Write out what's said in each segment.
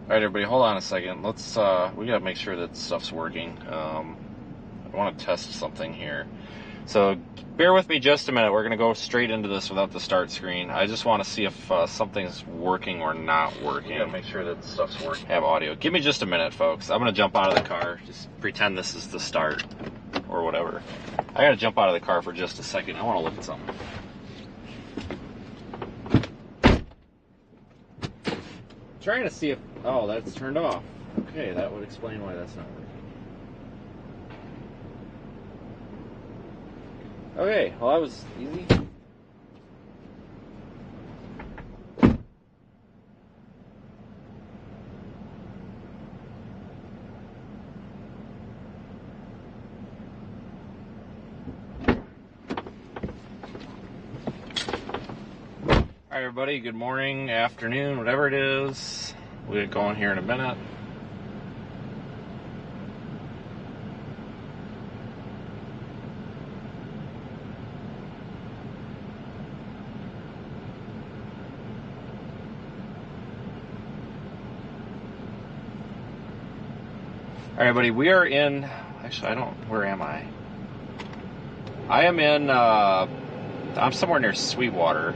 Alright everybody, hold on a second. Let's we gotta make sure that stuff's working. I want to test something here. So bear with me just a minute. We're gonna go straight into this without the start screen. I just want to see if something's working or not working. We gotta make sure that stuff's working. Have audio. Give me just a minute, folks. I'm gonna jump out of the car. Just pretend this is the start or whatever. I gotta jump out of the car for just a second. I want to look at something. Trying to see if... Oh, that's turned off. Okay, that would explain why that's not working. Okay, well that was easy. Alright everybody, good morning, afternoon, whatever it is. We'll get going here in a minute. Alright everybody, we are in, actually where am I? I am in, I'm somewhere near Sweetwater,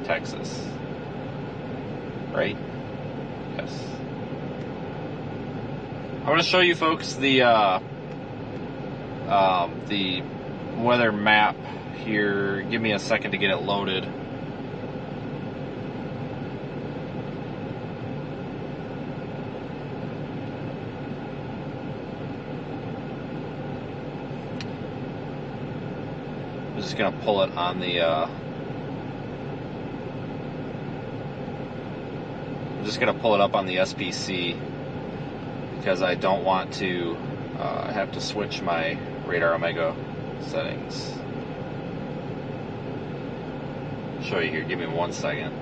Texas. Right? Yes. I'm going to show you folks the weather map here. Give me a second to get it loaded. I'm just going to pull it on the I'm just going to pull it up on the SPC because I don't want to have to switch my Radar Omega settings. I'll show you here. Give me 1 second.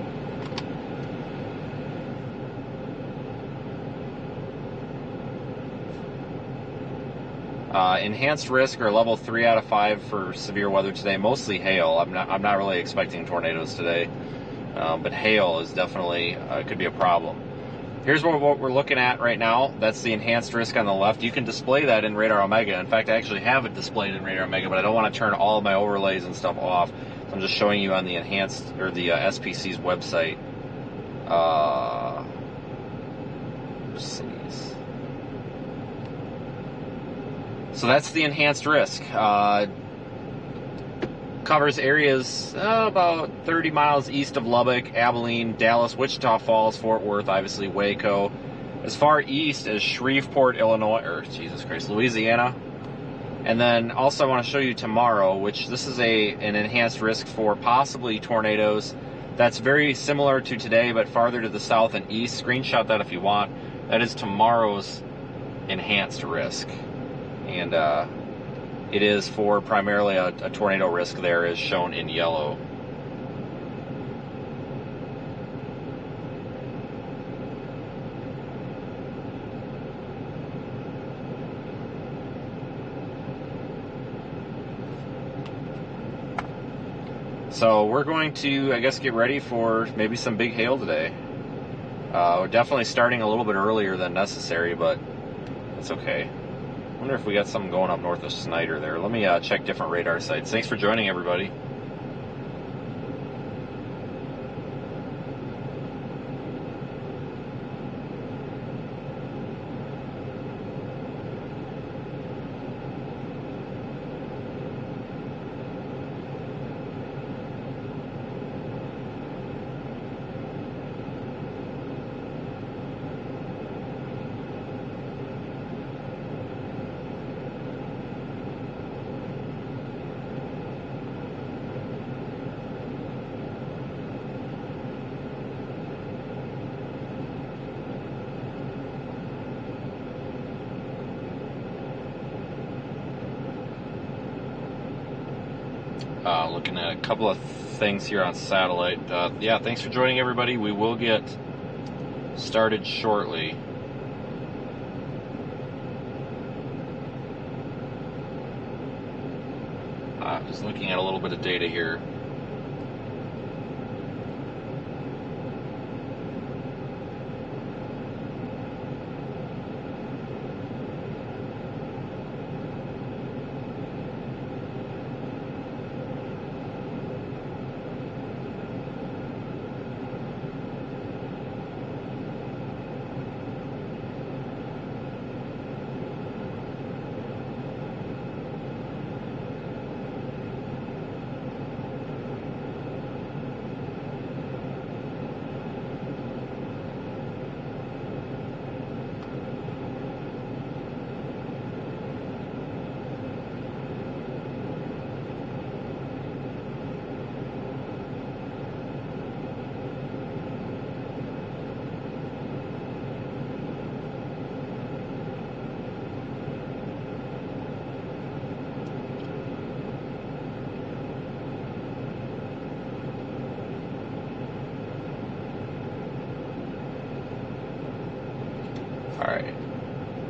Enhanced risk or level 3 out of 5 for severe weather today. Mostly hail. I'm not really expecting tornadoes today. But hail is definitely could be a problem. Here's what we're looking at right now. That's the enhanced risk on the left. You can display that in Radar Omega. In fact, I actually have it displayed in Radar Omega, but I don't want to turn all of my overlays and stuff off. So I'm just showing you on the enhanced or the SPC's website. Cities. So that's the enhanced risk. Covers areas about 30 miles east of Lubbock, Abilene, Dallas, Wichita Falls, Fort Worth, obviously Waco, as far east as Shreveport, Illinois, or Jesus Christ, Louisiana. And then also I want to show you tomorrow, which this is an enhanced risk for possibly tornadoes. That's very similar to today, but farther to the south and east. Screenshot that if you want. That is tomorrow's enhanced risk. And it is for primarily a tornado risk there, is shown in yellow. So we're going to, I guess, get ready for maybe some big hail today. We're definitely starting a little bit earlier than necessary, but that's okay. I wonder if we got something going up north of Snyder there. Let me check different radar sites. Thanks for joining, everybody. Looking at a couple of things here on satellite. Yeah, thanks for joining, everybody. We will get started shortly. Just looking at a little bit of data here.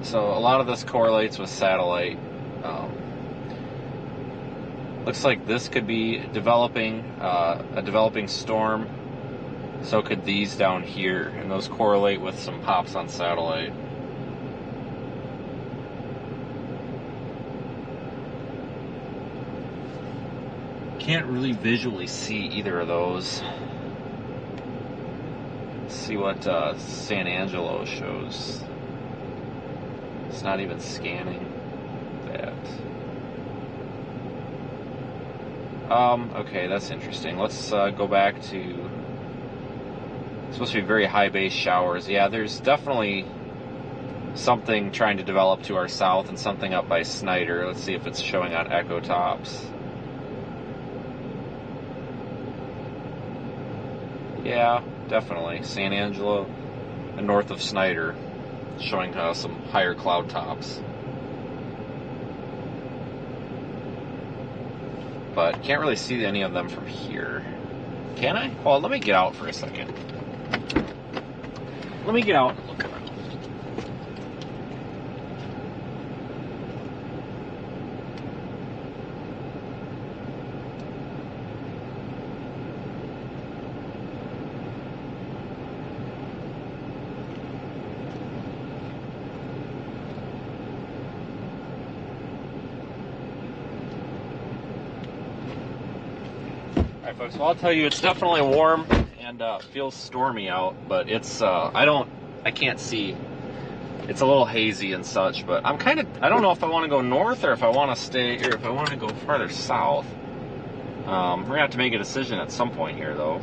So a lot of this correlates with satellite. Looks like this could be developing, a developing storm. So could these down here, and those correlate with some pops on satellite. Can't really visually see either of those. Let's see what San Angelo shows. It's not even scanning that. Okay, that's interesting. Let's go back to... It's supposed to be very high base showers. Yeah, there's definitely something trying to develop to our south and something up by Snyder. Let's see if it's showing on Echo Tops. Yeah, definitely. San Angelo and north of Snyder, showing some higher cloud tops. But can't really see any of them from here. Can I? Well, let me get out for a second. Let me get out and look around. Alright folks, well I'll tell you it's definitely warm and feels stormy out, but it's, I can't see. It's a little hazy and such, but I don't know if I want to go north or if I want to stay, or if I want to go farther south. We're going to have to make a decision at some point here though.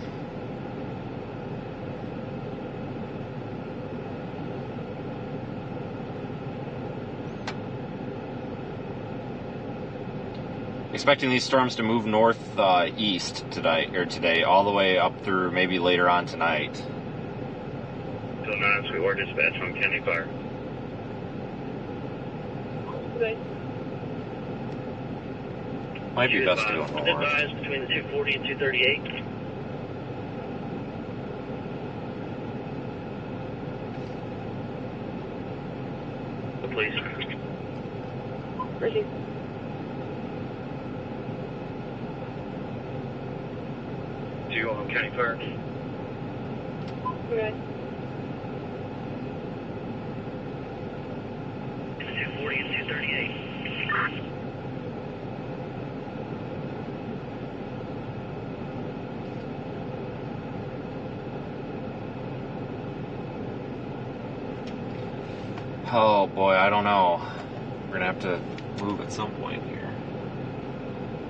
Expecting these storms to move northeast today, all the way up through maybe later on tonight. 09, Sweetwater dispatch from County Fire. Okay. Might be best to go north. Advised between the 240 and 238. The police. Proceed. Do you want County Fire? Okay. 240 and 238. Oh boy, I don't know. We're gonna have to move at some point here.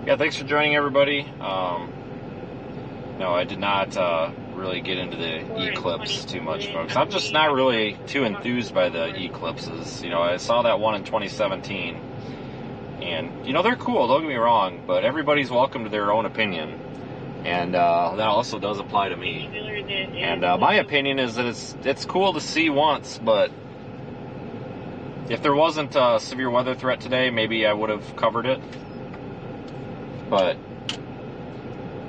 Yeah, thanks for joining everybody. No, I did not really get into the Eclipse too much, folks. I'm just not really too enthused by the Eclipses. You know, I saw that one in 2017, and, you know, they're cool, don't get me wrong, but everybody's welcome to their own opinion, and that also does apply to me. And my opinion is that it's cool to see once, but if there wasn't a severe weather threat today, maybe I would have covered it. But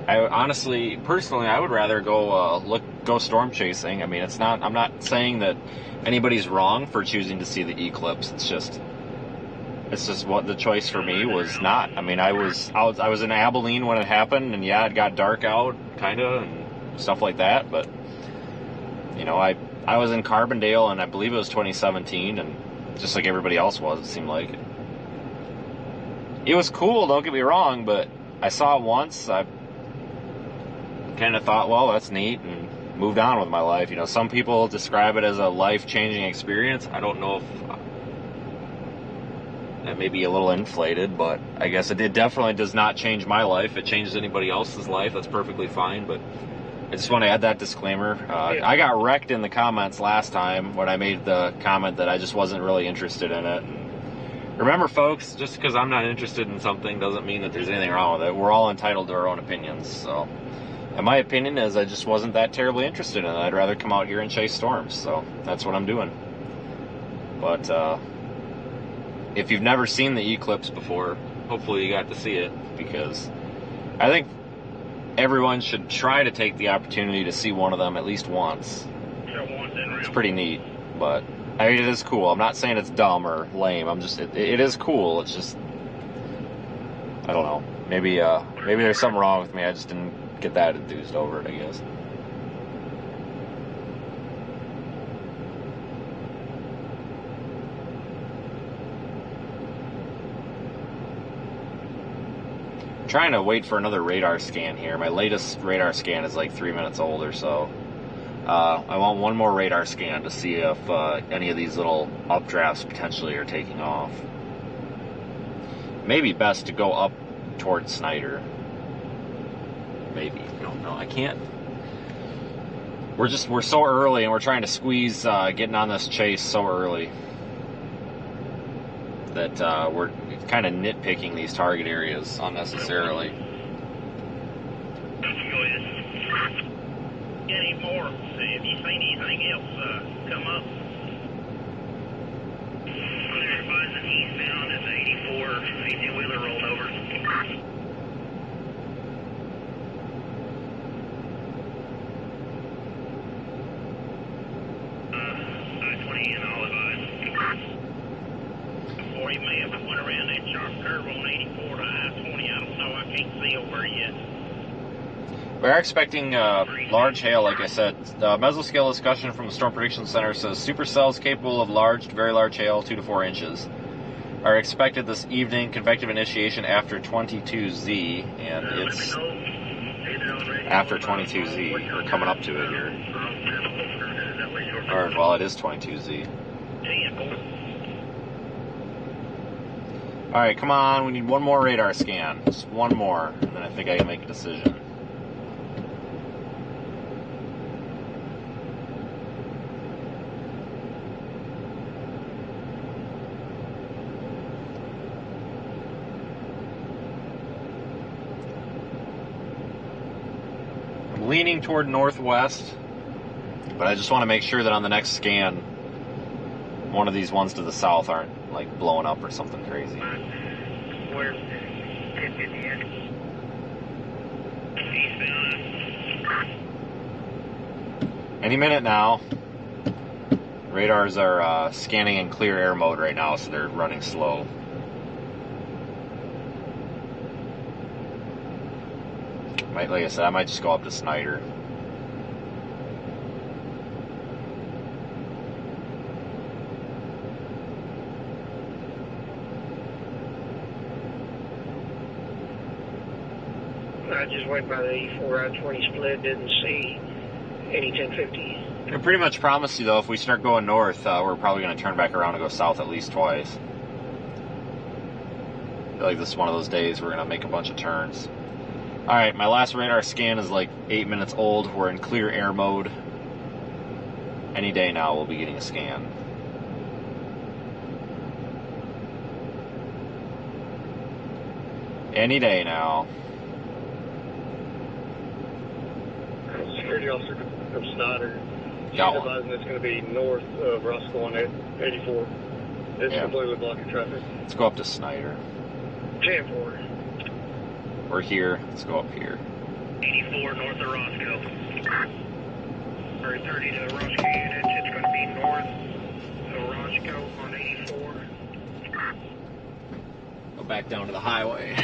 I honestly, personally, I would rather go storm chasing. I mean, I'm not saying that anybody's wrong for choosing to see the eclipse. It's just what the choice for me was not. I mean, I was in Abilene when it happened, and yeah, it got dark out, kinda, and stuff like that. But you know, I was in Carbondale, and I believe it was 2017, and just like everybody else was, it seemed like. It was cool, don't get me wrong, but I saw it once. I kind of thought, well, that's neat, and moved on with my life. You know, some people describe it as a life-changing experience. I don't know if that may be a little inflated, but I guess it definitely does not change my life. It changes anybody else's life. That's perfectly fine, but I just want to add that disclaimer. I got wrecked in the comments last time when I made the comment that I just wasn't really interested in it. And remember, folks, just because I'm not interested in something doesn't mean that there's anything wrong with it. We're all entitled to our own opinions, so... And my opinion is I just wasn't that terribly interested in it. I'd rather come out here and chase storms, so that's what I'm doing. But if you've never seen the eclipse before, hopefully you got to see it, because I think everyone should try to take the opportunity to see one of them at least once. It's pretty neat, but I mean, it is cool. I'm not saying it's dumb or lame. I'm just, it is cool. It's just, I don't know. Maybe there's something wrong with me. I just didn't get that enthused over it, I guess. Trying to wait for another radar scan here. My latest radar scan is like 3 minutes old or so. I want one more radar scan to see if any of these little updrafts potentially are taking off. Maybe best to go up towards Snyder. Maybe. No, I can't. We're so early, and we're trying to squeeze getting on this chase so early that we're kind of nitpicking these target areas unnecessarily. Go ahead. Any more? If you see anything else, come up. They're advising eastbound at 84, 18-wheeler rolled over. 20 and all advised. Before he may have went around that sharp curve on 84 to I-20, I don't know, I can't see over yet. We are expecting large hail, like I said. The mesoscale discussion from the Storm Prediction Center says supercells capable of large to very large hail, 2 to 4 inches, are expected this evening. Convective initiation after 22Z, and it's after 22Z. We're coming up to it here. Or, well, it is 22Z. Alright, come on. We need one more radar scan. Just one more, and then I think I can make a decision. Leaning toward northwest, but I just want to make sure that on the next scan one of these ones to the south aren't like blowing up or something crazy. Where's 1050 Any minute now. Radars are scanning in clear air mode right now, so they're running slow. Like I said, I might just go up to Snyder. I just went by the 84 I-20 split, didn't see any 1050. I pretty much promised you, though, if we start going north, we're probably going to turn back around and go south at least twice. I feel like this is one of those days we're going to make a bunch of turns. Alright, my last radar scan is like 8 minutes old. We're in clear air mode. Any day now we'll be getting a scan. Any day now. Security officer of Snyder. She's Got one. advising it's going to be north of Roscoe on 84. It's completely blocking traffic. Let's go up to Snyder. 10-4. We're here. Let's go up here. 84 north of Roscoe. 30 to Roscoe units, it's going to be north of Roscoe on 84. Go back down to the highway.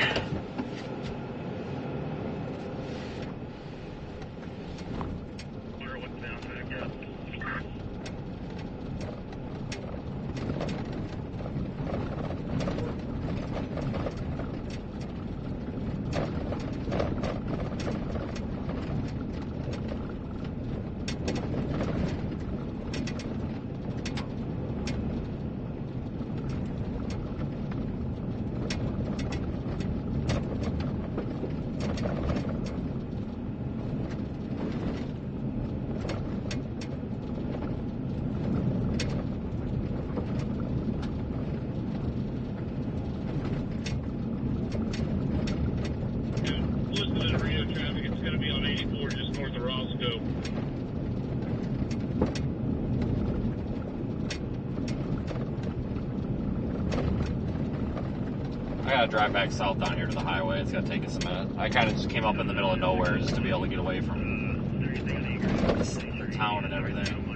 I gotta drive back south down here to the highway. It's gonna take us a minute. I kind of just came up in the middle of nowhere just to be able to get away from the town and everything.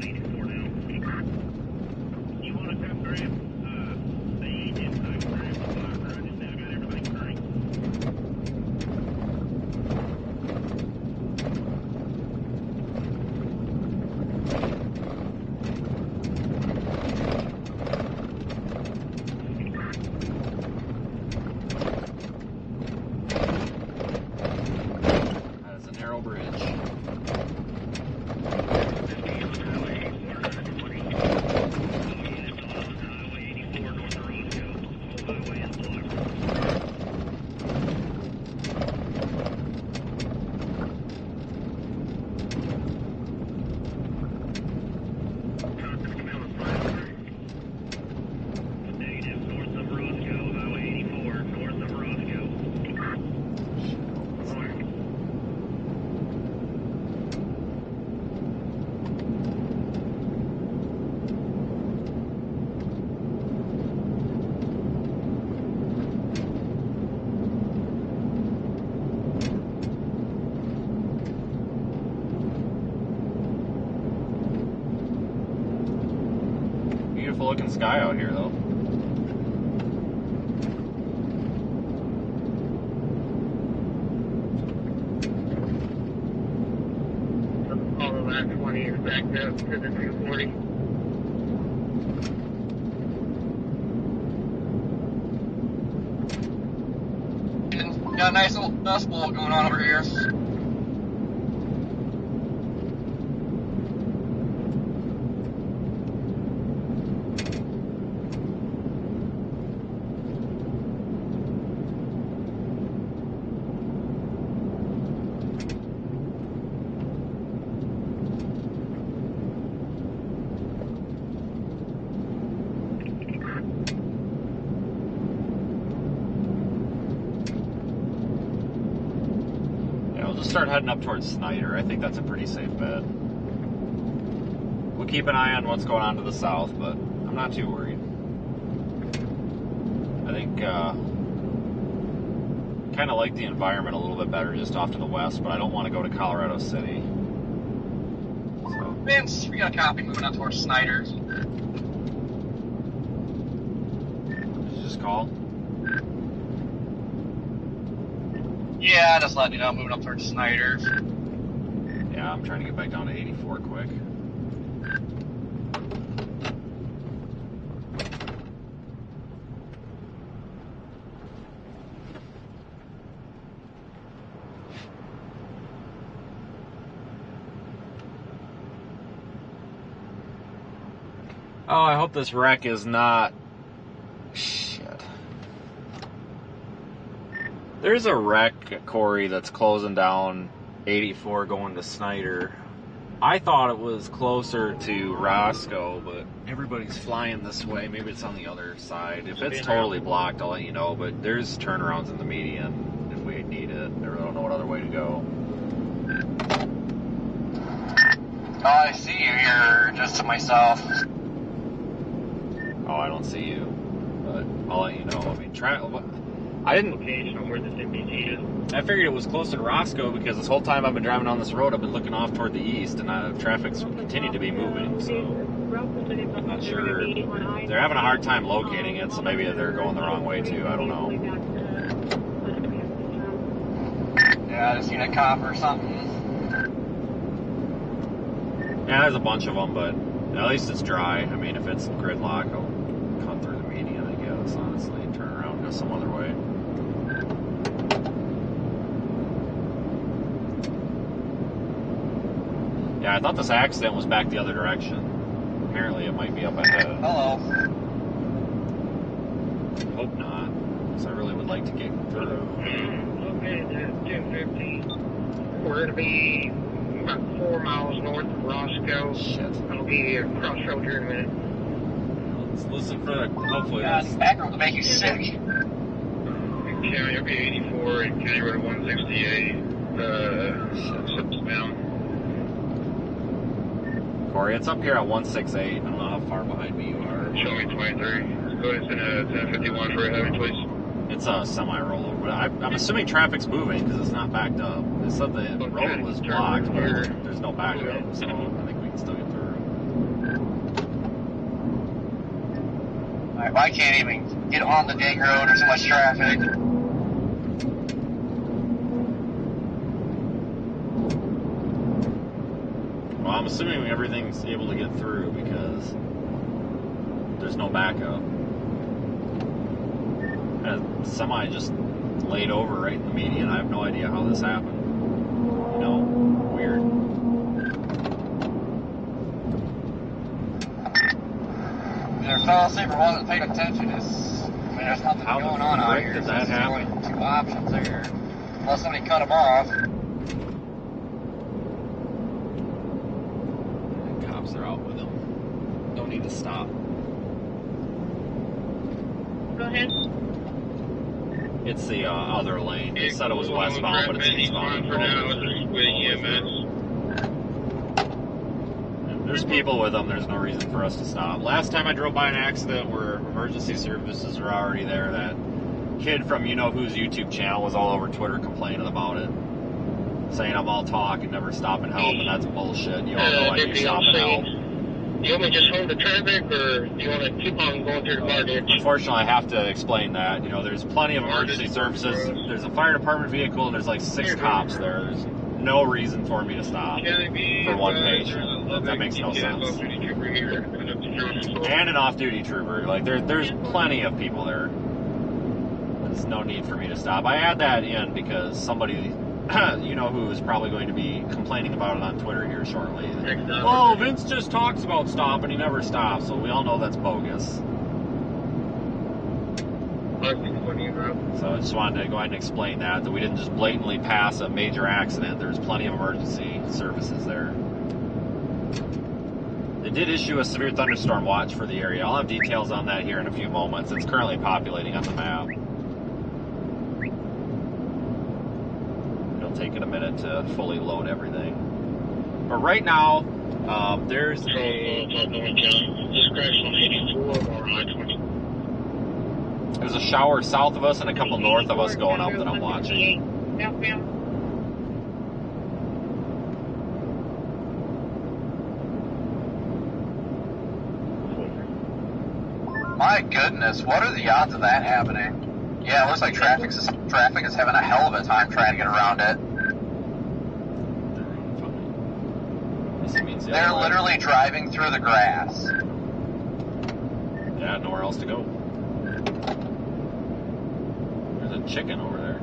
That is a narrow bridge. Beautiful looking sky out here, though. All the last 20 is backed up to the 240. Got a nice little dust bowl going on over here. Start heading up towards Snyder. I think that's a pretty safe bet. We'll keep an eye on what's going on to the south, but I'm not too worried. I think kind of like the environment a little bit better just off to the west, but I don't want to go to Colorado City. So. Vince, we got a copy moving up towards Snyder. Did you just call? Yeah, just letting you know, moving up towards Snyder. Yeah, I'm trying to get back down to 84 quick. Oh, I hope this wreck is not... Shit. There's a wreck, Corey, that's closing down 84 going to Snyder. I thought it was closer to Roscoe, but everybody's flying this way. Maybe it's on the other side. If it's totally blocked, I'll let you know, but there's turnarounds in the median if we need it. I really don't know what other way to go. Oh, I see you. You're just to myself. Oh, I don't see you, but I'll let you know. I mean, I didn't. Location where this MPG is. I figured it was closer to Roscoe because this whole time I've been driving on this road, I've been looking off toward the east, and traffic's continued to be moving. So I'm not sure. They're having a hard time locating it, so maybe they're going the wrong way too. I don't know. Yeah, I just seen a cop or something. Yeah, there's a bunch of them, but at least it's dry. I mean, if it's gridlock, I'll cut through the median, I guess, honestly, and turn around and go some other way. Yeah, I thought this accident was back the other direction. Apparently it might be up ahead. Hello. Hope not, because I really would like to get through. Okay, that's 250. We're going to be about 4 miles north of Roscoe. Shit. I'll give you a crossroad here in a minute. Let's listen for the, hopefully God, this. the background will make you sick. County, it'll be 84 and County Road 168. Southbound. Corey, it's up here at 168. I don't know how far behind me you are. Show me 23. Go ahead and send a 1051 for a heavy, please. It's a semi-rollover, but I'm assuming traffic's moving because it's not backed up. They said the road was blocked, but there's no backup, so I think we can still get through. I can't even get on the dang road. There's so much traffic. Well, I'm assuming everything's able to get through because there's no backup. And semi just laid over right in the median. I have no idea how this happened. You know, weird. Either fell asleep or wasn't paying attention. There's nothing How going on out here. did that There's happen? only two options there. Unless somebody cut them off. The cops are out with them. Don't need to stop. Go ahead. It's the other lane. They said it was westbound, but it's eastbound. For now, EMS. There's people with them. There's no reason for us to stop. Last time I drove by an accident where emergency services were already there, that kid from you-know-who's YouTube channel was all over Twitter complaining about it, saying I'm all talk and never stop and help, and that's bullshit. You all know I do stop and help. Do you want me to just hold the traffic, or do you want to keep on going through the bar ditch? Unfortunately, I have to explain that. You know, there's plenty of emergency services. There's a fire department vehicle, and there's like 6 cops there. There's no reason for me to stop for one patient. That makes no sense. And an off-duty trooper. Like, there's plenty of people there. There's no need for me to stop. I add that in because somebody, you know, who is probably going to be complaining about it on Twitter here shortly. Oh, Vince just talks about stopping, he never stops. So we all know that's bogus. So I just wanted to go ahead and explain that we didn't just blatantly pass a major accident. There's plenty of emergency services there. They did issue a severe thunderstorm watch for the area. I'll have details on that here in a few moments. It's currently populating on the map. It'll take it a minute to fully load everything. But right now, there's a... There's a shower south of us and a couple north of us going up that I'm watching. My goodness, what are the odds of that happening? Yeah, it looks like traffic is having a hell of a time trying to get around it. They're literally driving through the grass. Yeah, nowhere else to go. There's a chicken over there.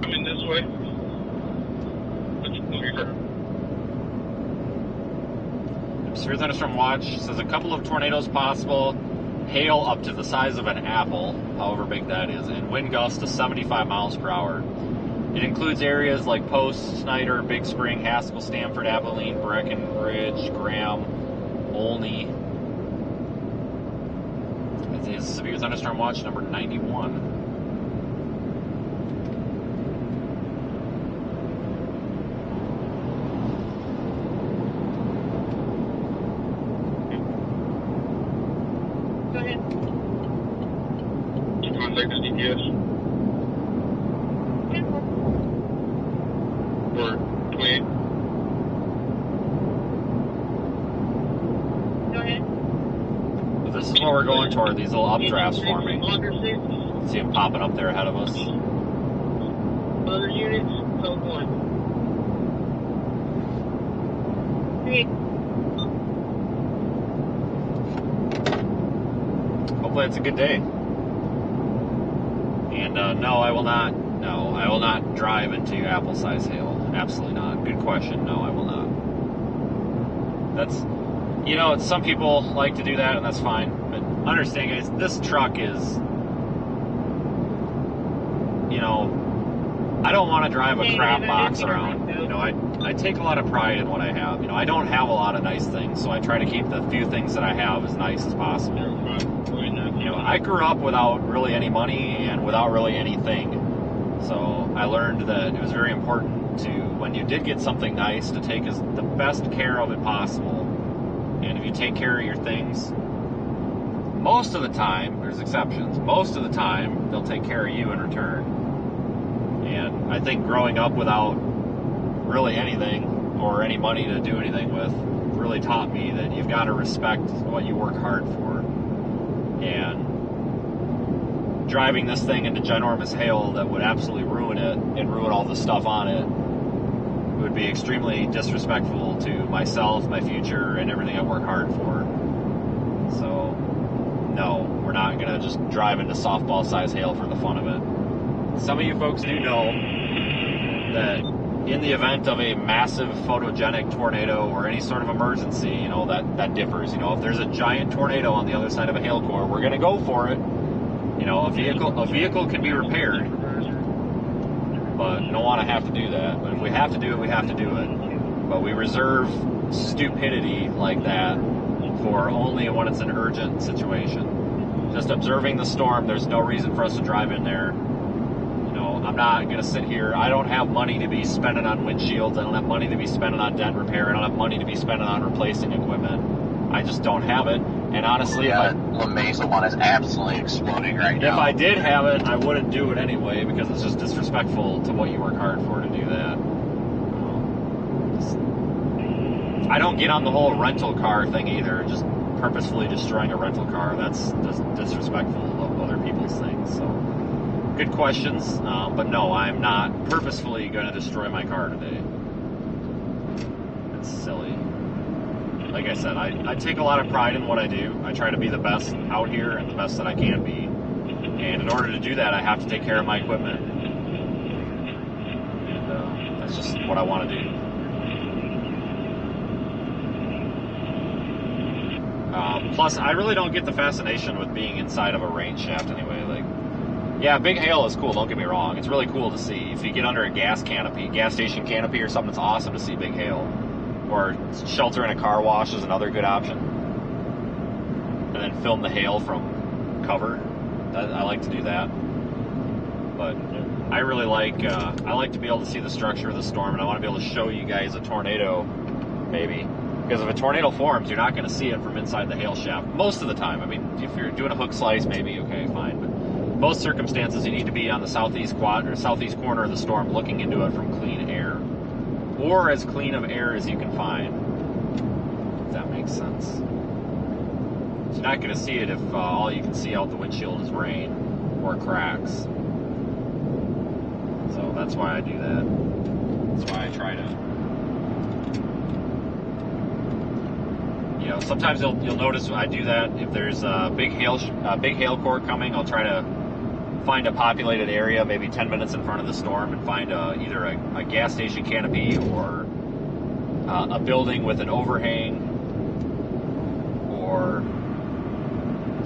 Coming this way. Severe thunderstorm watch says a couple of tornadoes possible, hail up to the size of an apple, however big that is, and wind gusts to 75 miles per hour. It includes areas like Post, Snyder, Big Spring, Haskell, Stamford, Abilene, Breckenridge, Graham, Olney. It is severe thunderstorm watch number 91. Contact the DPS. Or 28. Go ahead. This is what we're going toward, these little updrafts forming. See them popping up there ahead of us. Other units, code 1. Hopefully it's a good day. And no, I will not drive into apple-sized hail. Absolutely not. Good question. No, I will not. That's, you know, some people like to do that, and that's fine. But understand, guys, this truck is, you know, I don't want to drive a crap box around. You know, I take a lot of pride in what I have. You know, I don't have a lot of nice things, so I try to keep the few things that I have as nice as possible. You know, I grew up without really any money and without really anything. So I learned that it was very important to, when you did get something nice, to take the best care of it possible. And if you take care of your things, most of the time, there's exceptions, most of the time, they'll take care of you in return. And I think growing up without really anything or any money to do anything with really taught me that you've got to respect what you work hard for. And driving this thing into ginormous hail that would absolutely ruin it and ruin all the stuff on it would be extremely disrespectful to myself, my future, and everything I work hard for. So, no, we're not going to just drive into softball-sized hail for the fun of it. Some of you folks do know that in the event of a massive photogenic tornado or any sort of emergency, you know, that differs. You know, if there's a giant tornado on the other side of a hail core, we're going to go for it. You know, a vehicle can be repaired, but don't want to have to do that. But if we have to do it, we have to do it. But we reserve stupidity like that for only when it's an urgent situation. Just observing the storm, there's no reason for us to drive in there. You know, I'm not going to sit here. I don't have money to be spending on windshields. I don't have money to be spending on dent repair. I don't have money to be spending on replacing equipment. I just don't have it. And honestly, yeah, La Mesa one is absolutely exploding right now. If I did have it, I wouldn't do it anyway because it's just disrespectful to what you work hard for to do that. I don't get on the whole rental car thing either, just purposefully destroying a rental car. That's just disrespectful of other people's things. So, good questions, but no, I'm not purposefully going to destroy my car today. It's silly. Like I said, I take a lot of pride in what I do. I try to be the best out here and the best that I can be. And in order to do that, I have to take care of my equipment. And that's just what I want to do. Plus, I really don't get the fascination with being inside of a rain shaft anyway. Like, yeah, big hail is cool, don't get me wrong. It's really cool to see. If you get under a gas station canopy or something, it's awesome to see big hail. Or shelter in a car wash is another good option. And then film the hail from cover. I like to do that. But I really like to be able to see the structure of the storm, and I want to be able to show you guys a tornado, maybe. Because if a tornado forms, you're not going to see it from inside the hail shaft most of the time. I mean, if you're doing a hook slice, maybe, okay, fine. But most circumstances, you need to be on the southeast corner of the storm looking into it from clean air. Or as clean of air as you can find, if that makes sense. So you're not going to see it if all you can see out the windshield is rain or cracks. So that's why I do that. That's why I try to. You know, sometimes you'll notice I do that if there's a big hail core coming. I'll try to find a populated area, maybe 10 minutes in front of the storm, and find either a gas station canopy or a building with an overhang, or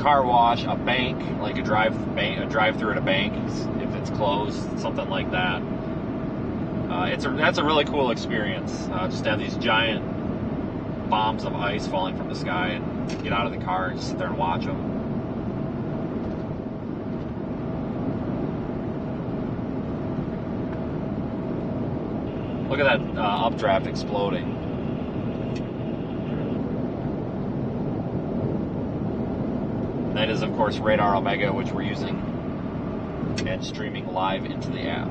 car wash, a bank, like a drive-through at a bank if it's closed, something like that. That's a really cool experience. Just to have these giant bombs of ice falling from the sky and get out of the car and just sit there and watch them. Look at that updraft exploding. And that is, of course, Radar Omega, which we're using and streaming live into the app.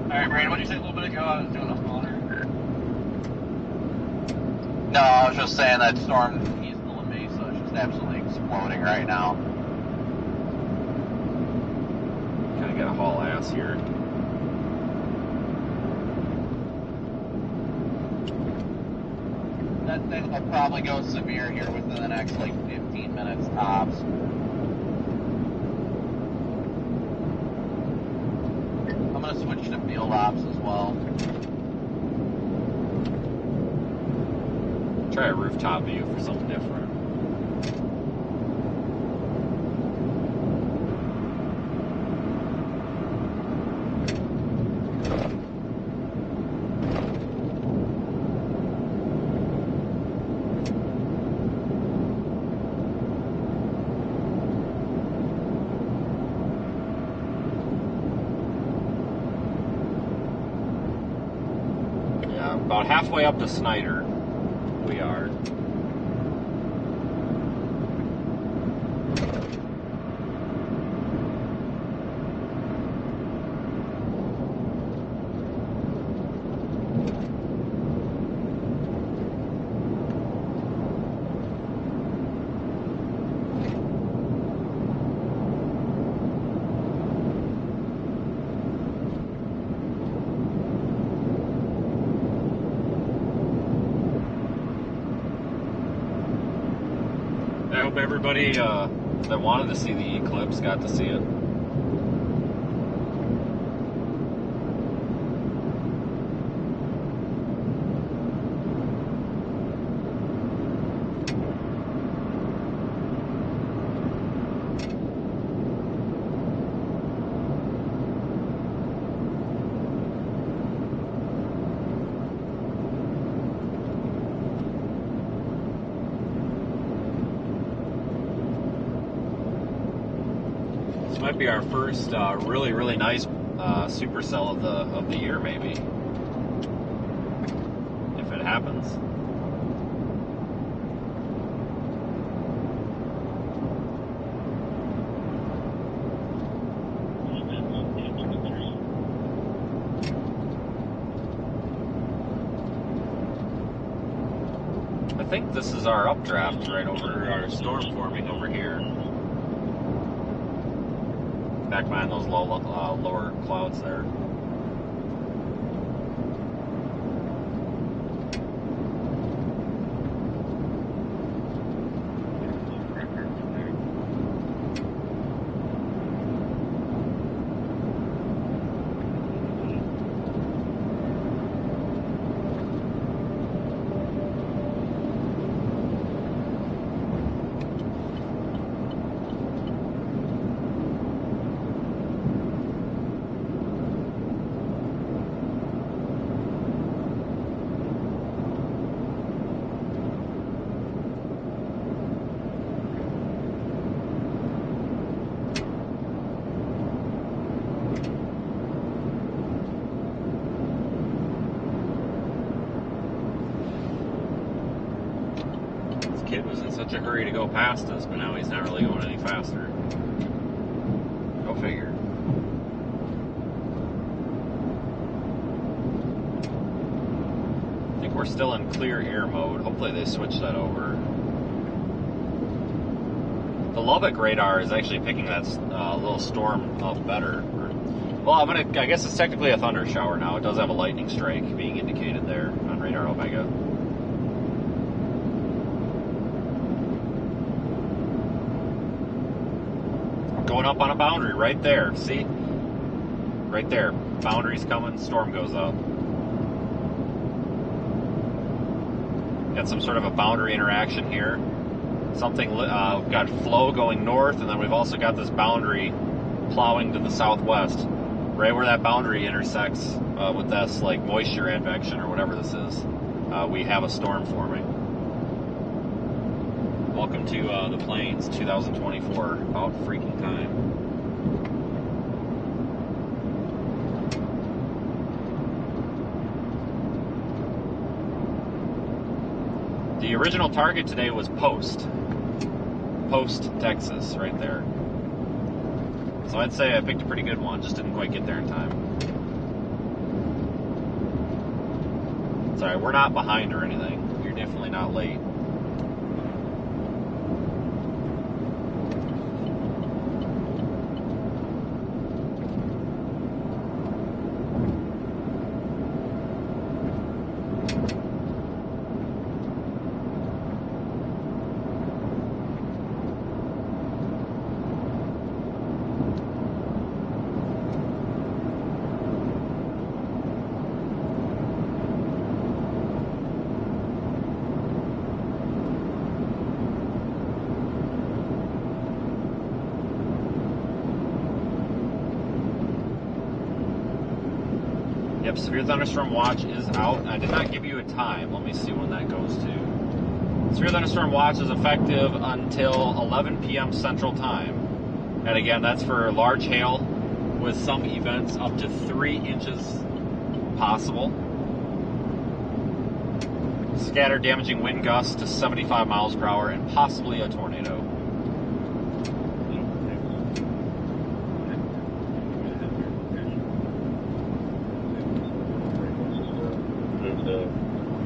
Alright, Brandon, what did you say a little bit ago? I was doing a spawner. No, I was just saying that storm east of La Mesa is just absolutely exploding right now. Kind of got to haul ass here. That thing will probably go severe here within the next, 15 minutes tops. I'm going to switch to field ops as well. Try a rooftop view for something different. Yeah, about halfway up to Snyder. We are. everybody that wanted to see the eclipse got to see it. This might be our first really, really nice supercell of the year, maybe, if it happens. I think this is our updraft right over our storm forming over here. Back behind those lower clouds there. Kid was in such a hurry to go past us, but now he's not really going any faster. Go figure. I think we're still in clear air mode. Hopefully they switch that over. The Lubbock radar is actually picking that little storm up better. Well, I guess it's technically a thunder shower now. It does have a lightning strike being indicated there on radar Omega. Going up on a boundary right there. See? Right there. Boundary's coming, storm goes up. Got some sort of a boundary interaction here. Something, we've got flow going north, and then we've also got this boundary plowing to the southwest. Right where that boundary intersects with this like moisture advection or whatever this is, we have a storm forming. Welcome to the Plains 2024. About freaking time. The original target today was Post, Texas, right there. So I'd say I picked a pretty good one, just didn't quite get there in time. Sorry, we're not behind or anything. You're definitely not late. Yep, severe thunderstorm watch is out. I did not give you a time. Let me see when that goes to. Severe thunderstorm watch is effective until 11 p.m. Central Time. And again, that's for large hail with some events up to 3 inches possible. Scattered damaging wind gusts to 75 miles per hour and possibly a tornado.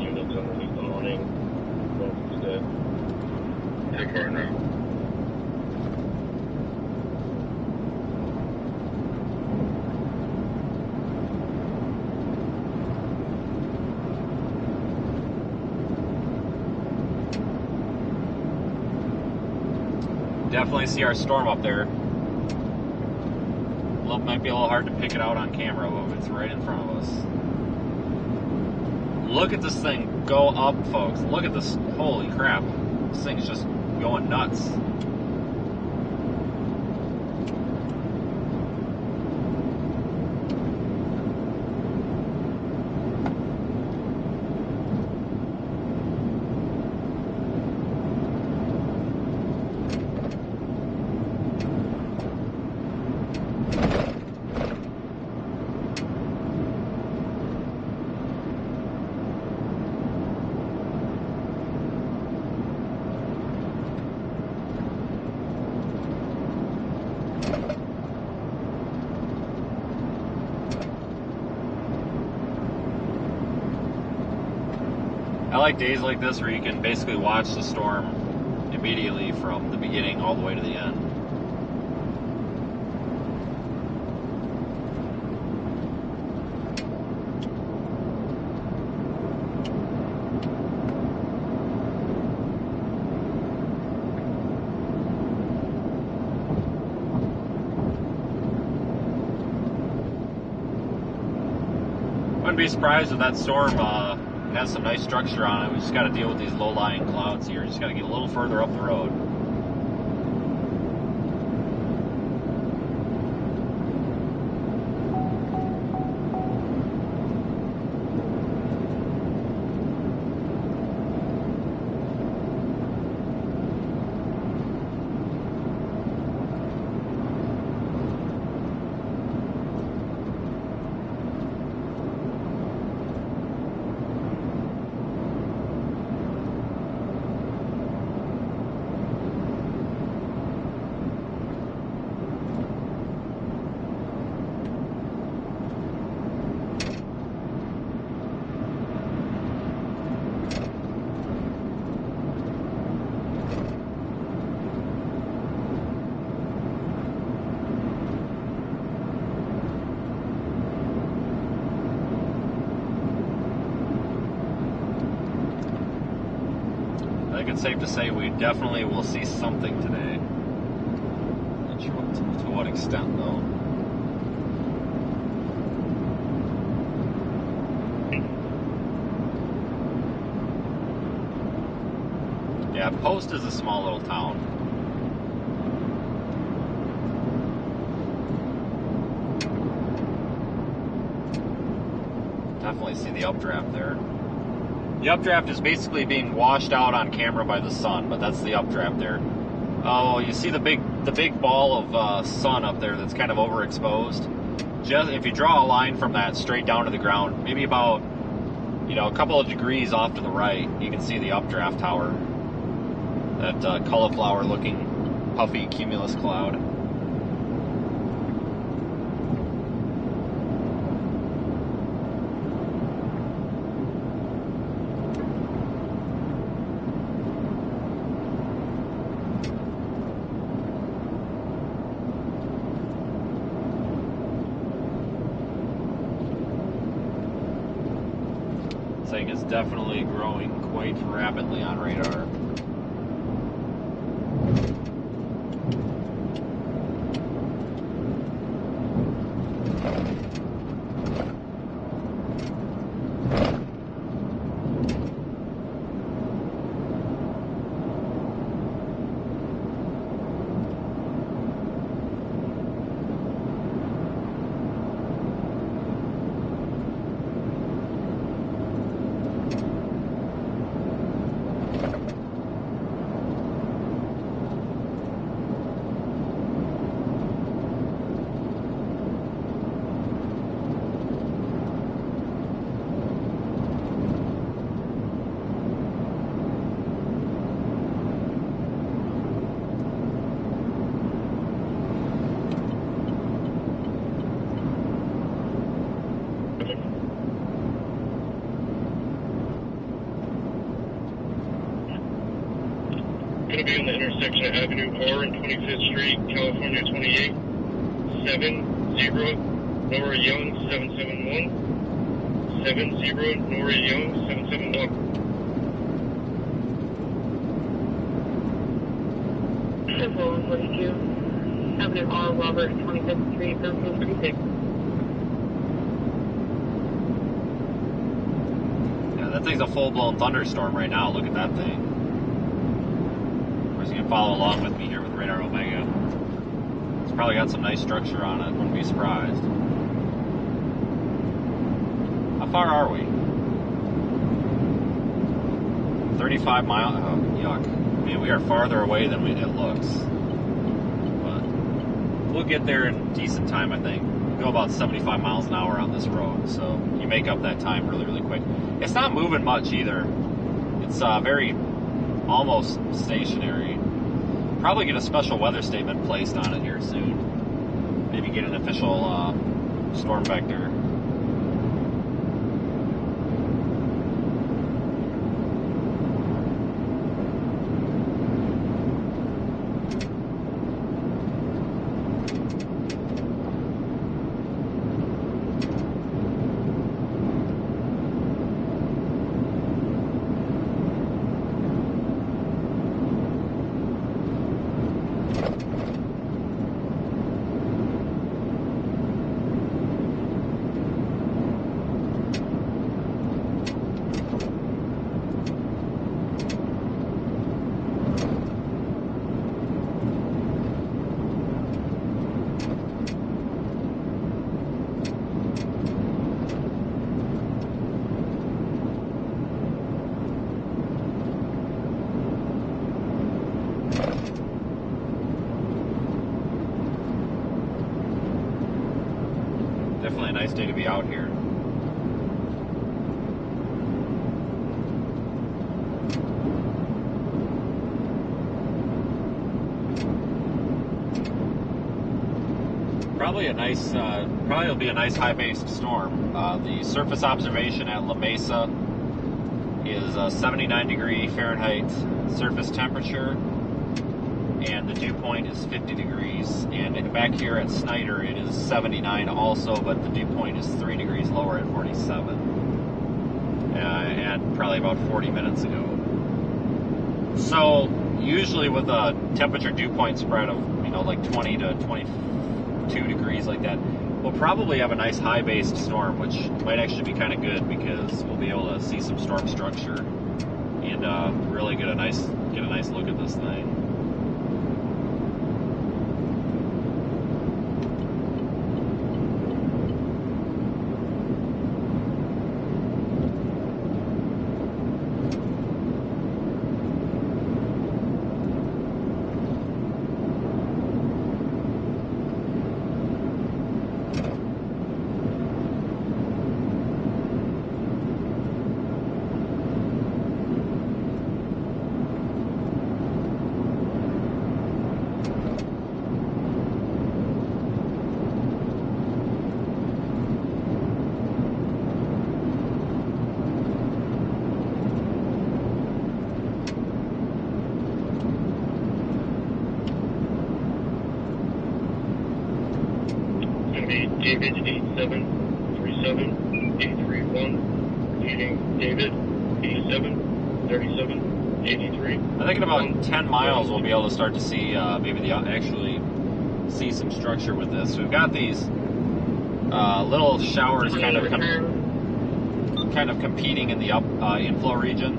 Units underneath the awning. Take care now. definitely see our storm up there. Might be a little hard to pick it out on camera, but it's right in front of us. Look at this thing go up, folks. Look at this. Holy crap. This thing's just going nuts. I like days like this where you can basically watch the storm immediately from the beginning all the way to the end. Wouldn't be surprised if that storm has some nice structure on it. We just got to deal with these low-lying clouds here. Just got to get a little further up the road. I think it's safe to say we definitely will see something today. Not sure to what extent, though. Yeah, Post is a small little town. Definitely see the updraft there. The updraft is basically being washed out on camera by the sun, but that's the updraft there. Oh, you see the big ball of sun up there that's kind of overexposed? Just if you draw a line from that straight down to the ground, maybe about, a couple of degrees off to the right, you can see the updraft tower. That cauliflower looking puffy cumulus cloud. Thing is definitely growing quite rapidly on radar. Going to be in the intersection of Avenue R and 25th Street, California 28, 70 Nora Young 771, 70 Nora Young 771. Central 142, Avenue R, Robert, 25th Street, 1336. Yeah, that thing's a full-blown thunderstorm right now. Look at that thing. Of course, you can follow along with me here with Radar Omega. It's probably got some nice structure on it. Wouldn't be surprised. How far are we? 35 miles? Oh, yuck. Man, we are farther away than it looks. But we'll get there in decent time, I think. We go about 75 miles an hour on this road, so you make up that time really, really quick. It's not moving much either. It's very almost stationary. Probably get a special weather statement placed on it here soon. Maybe get an official storm vector. Definitely a nice day to be out here. Probably will be a nice high-based storm. The surface observation at La Mesa is 79 degree Fahrenheit surface temperature, and the dew point is 50 degrees. And back here at Snyder, it is 79 also, but the dew point is 3 degrees lower at 47. And probably about 40 minutes ago. So usually with a temperature dew point spread of like 20 to 22 degrees like that, we'll probably have a nice high-based storm, which might actually be kind of good because we'll be able to see some storm structure and really get a nice look at this thing. David 8737 831, repeating David 8737 83. I think in about 10 miles we'll be able to start to see actually see some structure with this. So we've got these little showers kind of competing in the inflow region.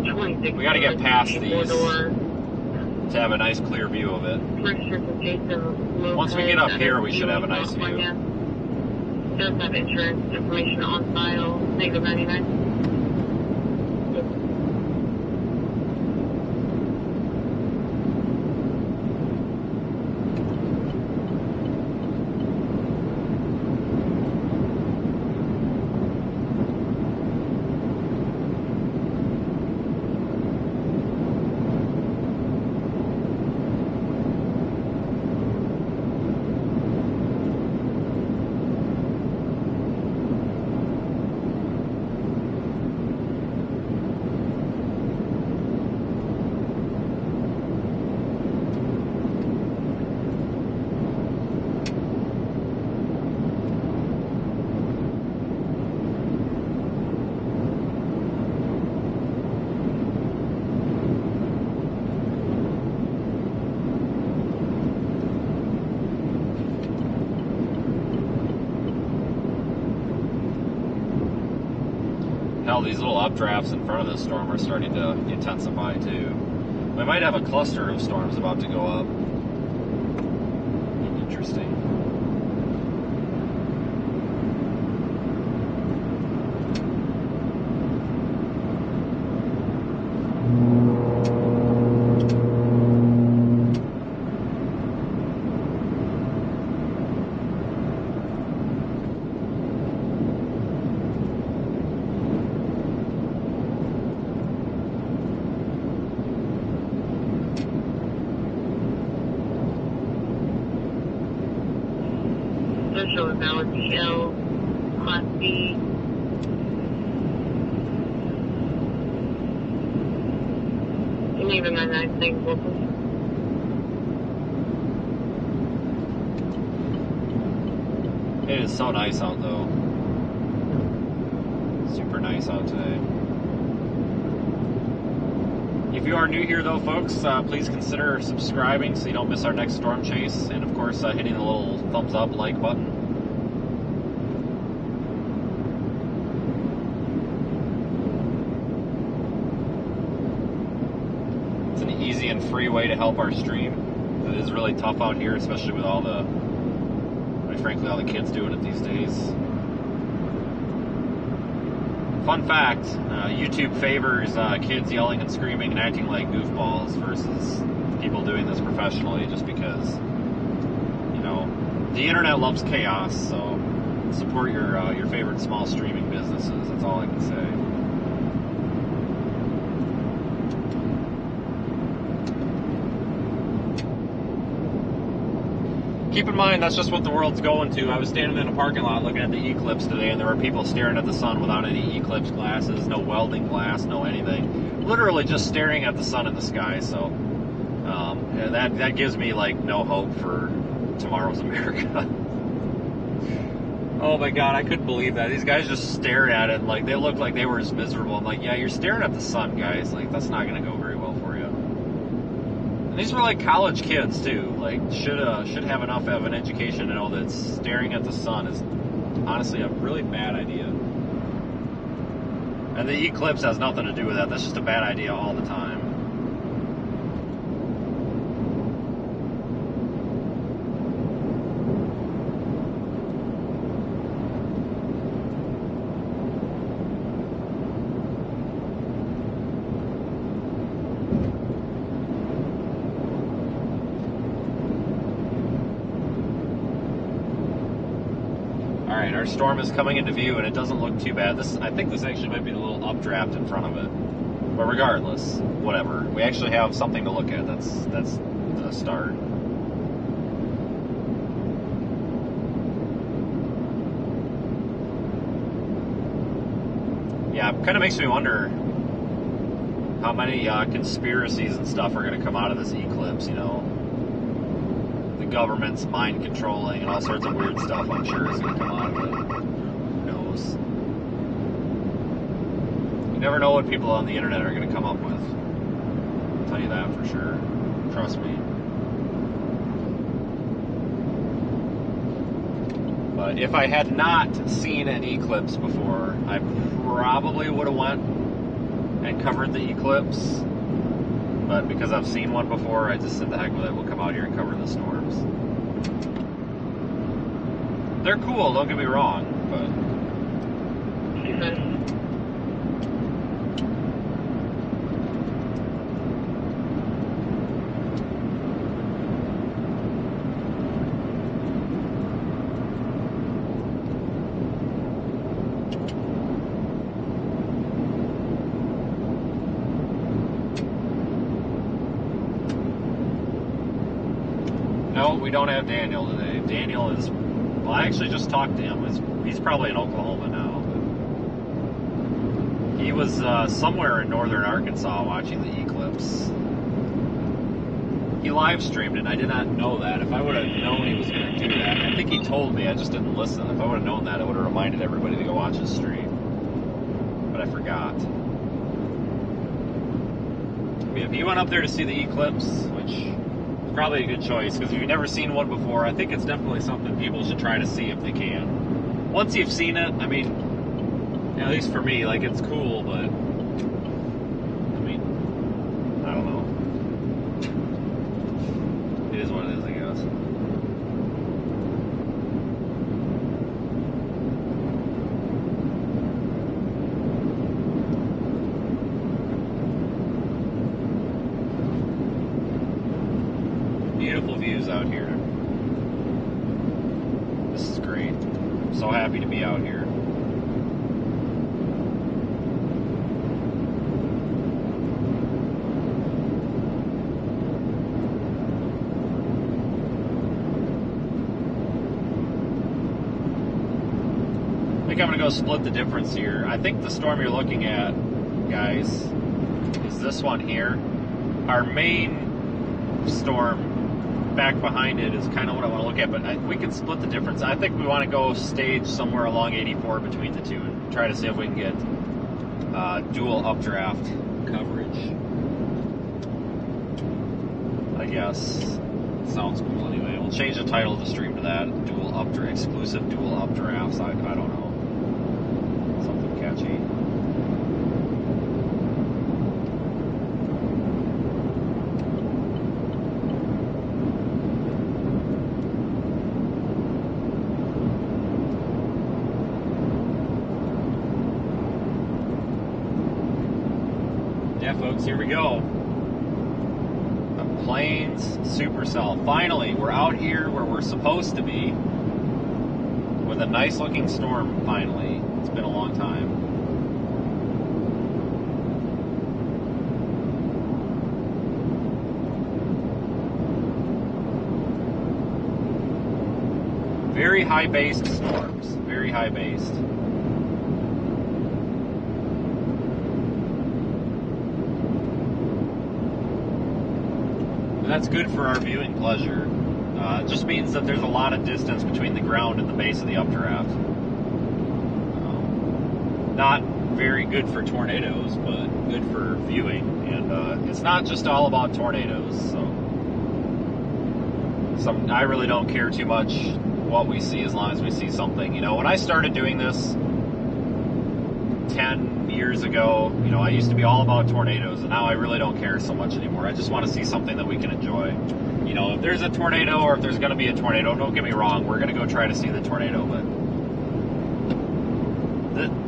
We got to get past these to have a nice clear view of it. Once we get up here, we should have a nice view. Does have insurance information on file, -99. tell these little updrafts in front of this storm are starting to intensify too. We might have a cluster of storms about to go up. Interesting. Showing Waelti L, Class B. And even my nice thing local. It is so nice out though. Super nice out today. If you are new here though, folks, please consider subscribing so you don't miss our next storm chase. And of course, hitting the little thumbs up, like button. It's an easy and free way to help our stream. It is really tough out here, especially with all the, quite frankly, all the kids doing it these days. Fun fact, YouTube favors kids yelling and screaming and acting like goofballs versus people doing this professionally, just because, you know, the internet loves chaos, so support your favorite small streaming businesses. That's all I can say. Keep in mind, that's just what the world's going to. I was standing in a parking lot looking at the Eclipse today, and there were people staring at the sun without any Eclipse glasses, no welding glass, no anything. Literally just staring at the sun in the sky. So yeah, that gives me like no hope for tomorrow's America. Oh my God, I couldn't believe that. These guys just stared at it like they looked like they were as miserable. I'm like, yeah, you're staring at the sun, guys. Like that's not going to go very well for you. And these were like college kids too. Like should have enough of an education to know that staring at the sun is honestly a really bad idea. And the eclipse has nothing to do with that. That's just a bad idea all the time. Alright, our storm is coming into view, and it doesn't look too bad. I think this actually might be the little updraft in front of it. But regardless, whatever. We actually have something to look at. That's the start. Yeah, it kind of makes me wonder how many conspiracies and stuff are going to come out of this eclipse, you know. The government's mind controlling and all sorts of weird stuff, I'm sure, is going to come out of it. Who knows? You never know what people on the internet are going to come up with. I'll tell you that for sure. Trust me. But if I had not seen an eclipse before, I probably would have went and covered the eclipse. But because I've seen one before, I just said the heck with it. We'll come out here and cover the storms. They're cool, don't get me wrong, but... No, we don't have Daniel today. Daniel is, well, I actually just talked to him. He's probably in Oklahoma now. But he was somewhere in northern Arkansas watching the eclipse. He live streamed it, and I did not know that. If I would have known he was going to do that, I think he told me, I just didn't listen. If I would have known that, I would have reminded everybody to go watch his stream. But I forgot. I mean, if you went up there to see the eclipse, which... probably a good choice, because if you've never seen one before, I think it's definitely something people should try to see if they can. Once you've seen it, I mean, At least for me, like, it's cool, but I mean, I don't know. It is what it is, I guess. Beautiful views out here. This is great. I'm so happy to be out here. I think I'm going to go split the difference here. I think the storm you're looking at, guys, is this one here. Our main storm back behind it is kind of what I want to look at, but we can split the difference. I think we want to go stage somewhere along 84 between the two and try to see if we can get dual updraft coverage. I guess. Sounds cool anyway. We'll change the title of the stream to that. Exclusive dual updrafts. I don't know. Something catchy. Yeah, folks, here we go. The Plains Supercell. Finally, we're out here where we're supposed to be with a nice looking storm, finally. It's been a long time. Very high-based storms. Very high-based. And that's good for our viewing pleasure. It just means that there's a lot of distance between the ground and the base of the updraft. Not very good for tornadoes, but good for viewing. And it's not just all about tornadoes. So I really don't care too much what we see as long as we see something. You know, when I started doing this 10 years ago, you know, I used to be all about tornadoes, and now I really don't care so much anymore. I just want to see something that we can enjoy. You know, if there's a tornado or if there's going to be a tornado, don't get me wrong, we're going to go try to see the tornado, but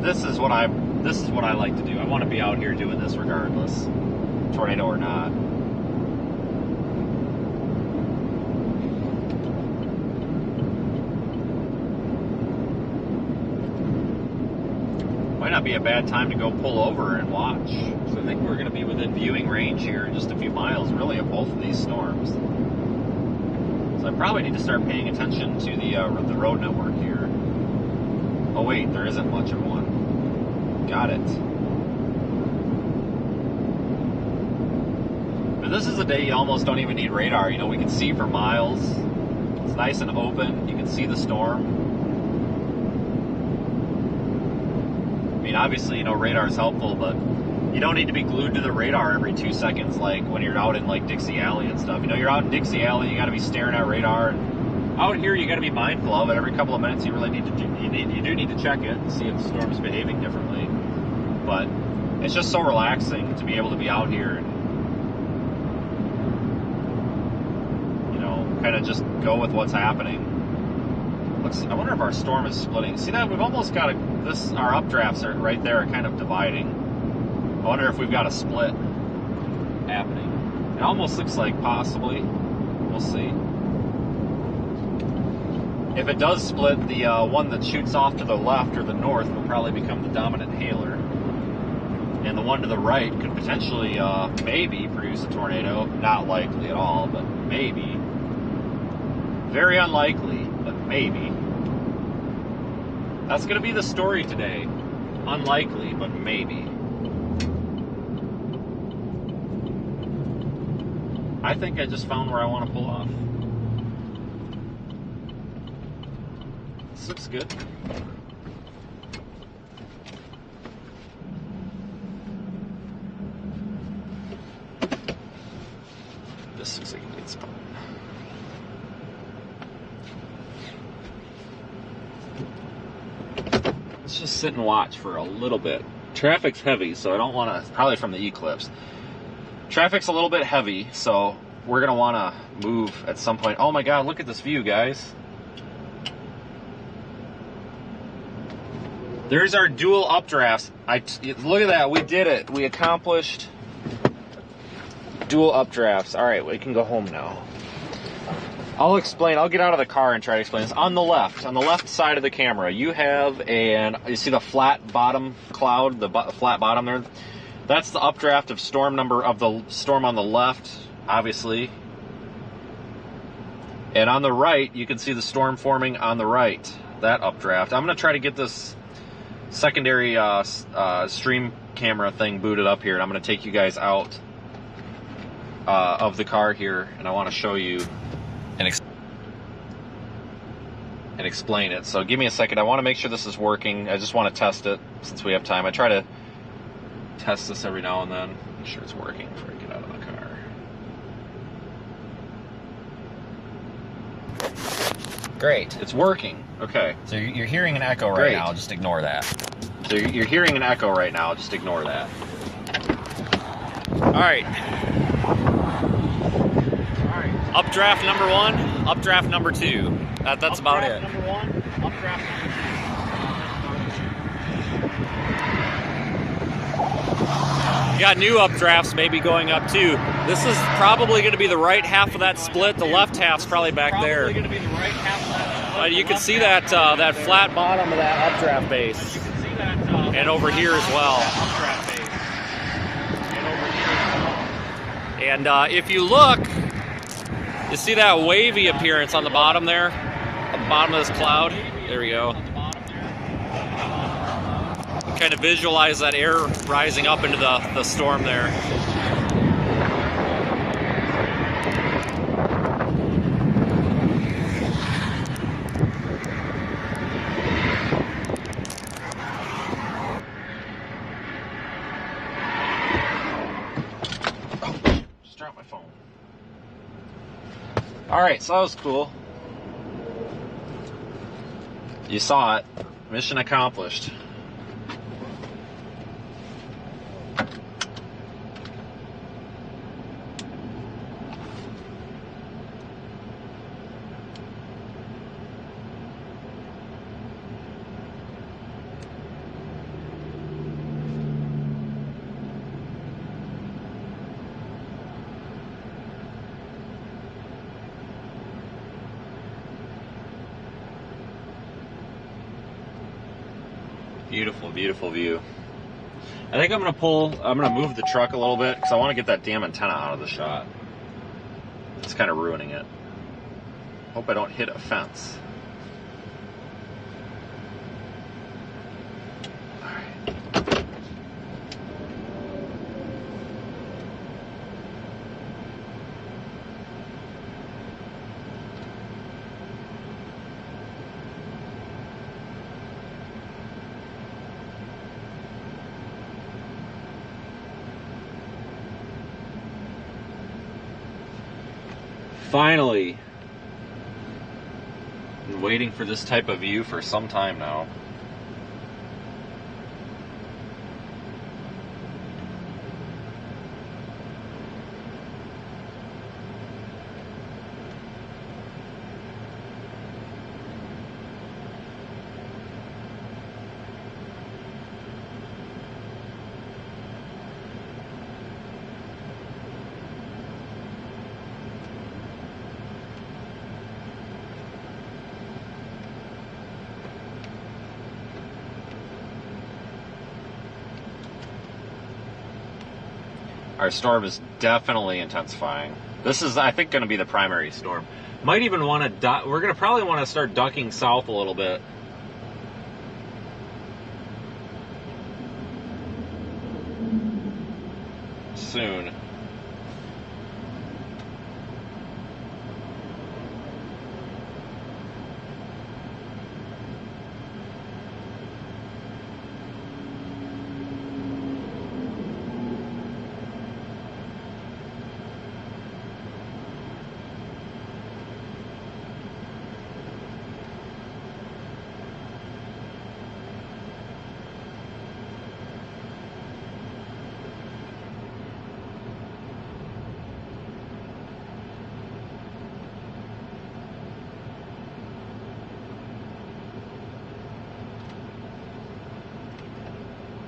this is what I like to do. I want to be out here doing this regardless, tornado or not. Might not be a bad time to go pull over and watch. So I think we're going to be within viewing range here in just a few miles, really, of both of these storms. So I probably need to start paying attention to the road network here. Oh wait, there isn't much of one. Got it. But this is a day you almost don't even need radar. You know, we can see for miles. It's nice and open. You can see the storm. I mean, obviously, you know, radar is helpful, but you don't need to be glued to the radar every 2 seconds like when you're out in, like, Dixie Alley and stuff. You know, you're out in Dixie Alley, you got to be staring at radar. And out here, you got to be mindful of it. Every couple of minutes, you really need to you do need to check it and see if the storm's behaving differently. But it's just so relaxing to be able to be out here and, you know, kind of just go with what's happening. I wonder if our storm is splitting. See that? We've almost got our updrafts are right there, kind of dividing. I wonder if we've got a split happening. It almost looks like possibly. We'll see. If it does split, the one that shoots off to the left or the north will probably become the dominant hailer. And the one to the right could potentially, maybe, produce a tornado. Not likely at all, but maybe. Very unlikely, but maybe. That's going to be the story today. Unlikely, but maybe. I think I just found where I want to pull off. This looks good. This looks like a good spot. let's just sit and watch for a little bit. Traffic's heavy, so I don't want to, probably from the Eclipse. Traffic's a little bit heavy, so we're going to want to move at some point. Oh my God, look at this view, guys. There's our dual updrafts. Look at that, we did it. We accomplished dual updrafts. All right, we can go home now. I'll explain. I'll get out of the car and try to explain this. On the left side of the camera, you have you see the flat bottom cloud, the flat bottom there? That's the updraft of the storm on the left, obviously. And on the right, you can see the storm forming on the right, that updraft. I'm going to try to get this secondary stream camera thing booted up here, and I'm going to take you guys out of the car here, and I want to show you and explain it. So give me a second. I want to make sure this is working. I just want to test it since we have time. I try to test this every now and then. Make sure it's working before I get out of the car. Great. It's working. Okay. So you're hearing an echo right now. Just ignore that. So you're hearing an echo right now. Just ignore that. All right. Updraft number 1, updraft number 2. That's about it. Number 1, updraft number 2. You got new updrafts maybe going up too. This is probably going to be the right half of that split. The left half's probably back there. You can see that that flat bottom of that updraft base, and over here as well. And if you look, you see that wavy appearance on the bottom there? On the bottom of this cloud? There we go. You kind of visualize that air rising up into the storm there. Just dropped my phone. Alright, so that was cool. You saw it. Mission accomplished. Beautiful, beautiful view. I think I'm gonna move the truck a little bit because I want to get that damn antenna out of the shot. It's kind of ruining it. Hope I don't hit a fence. Finally, been waiting for this type of view for some time now. Our storm is definitely intensifying. This is, I think, going to be the primary storm. Might even want to we're going to probably want to start ducking south a little bit. Soon.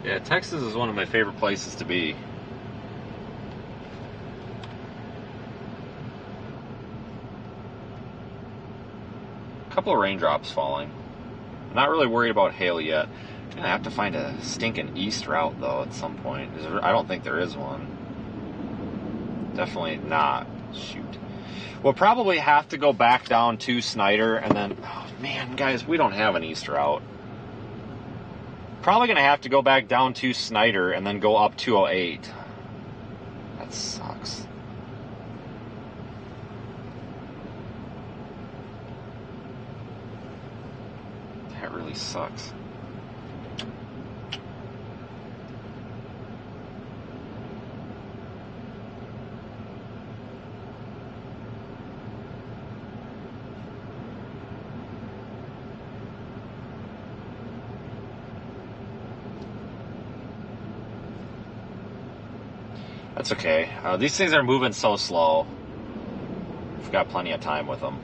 Yeah, Texas is one of my favorite places to be. A couple of raindrops falling. I'm not really worried about hail yet. I'm gonna have to find a stinking east route though at some point. I don't think there is one. Definitely not. Shoot. We'll probably have to go back down to Snyder and then, oh man, guys, we don't have an east route. Probably gonna have to go back down to Snyder and then go up 208. That sucks. That really sucks. That's okay. These things are moving so slow. We've got plenty of time with them.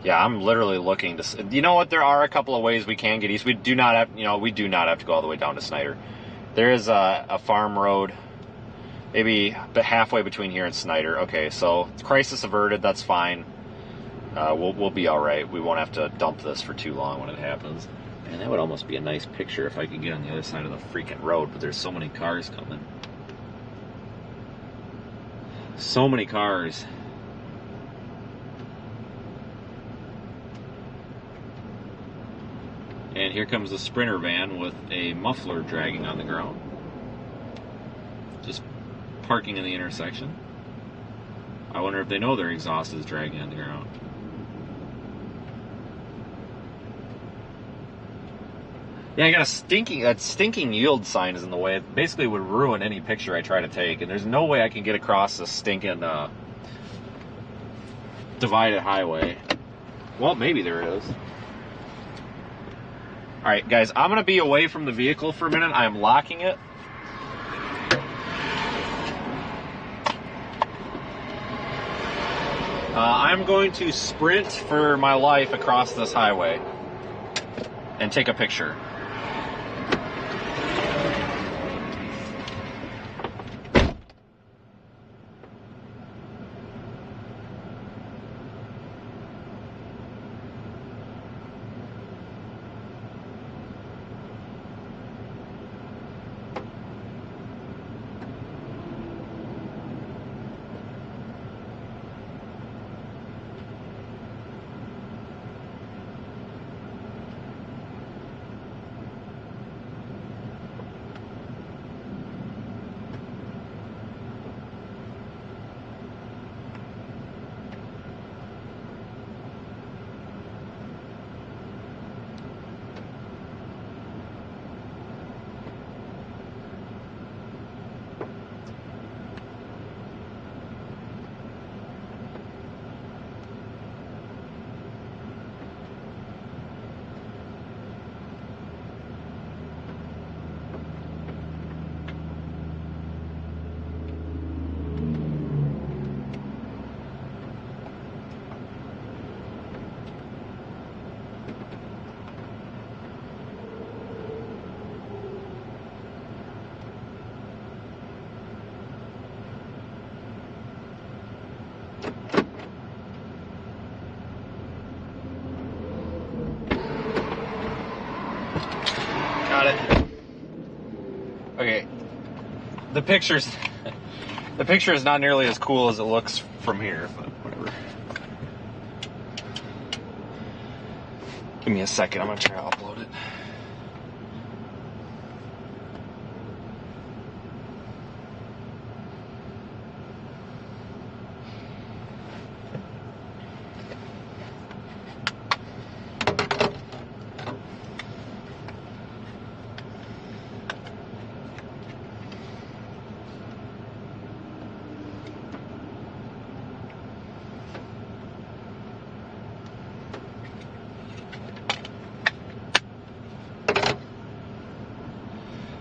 Yeah, I'm literally looking to. You know what? There are a couple of ways we can get east. We do not have. We do not have to go all the way down to Snyder. There is a farm road, maybe halfway between here and Snyder. Okay, so crisis averted. That's fine. We'll be all right. We won't have to dump this for too long when it happens. And that would almost be a nice picture if I could get on the other side of the freaking road, but there's so many cars coming. So many cars. And here comes the Sprinter van with a muffler dragging on the ground. Just parking in the intersection. I wonder if they know their exhaust is dragging on the ground. Yeah, I got that stinking yield sign is in the way. It basically would ruin any picture I try to take, and there's no way I can get across this stinking divided highway. Well, maybe there is. Alright, guys, I'm going to be away from the vehicle for a minute. I am locking it. I'm going to sprint for my life across this highway and take a picture. Got it. Okay. The picture is not nearly as cool as it looks from here, but whatever. Give me a second. I'm going to try to upload it.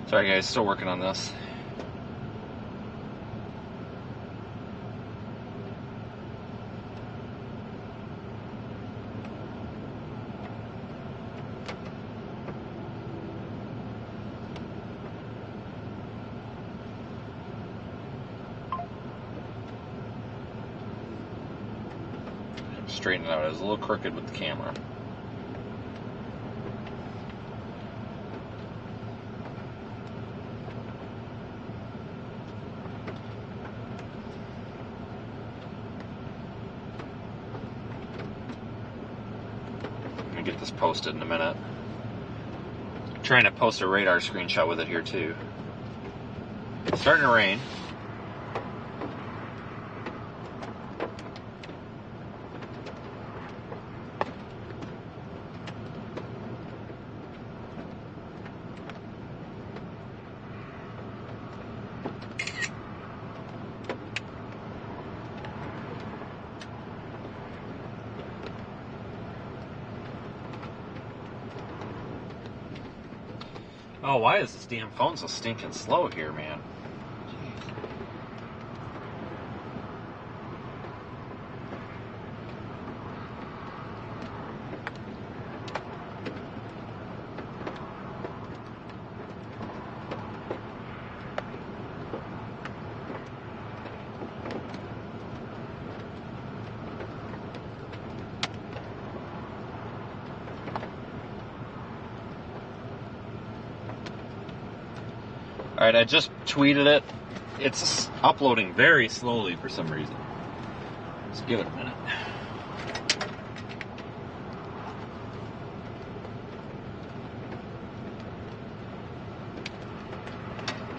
Sorry guys, still working on this. straighten it out. It was a little crooked with the camera. I'm gonna get this posted in a minute. I'm trying to post a radar screenshot with it here too. It's starting to rain. Oh, why is this damn phone so stinking slow here, man? Alright, I just tweeted it. It's uploading very slowly for some reason. Just give it a minute.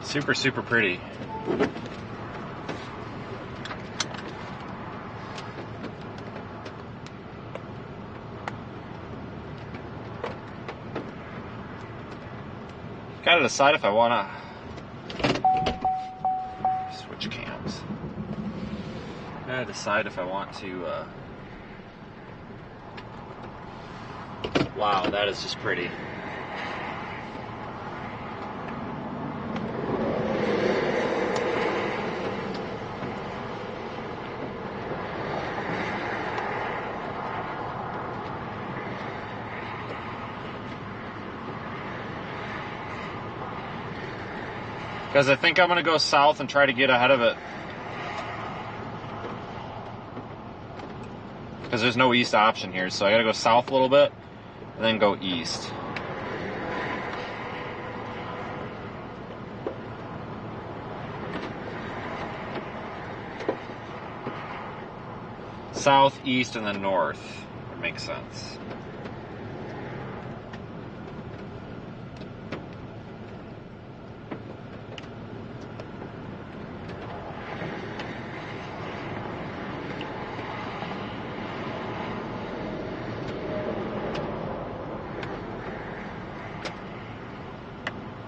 Super, super pretty. Gotta decide if I wanna switch cams. Gotta decide if I want to wow, that is just pretty. Because I think I'm going to go south and try to get ahead of it. Because there's no east option here, so I got to go south a little bit and then go east. South, east, and then north. That makes sense.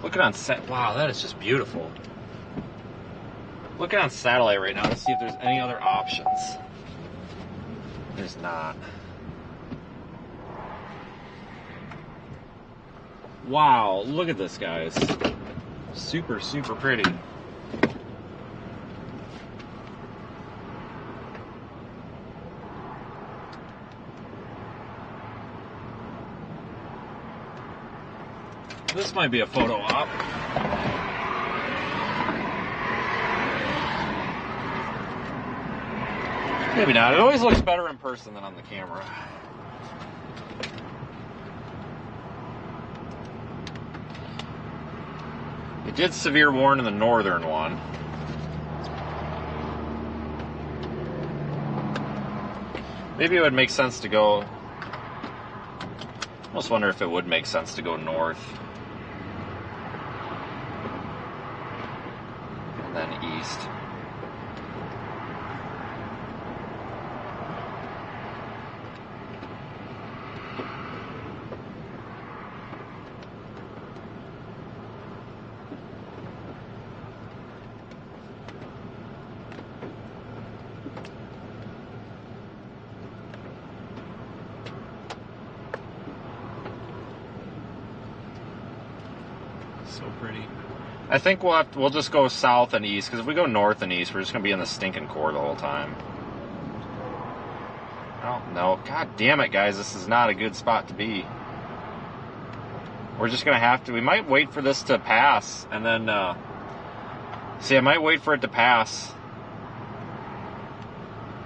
Looking on wow, that is just beautiful. Looking on satellite right now to see if there's any other options. There's not. Wow, look at this, guys. Super, super pretty. This might be a photo op. Maybe not. It always looks better in person than on the camera. It did severe warn in the northern one. Maybe it would make sense to go... I almost wonder if it would make sense to go north. And then east. So pretty. I think we'll just go south and east, because if we go north and east, we're just going to be in the stinking core the whole time. Oh, no. God damn it, guys. This is not a good spot to be. We're just going to have to... We might wait for this to pass, and then... see, I might wait for it to pass.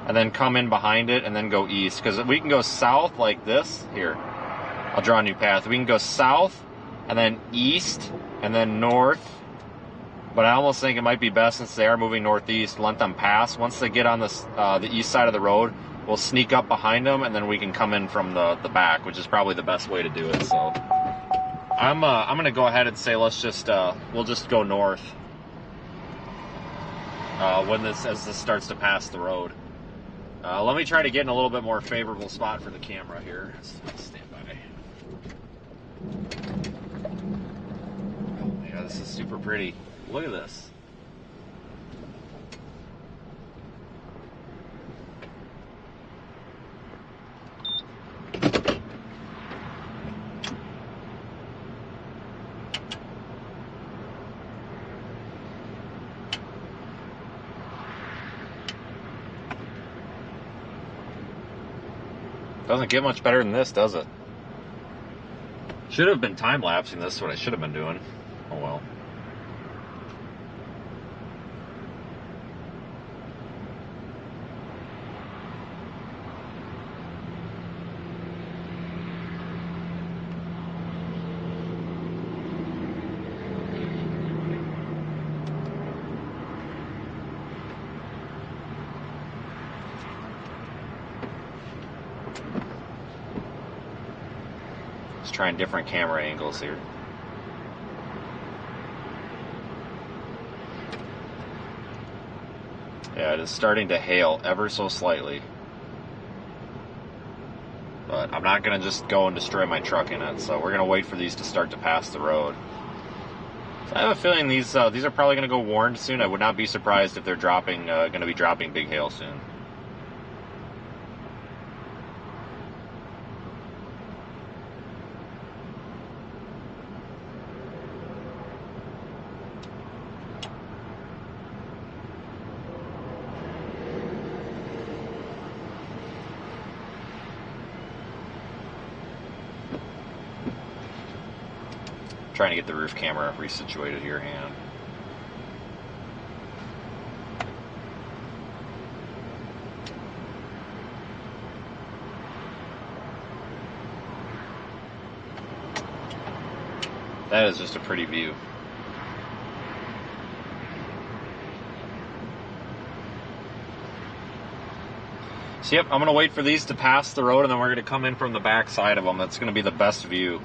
and then come in behind it and then go east. Because we can go south like this. Here, I'll draw a new path. We can go south and then east and then north. But I almost think it might be best, since they are moving northeast, let them pass. Once they get on this, the east side of the road, we'll sneak up behind them, and then we can come in from the back, which is probably the best way to do it. So I'm going to go ahead and say we'll just go north as this starts to pass the road. Let me try to get in a little bit more favorable spot for the camera here. Stand by. Oh yeah, this is super pretty. Look at this. Doesn't get much better than this, does it? Should have been time-lapsing this, is what I should have been doing. Oh well. Trying different camera angles here. Yeah, it is starting to hail ever so slightly. But I'm not going to just go and destroy my truck in it, so we're going to wait for these to start to pass the road. So I have a feeling these are probably going to go warned soon. I would not be surprised if they're going to be dropping big hail soon. Trying to get the roof camera resituated here, and that is just a pretty view. So yep, I'm going to wait for these to pass the road, and then we're going to come in from the back side of them. That's going to be the best view.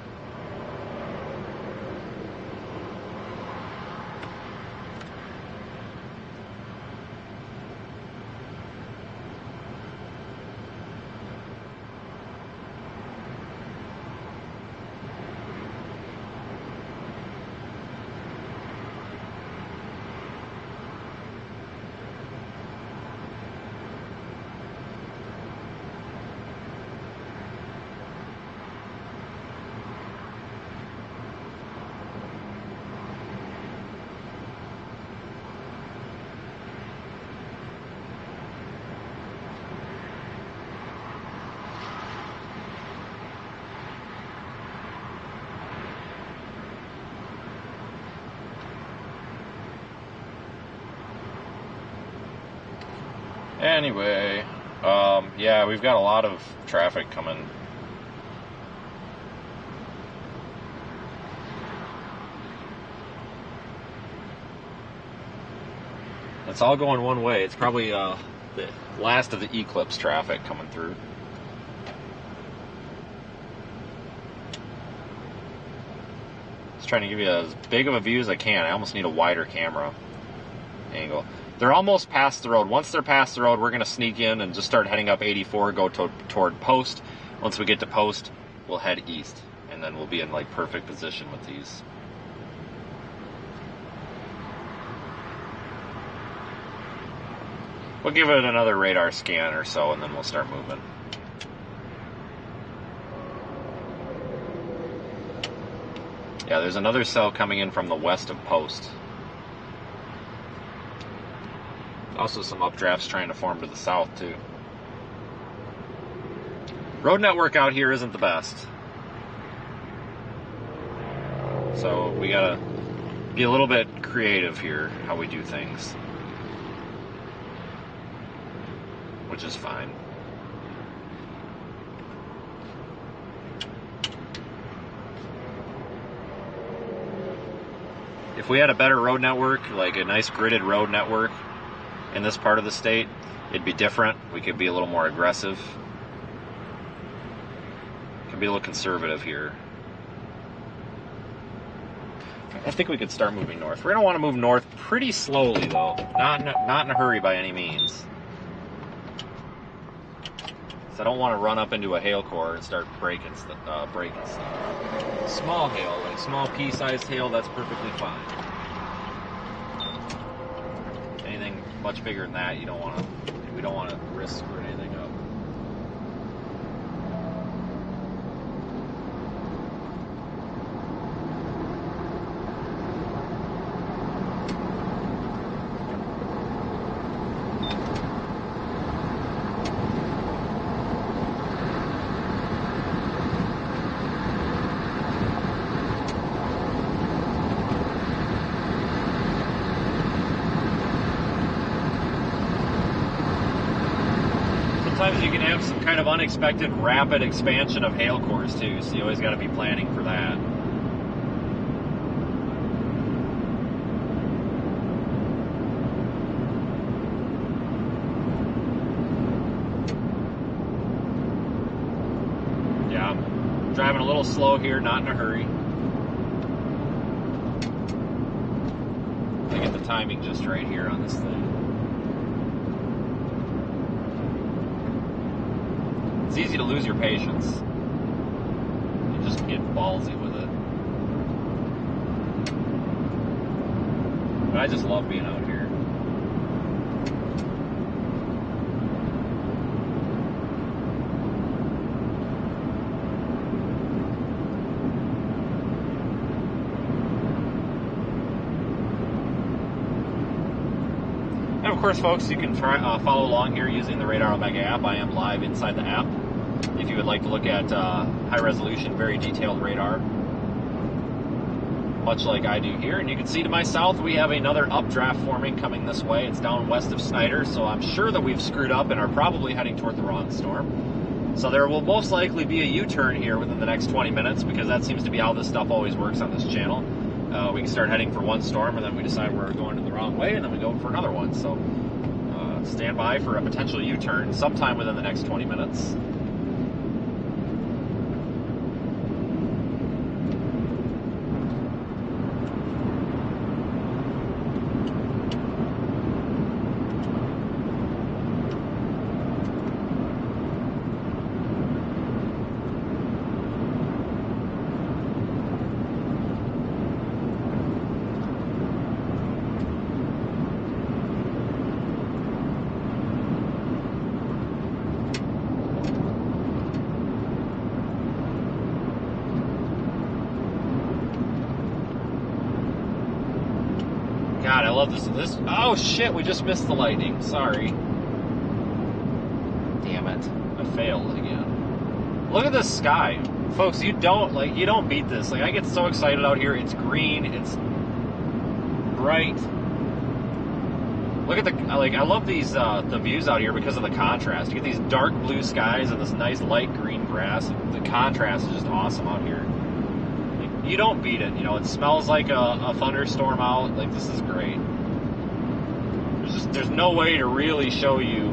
Anyway, yeah, we've got a lot of traffic coming. It's all going one way. It's probably the last of the Eclipse traffic coming through. Just trying to give you as big of a view as I can. I almost need a wider camera angle. They're almost past the road. Once they're past the road, we're going to sneak in and just start heading up 84, go toward Post. Once we get to Post, we'll head east, and then we'll be in like perfect position with these. We'll give it another radar scan or so, and then we'll start moving. Yeah, there's another cell coming in from the west of Post. Also some updrafts trying to form to the south, too. Road network out here isn't the best. So we gotta be a little bit creative here, how we do things. which is fine. If we had a better road network, like a nice gridded road network in this part of the state, it'd be different. We could be a little more aggressive. Could be a little conservative here. I think we could start moving north. We're going to want to move north pretty slowly, though. Not in a hurry by any means. So I don't want to run up into a hail core and start breaking stuff. Small hail, like small pea-sized hail, that's perfectly fine. Anything much bigger than that, we don't want to risk screwing anything up. Sometimes you can have some kind of unexpected rapid expansion of hail cores too, so you always got to be planning for that. Yeah, I'm driving a little slow here, not in a hurry. I get the timing just right here on this thing. It's easy to lose your patience. You just get ballsy with it. But I just love being out here. And of course, folks, you can follow along here using the Radar Omega app. I am live inside the app. If you would like to look at high resolution, very detailed radar, much like I do here. And you can see to my south, we have another updraft forming coming this way. It's down west of Snyder, so I'm sure that we've screwed up and are probably heading toward the wrong storm. So there will most likely be a U-turn here within the next 20 minutes, because that seems to be how this stuff always works on this channel. We can start heading for one storm, and then we decide we're going in the wrong way, and then we go for another one. So stand by for a potential U-turn sometime within the next 20 minutes. God, I love this. Oh shit, we just missed the lightning. Sorry. Damn it. I failed again. Look at this sky. Folks, you don't beat this. Like, I get so excited out here. It's green, it's bright. Look at I love these the views out here because of the contrast. You get these dark blue skies and this nice light green grass. The contrast is just awesome out here. You don't beat it. It smells like a thunderstorm out. Like, this is great. There's no way to really show you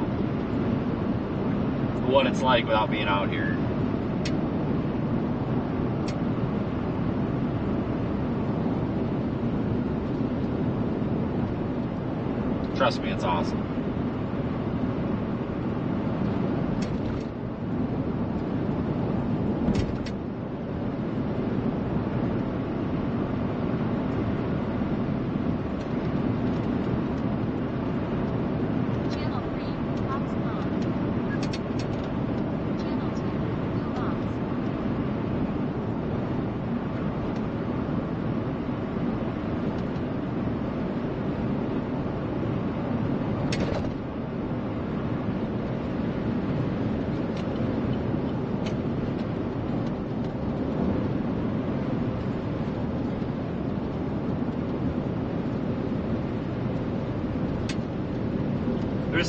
what it's like without being out here. Trust me, it's awesome.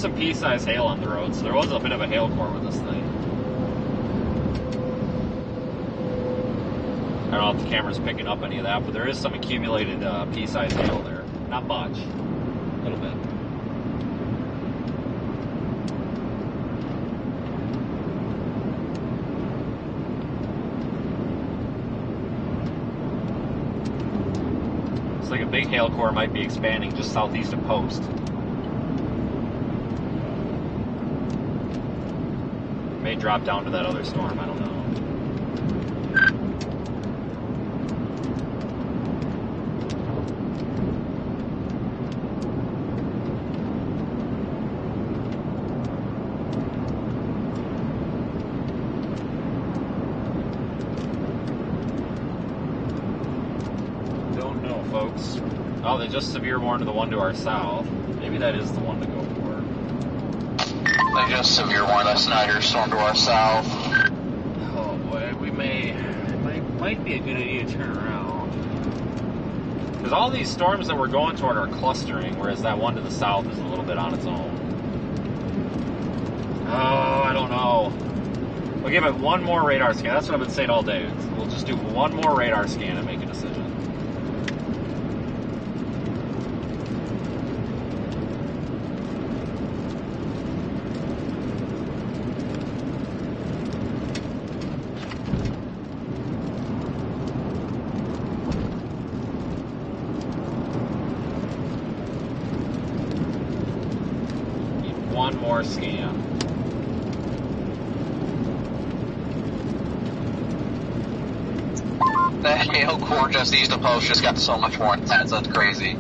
some pea-sized hail on the road, so there was a bit of a hail core with this thing. I don't know if the camera's picking up any of that, but there is some accumulated pea-sized hail there. Not much. A little bit. Looks like a big hail core might be expanding just southeast of Post. May drop down to that other storm, I don't know. Don't know, folks. Oh, they just severe warned the one to our south. Maybe that is the one to go for. They just severe warned the Snyder storm to our south. Oh boy, might be a good idea to turn around. Because all these storms that we're going toward are clustering, whereas that one to the south is a little bit on its own. Oh, I don't know. We'll give it one more radar scan. That's what I've been saying all day. We'll just do one more radar scan and make a decision. One more scan. The hail core just east of Post just got so much more intense, that's crazy.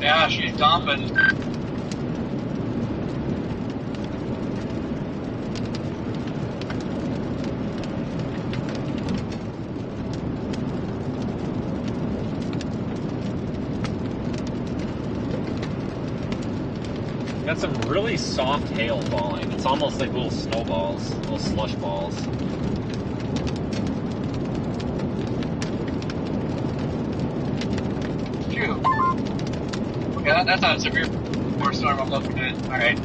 Yeah, she's dumping. Got some really soft hail falling. It's almost like little snowballs, little slush balls. Phew. Yeah, that's not a severe storm I'm looking at. Alright.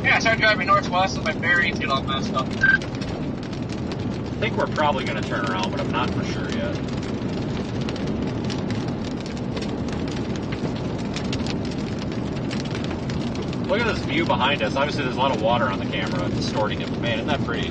Yeah, I started driving northwest and my bearings get all messed up. I think we're probably going to turn around, but I'm not for sure yet. Look at this view behind us. Obviously, there's a lot of water on the camera distorting it, but man, isn't that pretty?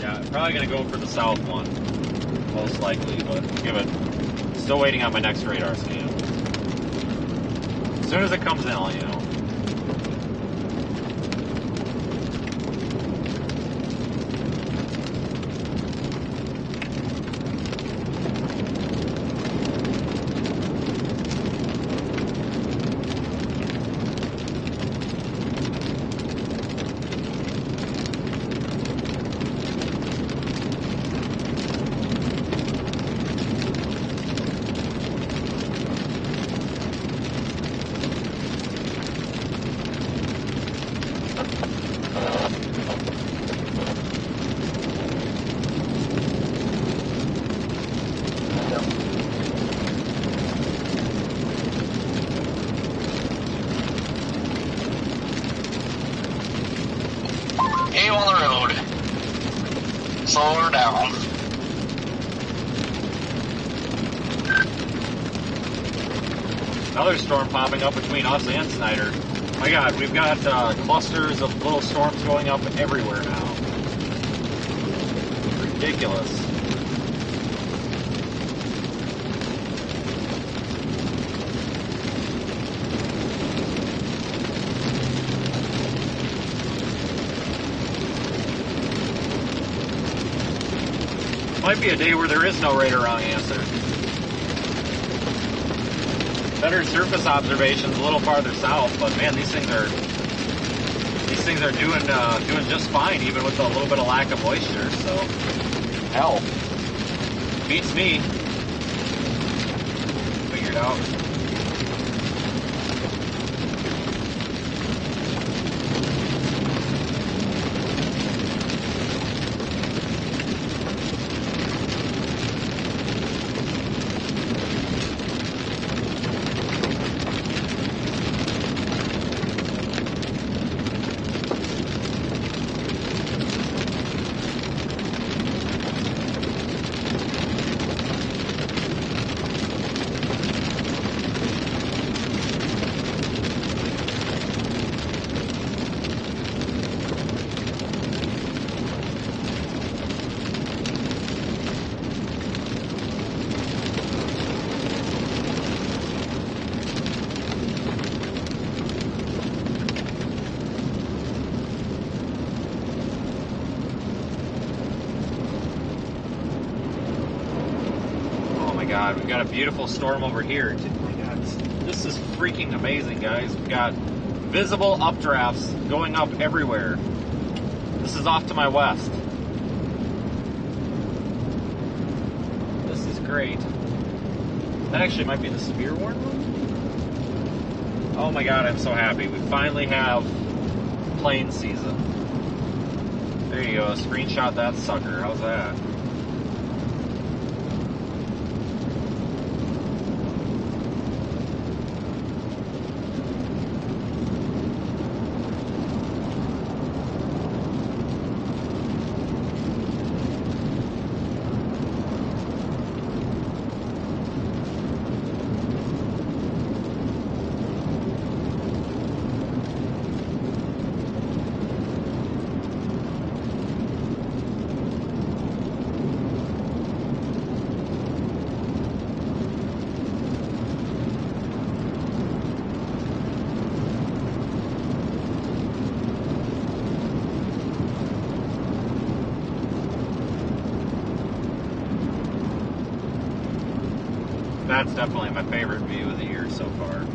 Yeah, probably going to go for the south one. Most likely, but give it. Still waiting on my next radar scan. As soon as it comes in, I'll let you know. Hail on the road. Slow her down. Another storm popping up between us and Snyder. My God, we've got clusters of little storms going up everywhere now. Ridiculous. Might be a day where there is no right or wrong answer. Better surface observations a little farther south, but man, these these things are doing just fine, even with a little bit of lack of moisture. So, hell, beats me. Figured out. God, we've got a beautiful storm over here. Oh my God, this is freaking amazing, guys. We've got visible updrafts going up everywhere. This is off to my west. This is great. That actually might be the severe warning one. Oh my God, I'm so happy. We finally have plane season. There you go, screenshot that sucker. How's that? That's definitely my favorite view of the year so far.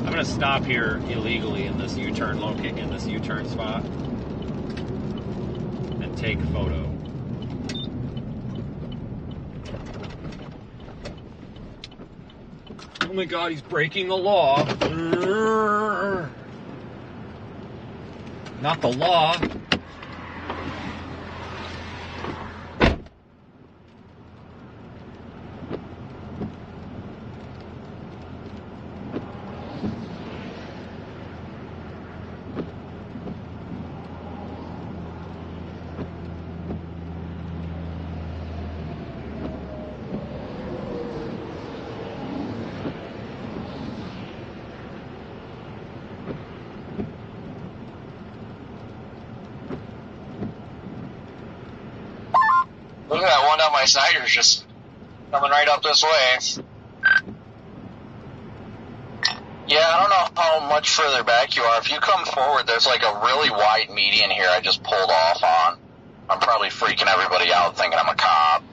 I'm going to stop here illegally in this U-turn spot and take a photo. Oh my God, he's breaking the law. Not the law. Look at that one down my Snyder's just coming right up this way. Yeah, I don't know how much further back you are. If you come forward, there's like a really wide median here I just pulled off on. I'm probably freaking everybody out thinking I'm a cop.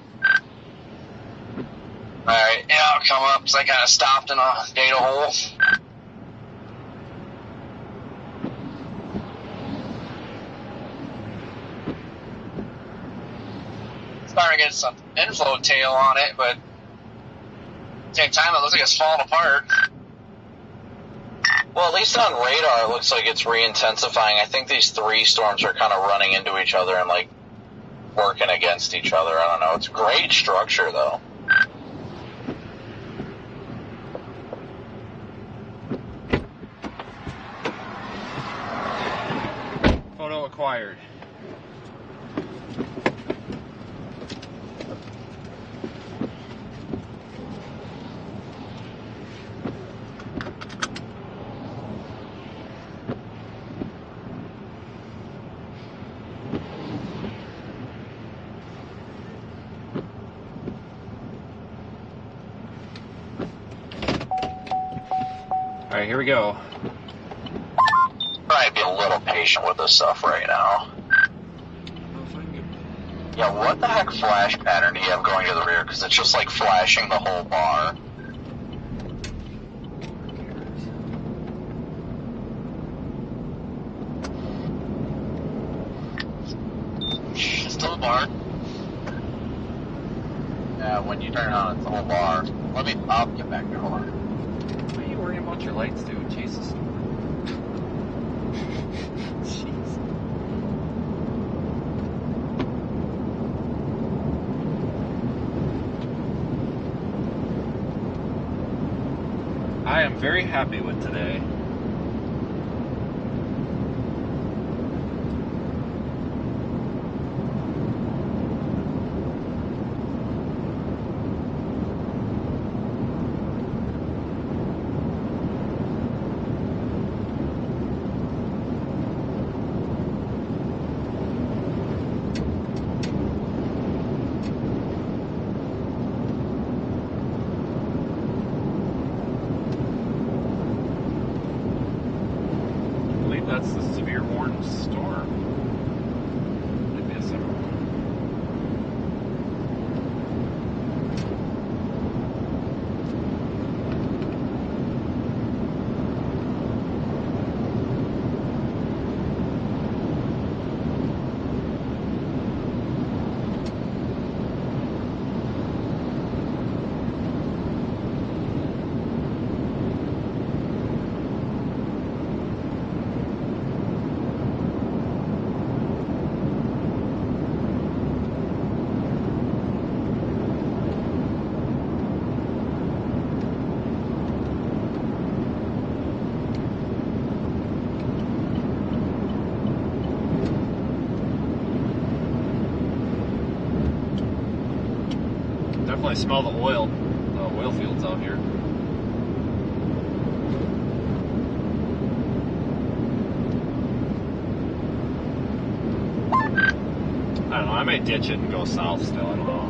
Alright, yeah, I'll come up because I kind of stopped in a data hole. Starting to get some inflow tail on it, but at the same time, it looks like it's falling apart. Well, at least on radar, it looks like it's re-intensifying. I think these three storms are kind of running into each other and, like, working against each other. I don't know. It's great structure, though. Photo acquired. tired. All right, here we go. Try to be a little patient with this stuff right now. Yeah, what the heck flash pattern do you have going to the rear? Because it's just like flashing the whole bar. Still a bar. Yeah, when you turn it on, it's the whole bar. I'll get back there, hold on. What are you worrying about your lights, dude? Jesus. Jeez. I am very happy with today. That's the severe warning storm. Maybe a summer one. Definitely smell the oil fields out here. I don't know, I may ditch it and go south still, I don't know.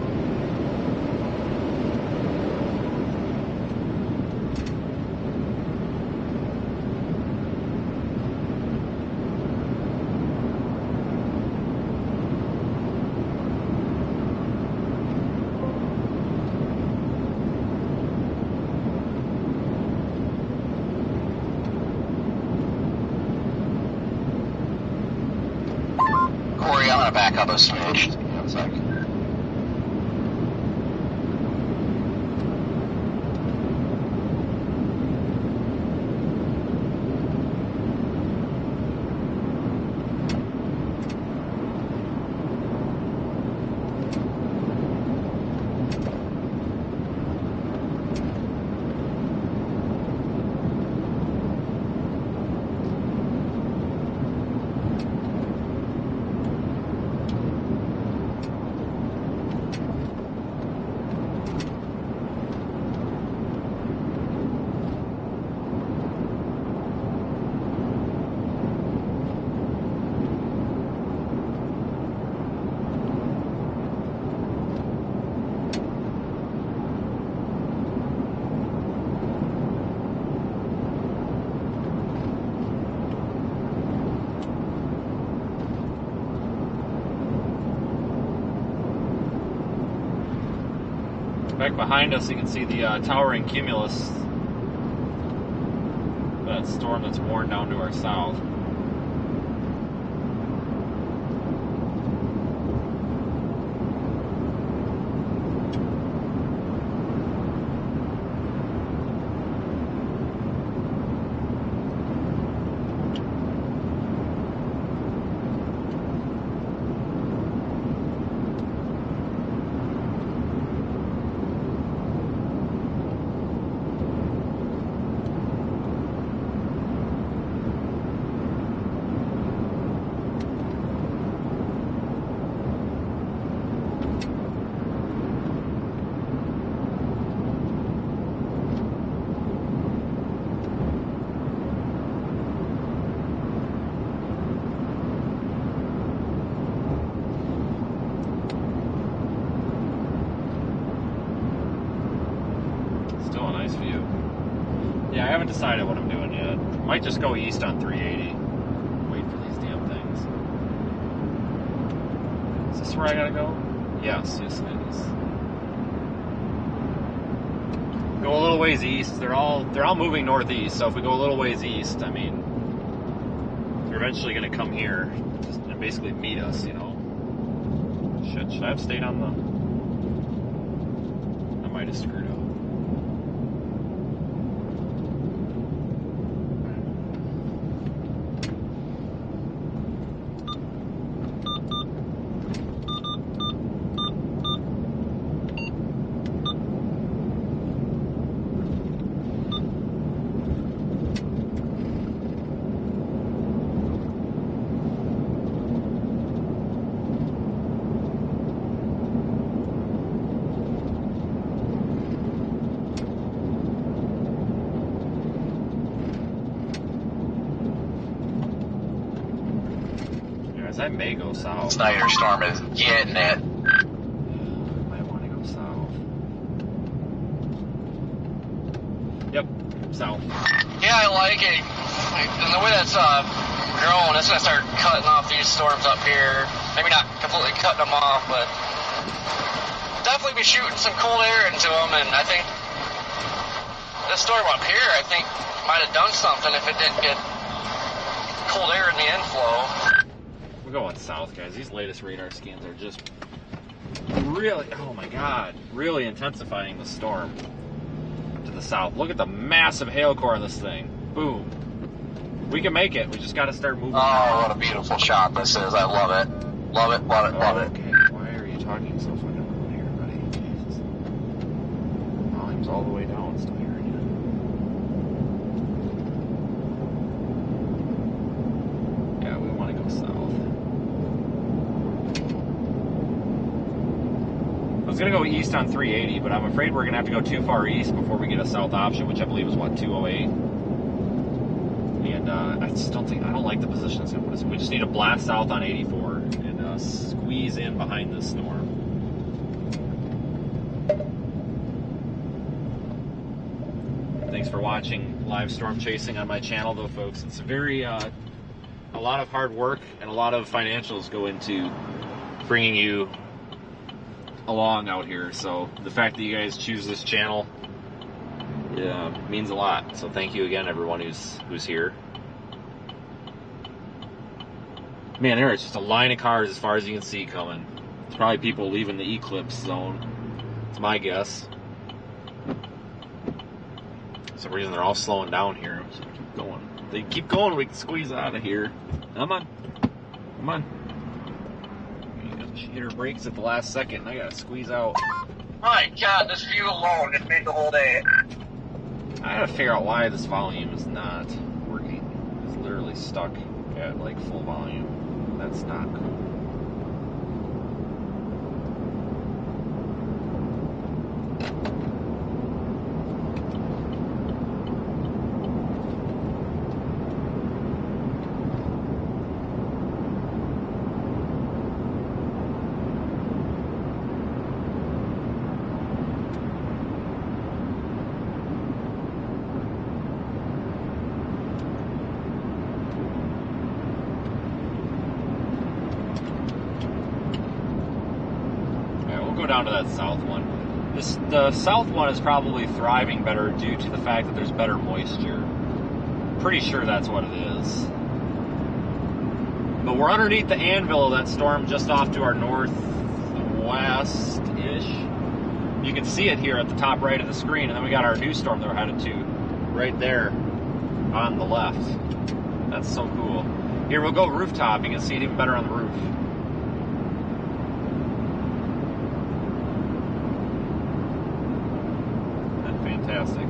Corey, I'm gonna back up a smidge. One sec. Back behind us, you can see the towering cumulus. That storm that's worn down to our south. Still a nice view. Yeah, I haven't decided what I'm doing yet. Might just go east on 380. Wait for these damn things. Is this where I gotta go? Yes, yes it is. Go a little ways east. They're all moving northeast, so if we go a little ways east, I mean, they're eventually gonna come here just and basically meet us, you know? Should I have stayed on the... I might have screwed up. I may go south. Snyder Storm is getting it. Might want to go south. Yep, south. Yeah, I like it. And the way that's growing, it's going to start cutting off these storms up here. Maybe not completely cutting them off, but definitely be shooting some cold air into them. And I think this storm up here, I think, might have done something if it didn't get cold air in the inflow. We're going south, guys. These latest radar scans are just really, oh my god, really intensifying the storm to the south. Look at the massive hail core on this thing. Boom. We can make it. We just got to start moving. Oh, what a beautiful shot this is. I love it. Love it, love it, love it. Okay, why are you talking so fucking loud here, buddy? Jesus. Volume's all the way down. Still hearing you. Yeah, we want to go south. I was going to go east on 380, but I'm afraid we're going to have to go too far east before we get a south option, which I believe is, what, 208? And I just don't think, I don't like the position it's going to put us in. We just need to blast south on 84 and squeeze in behind this storm. Thanks for watching live storm chasing on my channel, though, folks. It's very, a lot of hard work and a lot of financials go into bringing you along out here. So the fact that you guys choose this channel means a lot. So thank you again, everyone who's here. Man, there is just a line of cars as far as you can see coming. It's probably people leaving the Eclipse zone. It's my guess. For some reason they're all slowing down here. So keep going. They keep going, we can squeeze out of here. Come on. Come on. She hit her brakes at the last second and I gotta squeeze out. My God, this view alone just made the whole day. I gotta figure out why this volume is not working. It's literally stuck at like full volume. That's not cool. Down to that south one. The south one is probably thriving better due to the fact that there's better moisture. Pretty sure that's what it is. But we're underneath the anvil of that storm just off to our northwest-ish. You can see it here at the top right of the screen, and then we got our new storm that we're headed to right there on the left. That's so cool. Here, we'll go rooftop. You can see it even better on the roof. Fantastic.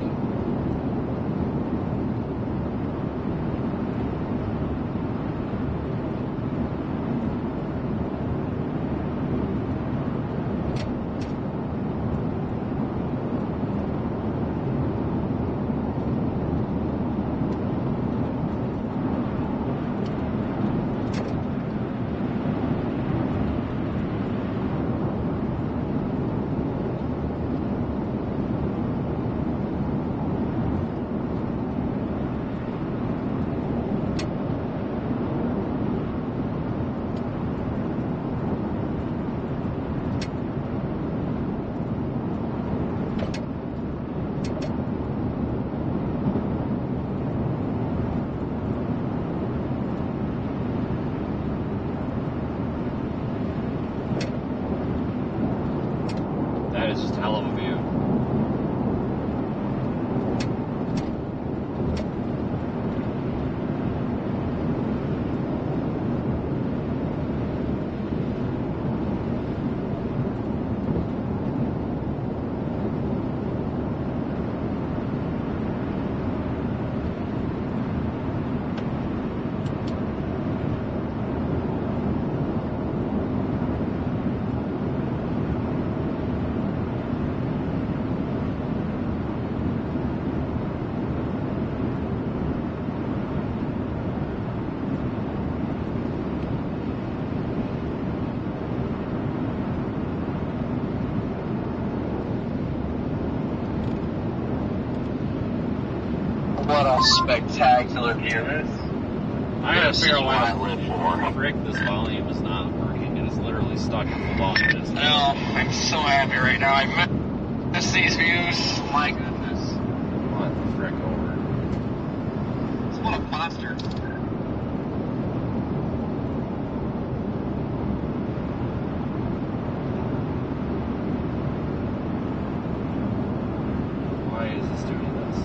What a spectacular view. I gotta figure out what I why live the for. frick this volume is not working. It is literally stuck at full volume. No, I'm so happy right now. I miss these views. My goodness. What the frick over? What a monster. Why is this doing this?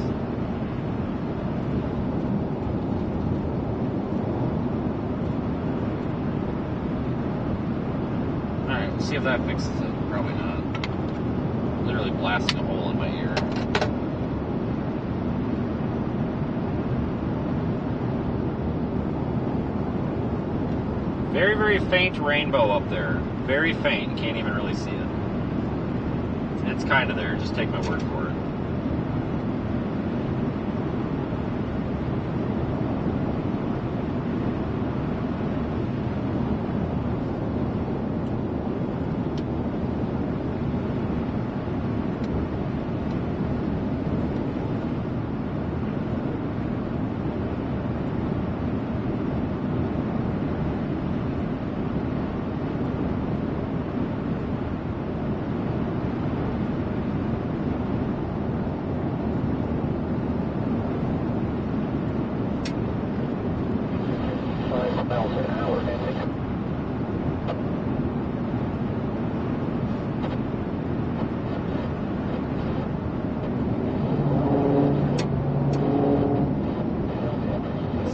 Alright, we'll see if that fixes it. Probably not. Literally blasting a hole in my ear. Very, very faint rainbow up there. Very faint. You can't even really see it. It's kind of there. Just take my word for it.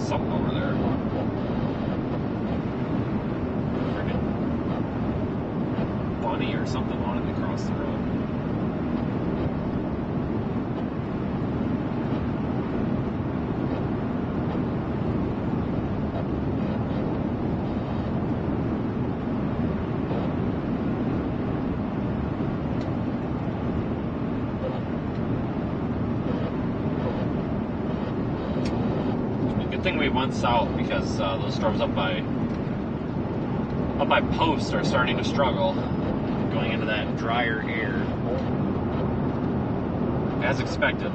Something over there. Friggin' bunny or something wanted to cross the road. Good thing we went south because those storms up by Post are starting to struggle, going into that drier air, as expected.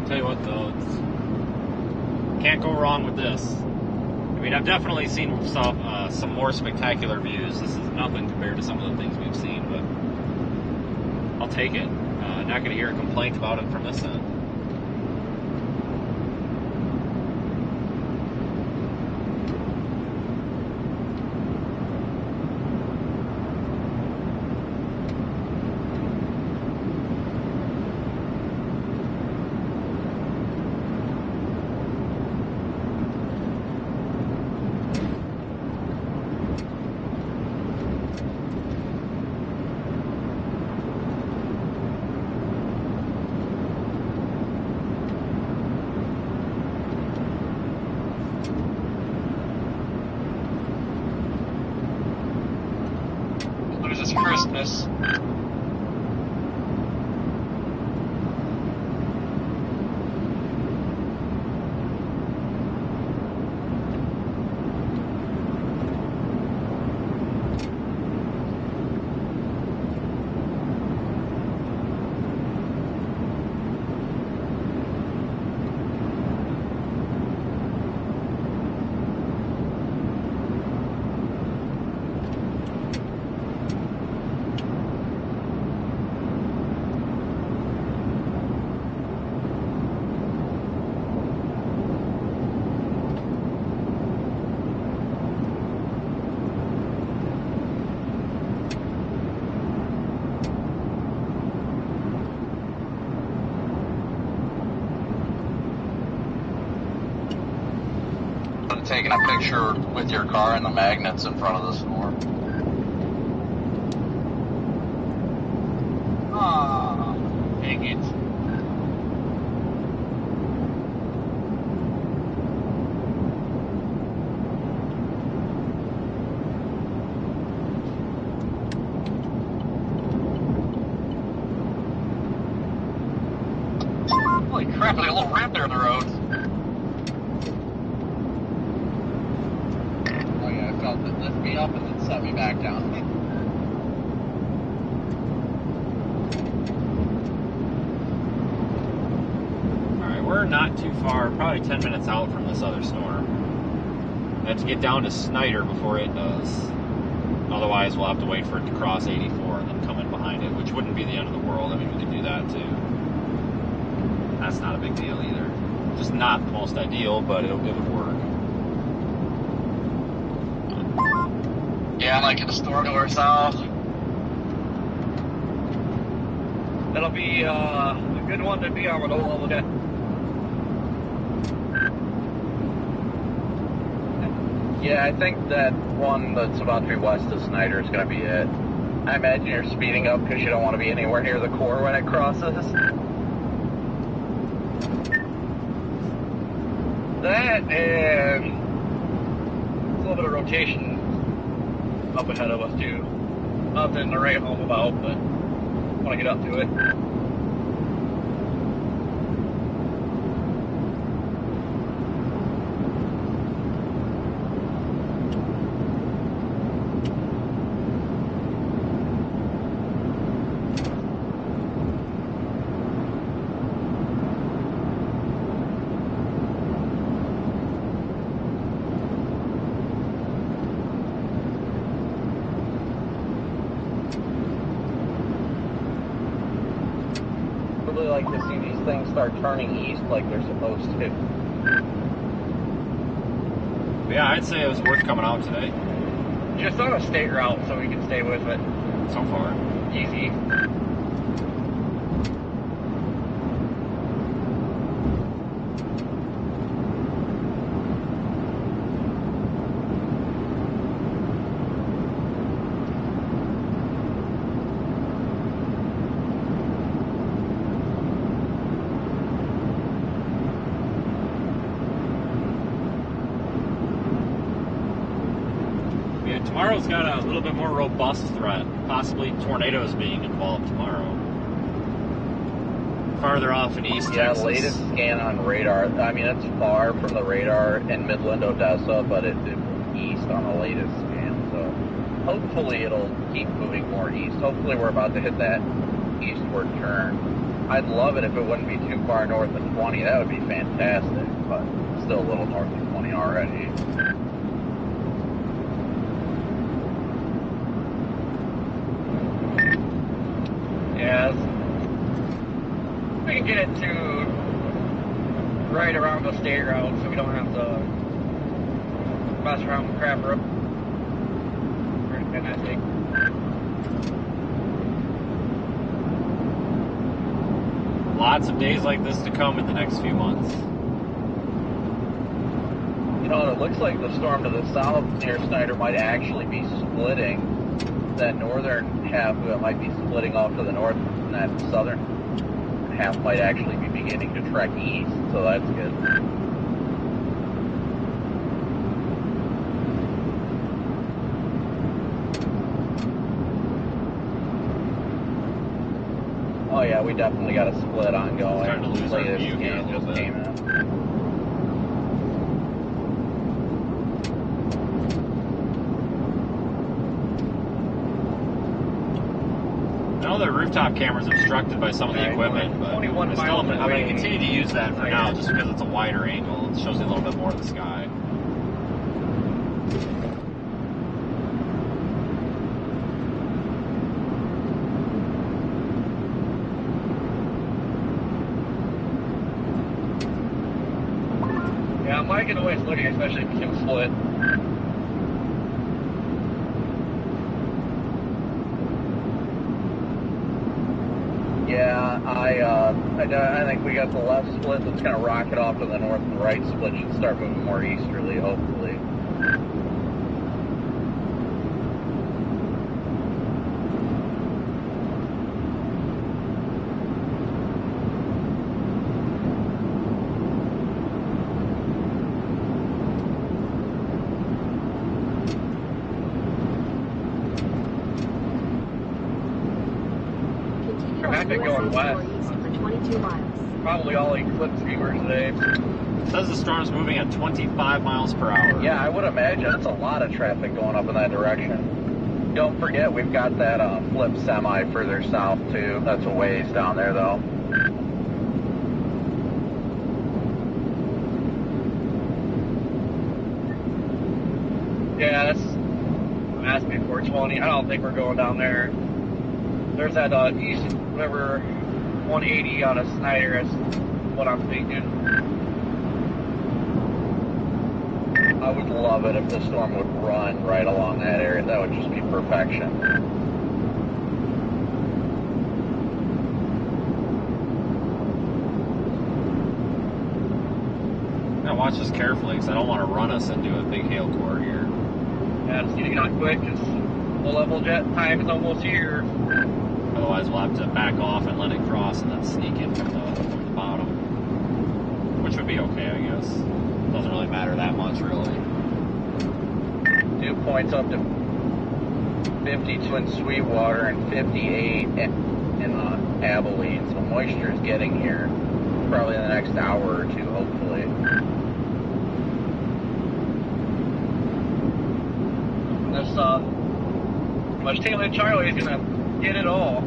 Tell you what though, can't go wrong with this. I mean, I've definitely seen some more spectacular views. This is nothing compared to some of the things we've seen, but I'll take it. Not going to hear a complaint about it from this end. It's Christmas. taking a picture with your car and the magnets in front of the storm. Ah, dang it. Holy crap, there's a little ramp there in the road. Oh yeah, I felt it lift me up and then set me back down. Alright, we're not too far, probably 10 minutes out from this other storm. I have to get down to Snyder before it does. Otherwise, we'll have to wait for it to cross 84 and then come in behind it, which wouldn't be the end of the world. I mean, we could do that too. That's not a big deal either. Just not the most ideal, but it would work. Yeah, I like it, the storm north south. That'll be a good one to be on with a low level deck. Yeah, I think that one that's about to be west of Snyder is going to be it. I imagine you're speeding up because you don't want to be anywhere near the core when it crosses. That and a little bit of rotation up ahead of us too. Nothing to write home about, but want to get up to it. Really like to see these things start turning east like they're supposed to. But yeah, I'd say it was worth coming out today, Just on a state route so we can stay with it. so far. Easy. Yeah, tomorrow's got a little bit more robust threat, possibly tornadoes being involved tomorrow. Farther off in East Yeah, Texas. latest scan on radar. I mean, it's far from the radar in Midland, Odessa, but it's east on the latest scan. So hopefully it'll keep moving more east. Hopefully we're about to hit that eastward turn. I'd love it if it wouldn't be too far north of 20. That would be fantastic, but still a little north of 20 already. Yeah. We can get it to right around the state route so we don't have to mess around with crap road. Fantastic. Lots of days like this to come in the next few months. You know, it looks like the storm to the south near Snyder might actually be splitting. That northern half of it might be splitting off to the north, and that southern half might actually be beginning to trek east, so that's good. Oh yeah, we definitely got a split ongoing. Starting to lose our Latest view here a scan little just bit. came in. I know the rooftop camera's obstructed by some of the Alright, equipment, but 21 I still, miles I'm going away. to continue to use that for now just because it's a wider angle. It shows you a little bit more of the sky. Yeah, Mike can always look at it, especially if you split. Yeah, I think we got the left split that's going to rocket off to the north, and the right split should start moving more easterly, hopefully. traffic going west. For 22 miles. Probably all Eclipse viewers today. It says the storm's moving at 25 miles per hour. Yeah, I would imagine it's a lot of traffic going up in that direction. Don't forget, we've got that flip semi further south, too. That's a ways down there, though. Yeah, that's Aspie 420. I don't think we're going down there. There's that East River 180 out of Snyder. That's what I'm thinking. I would love it if the storm would run right along that area. That would just be perfection. Now watch this carefully, because I don't want to run us into a big hail core here. Yeah, just need to get on quick, because full level jet time is almost here. Otherwise, we'll have to back off and let it cross and then sneak in from the bottom. Which would be okay, I guess. Doesn't really matter that much, really. Dew points up to 52 in Sweetwater and 58 in Abilene. So moisture is getting here probably in the next hour or two, hopefully. This much Taylor Charlie is gonna get it all.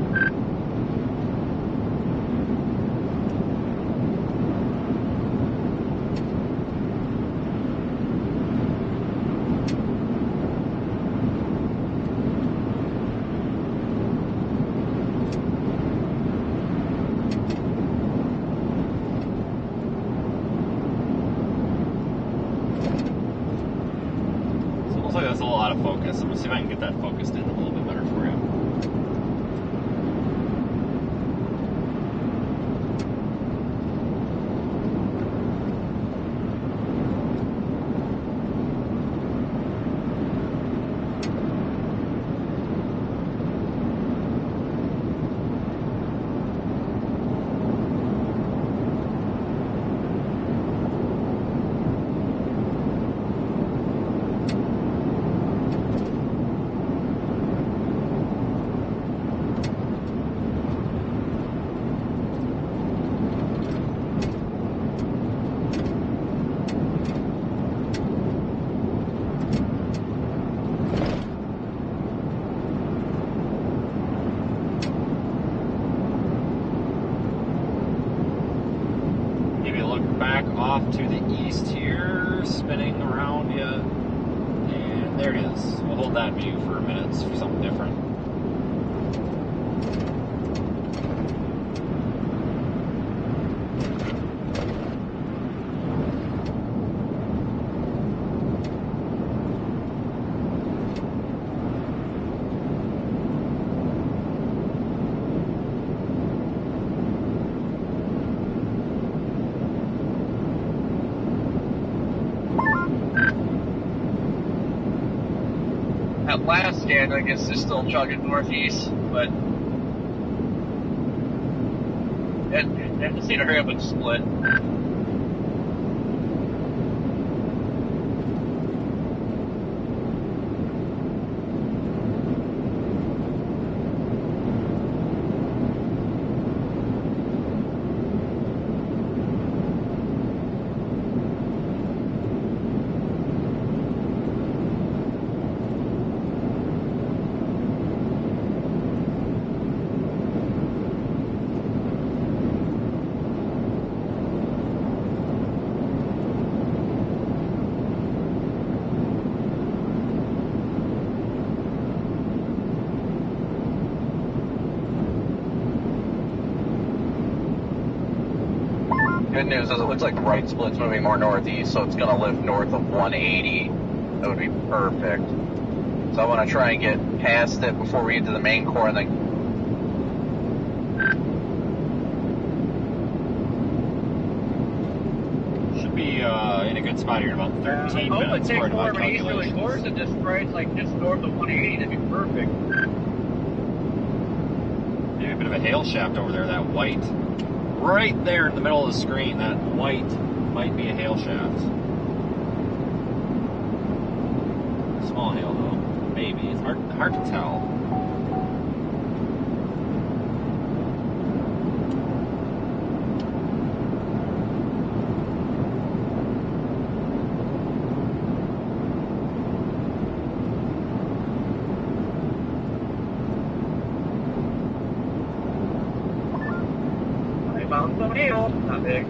Looks like that's a lot of focus. I'm gonna see if I can get that focused in a little bit better for you. Back off to the east here, spinning around you, and there it is. We'll hold that view for a minute for something different. That last scan, I guess, is still chugging northeast, but I just need to hurry up and split. Good news is it looks like the right split's moving more northeast, so it's going to lift north of 180. That would be perfect. So I want to try and get past it before we get to the main core, and then should be in a good spot here in about 13 minutes. Take According to my more of an easterly calculations. course and just right like just north of 180. That'd be perfect. Maybe a bit of a hail shaft over there, that white. Right there in the middle of the screen, that white might be a hail shaft. Small hail though, maybe. It's hard to tell. hail, not big.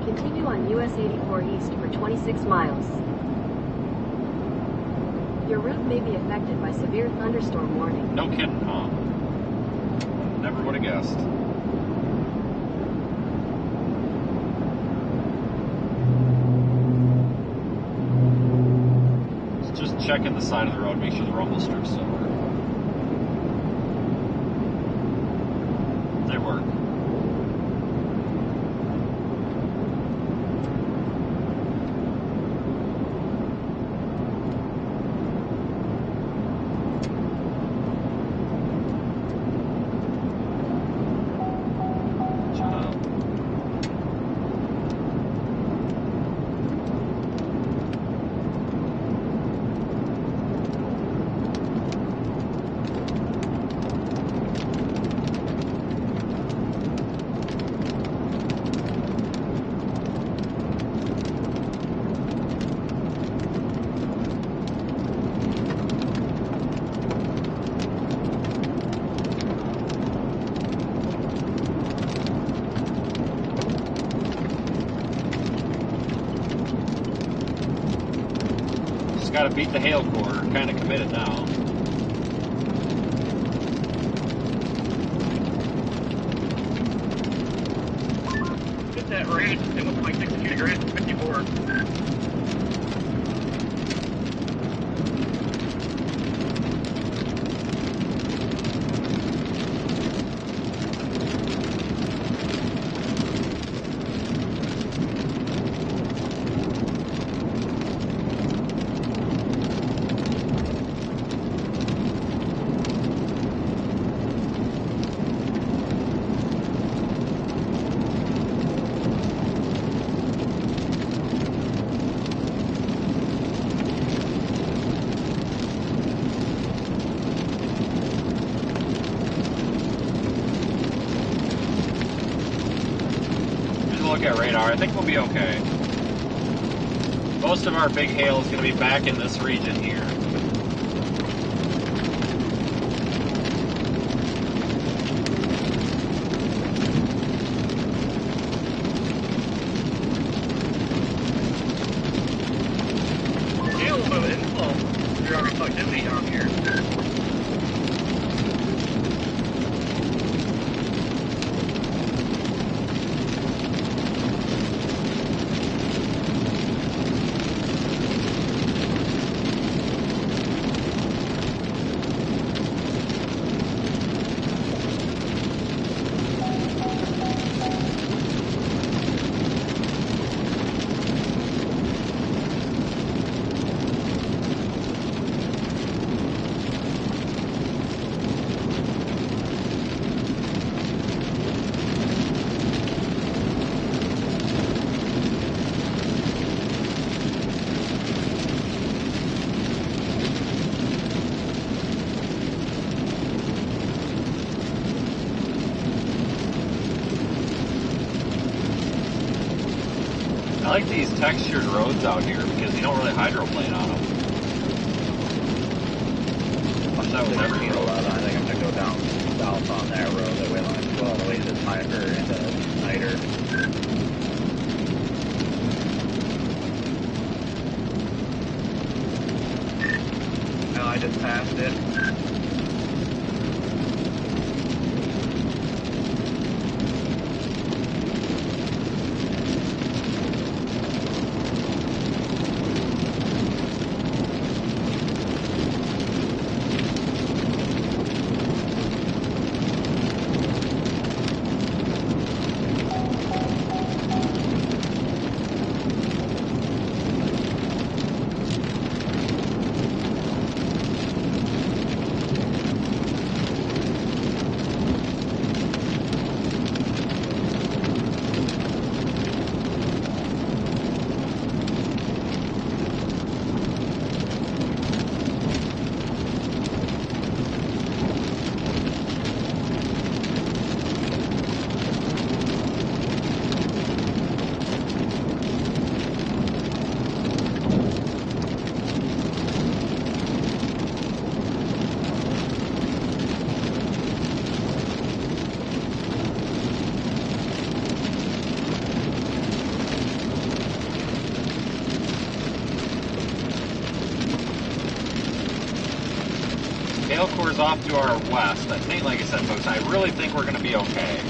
Continue on US 84 East for 26 miles. Your route may be affected by severe thunderstorm warning. No kidding, huh? Never would have guessed. Just checking the side of the road, make sure the rumble strips still work. They work. Got to beat the hail core. Kind of committed now. Hit that range. It was like 62 degrees, 54. Look at radar. I think we'll be okay. Most of our big hail is going to be back in this region here. Hail low inflow. You're already plugged in down here. I like these textured roads out here because you don't really hydroplane on them. Wish that was every road. I think I'm going to go down south on that road that way line go all the way to Tiger into Snyder. No, I just passed it. hail core is off to our west. I think, like I said, folks, I really think we're going to be okay.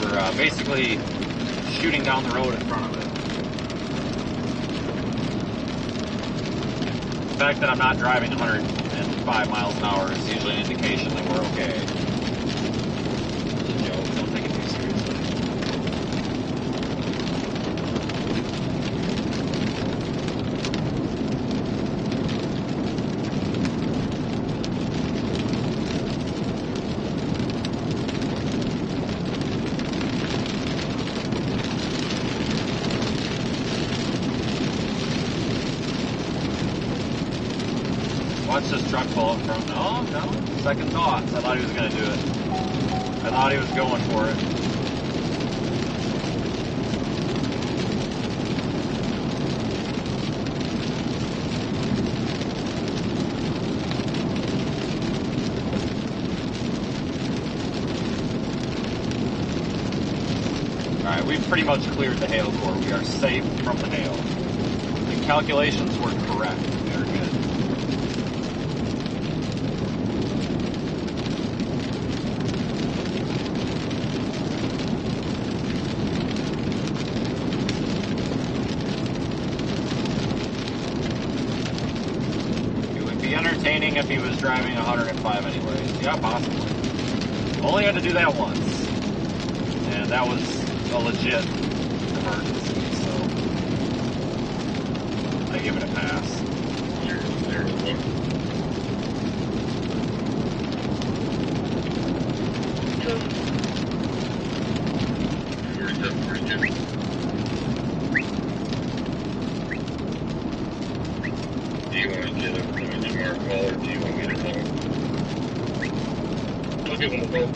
We're basically shooting down the road in front of it. The fact that I'm not driving 105 miles an hour is usually an indication that we're okay. It's a joke. Don't take it too seriously. Watch this truck pull up from. Oh, no. Second thoughts. I thought he was going to do it. I thought he was going for it. Alright, we've pretty much cleared the hail core. We are safe from the hail. The calculations were correct. We are good. Entertaining if he was driving 105 anyways. Yeah, possibly. Only had to do that once. And that was a legit emergency, so I give it a pass. Do you want to get a benchmark call or do you want me to call? I'll give him a call.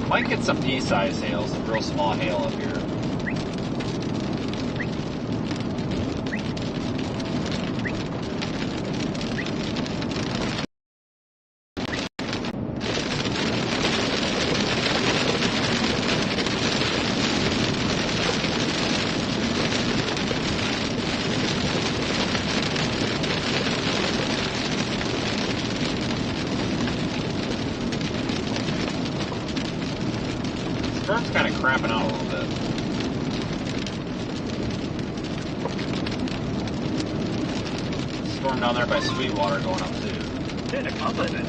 Might get some pea-size hail, some real small hail up here. Storm's kind of crapping out a little bit. Storm down there by Sweetwater going up too. Did a couple of it.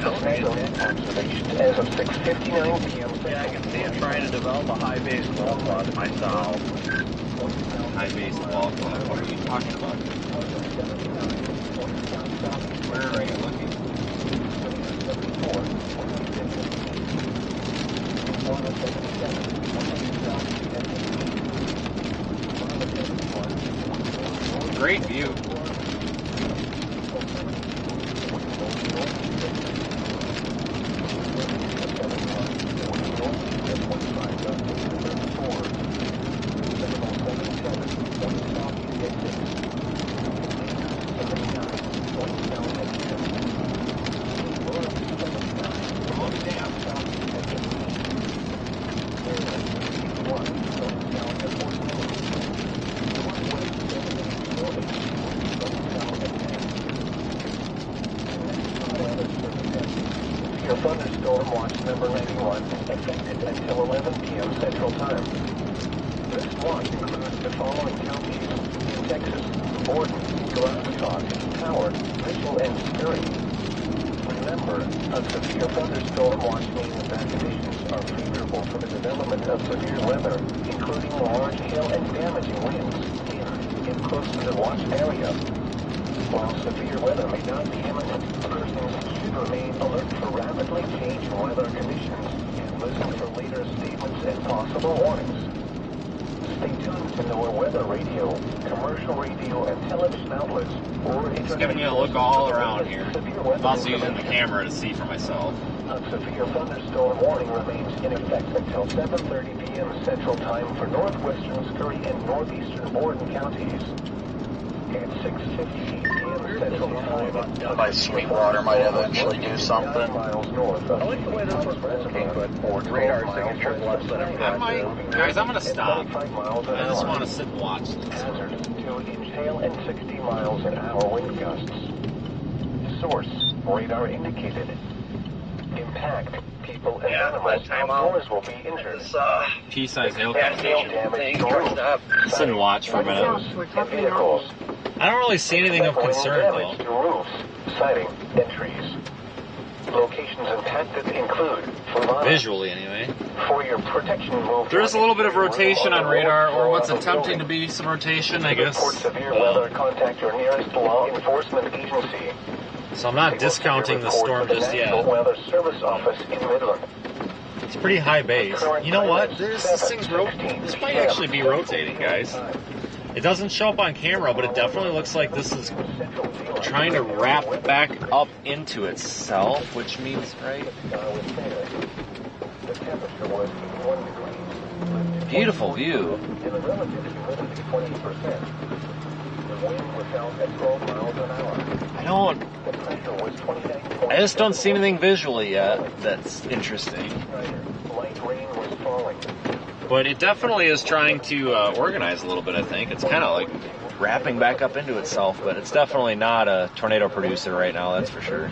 Observation as of 6:59 p.m. Yeah, I can see it trying to develop a high base wall cloud myself. High base wall cloud. What are you talking about? Where are you looking? Great view. Your thunderstorm watch number 91 affected until 11 p.m. Central Time. This watch includes the following counties in Texas: Borden, Glasscock, Howard, Mitchell, and Scurry. Remember, a severe thunderstorm watch means that conditions are favorable for the development of severe weather, including large hail and damaging winds in close to the watch area. While severe weather may not be imminent, persons should remain alert for rapidly changing weather conditions and listen for later statements and possible warnings. Stay tuned to NOAA weather radio, commercial radio, and television outlets, or Just giving you a look all around here. I'm also using the camera to see for myself. A severe thunderstorm warning remains in effect until 7:30 p.m. Central Time for northwestern Scurry and northeastern Borden counties. At 6:50 p.m. By Sweetwater might eventually do something. Miles north of I like the way this was working, but radar signature less than impressive. Guys, I'm gonna stop. 75 miles an I just hour. want to sit and watch this. Hazard to inhale at 60 miles an hour wind gusts. Source, radar indicated. Impact, people and Yeah, animals last time out. outdoors will be injured. This Pea-sized hail gas contamination. station thing turns up. Sit and watch for a minute. We're And talking vehicles. I don't really see anything of concern Damage though. to roofs, siding, and trees. Locations impacted include Flavana. Visually, anyway. For your protection, move. There is a little bit of rotation on radar, or what's attempting to be some rotation, I guess. Report severe weather. Contact your nearest law enforcement agency. So I'm not discounting the storm just National yet. Weather Service Office in Midland. It's pretty high base. You know what? This might actually be rotating, guys. It doesn't show up on camera, but it definitely looks like this is trying to wrap back up into itself, which means, right? The temperature was 81 degrees. Beautiful view. And the relative humidity 20%. The wind was out at 12 miles an hour. The pressure was 29. I just don't see anything visually yet that's interesting. Light rain was falling. But it definitely is trying to organize a little bit, I think. It's kind of like wrapping back up into itself, but it's definitely not a tornado producer right now, that's for sure.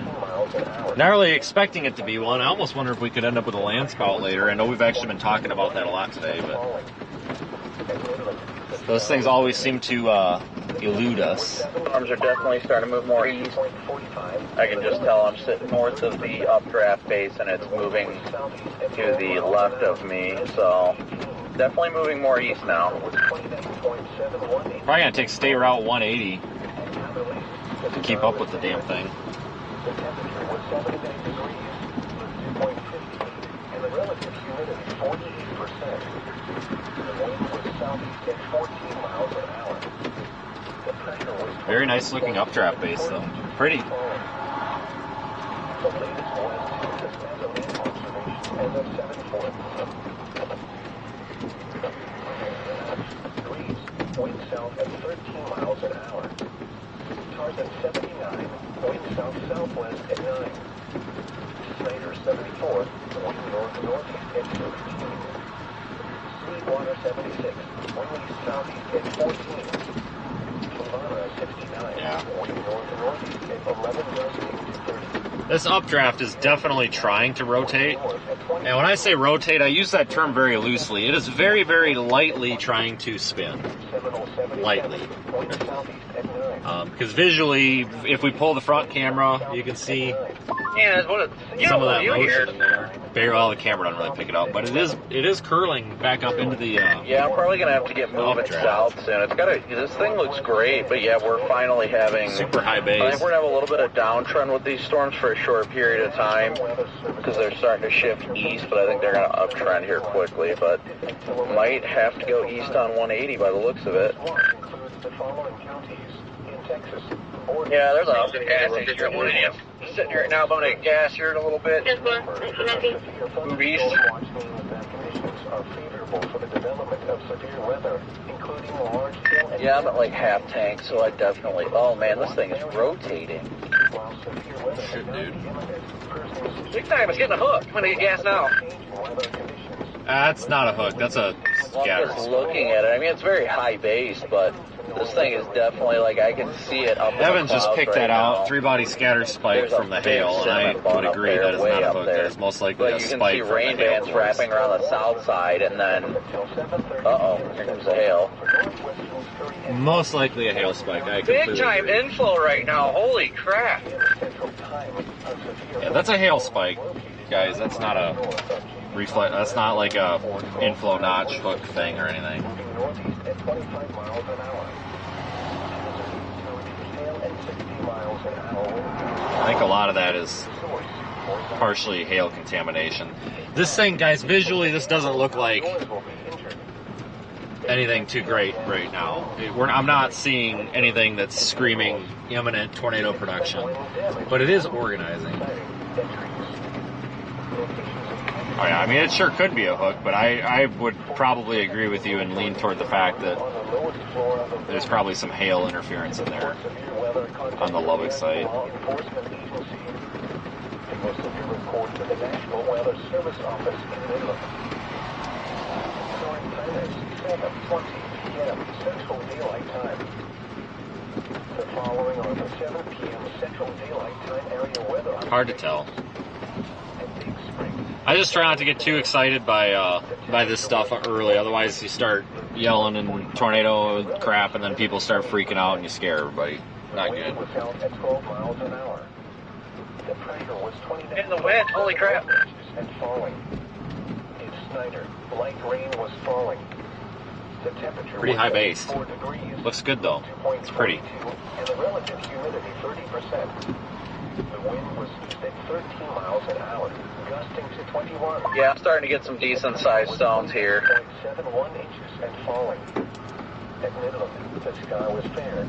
Not really expecting it to be one. I almost wonder if we could end up with a land spout later. I know we've actually been talking about that a lot today, but those things always seem to elude us. Storms are definitely starting to move more east. I can just tell I'm sitting north of the updraft base and it's moving to the left of me, so definitely moving more east now. Probably gonna take State Route 180 to keep up with the damn thing. The temperature was 79 degrees, dew point 50, and the relative humidity 48%. The wind was southeast at 14 miles an hour. The pressure was Very nice looking updraft base though. Pretty. The latest west Texas land observation as of 7/4. Degrees, wind south at 13 miles an hour. Tarzan 79, wind south-southwest at 9. Snyder 74, wind north-northeast at 16. Sweetwater 76, wind east-southeast at 14. Flavana 69, wind north-northeast at 11 gusting to 30. This updraft is definitely trying to rotate. And when I say rotate, I use that term very loosely. It is very, very lightly trying to spin. Lightly. Because visually, if we pull the front camera, you can see Yeah, what some of that motion in there. Well, the camera doesn't really pick it up, but it is curling back up into the Yeah, I'm probably gonna have to get moving updraft. south soon. This thing looks great, but yeah, we're finally having Super high I base. think we're gonna have a little bit of downtrend with these storms for a short period of time because they're starting to shift east, but I think they're gonna uptrend here quickly. But might have to go east on 180 by the looks of it. The following counties in Texas. Yeah, there's a gas station at 180. I'm sitting here right now, I'm gonna gas here in a little bit. Just one. Nothing. Move east. Conditions are favorable for the development of severe weather, including large-scale and Yeah, I'm at like half tank, so I definitely. Oh man, this thing is rotating. while severe weather Shit, dude. Big time, it's getting a hook. I'm gonna get gas now. That's not a hook. That's a Well, scatter. just looking at it, I mean, it's very high base, but this thing is definitely like I can see it up. in the Evan just clouds picked right that out. now. 3-body scatter spike There's a from the big hail, and I cinnamon bun would up agree there, that is way not a up hook. there. That is most likely But a you can spike see from the rain hail. bands wrapping around the south side, and then here comes the hail. Most likely a hail spike. I Big completely time agree. inflow right now. Holy crap. Yeah, that's a hail spike, guys. That's not a reflect. That's not like a inflow notch hook thing or anything. Northeast at 25 miles an hour. Hail at 60 miles an hour. I think a lot of that is partially hail contamination. This thing, guys, visually, this doesn't look like anything too great right now. I'm not seeing anything that's screaming imminent tornado production, but it is organizing. Oh yeah, I mean, it sure could be a hook, but I would probably agree with you and lean toward the fact that there's probably some hail interference in there on the Lubbock site. Report to the National Weather Service Office in Midland. Current time is 7:20 p.m. Central Daylight Time. The following are the 7 p.m. Central Daylight Time area weather. Hard to tell. I just try not to get too excited by this stuff early. Otherwise, you start yelling and tornado crap, and then people start freaking out, and you scare everybody. Not good. At 12 miles an hour. The pressure was 29 In the wind, holy crap. and falling. In Snyder, light rain was falling. The temperature Pretty was high base. 4 degrees. Looks good though. It's pretty. And the relative humidity 30%. The wind was at 13 miles an hour, gusting to 21. Yeah, I'm starting to get some decent sized stones here. 0.71 inches and falling. At Midland, the sky was fair.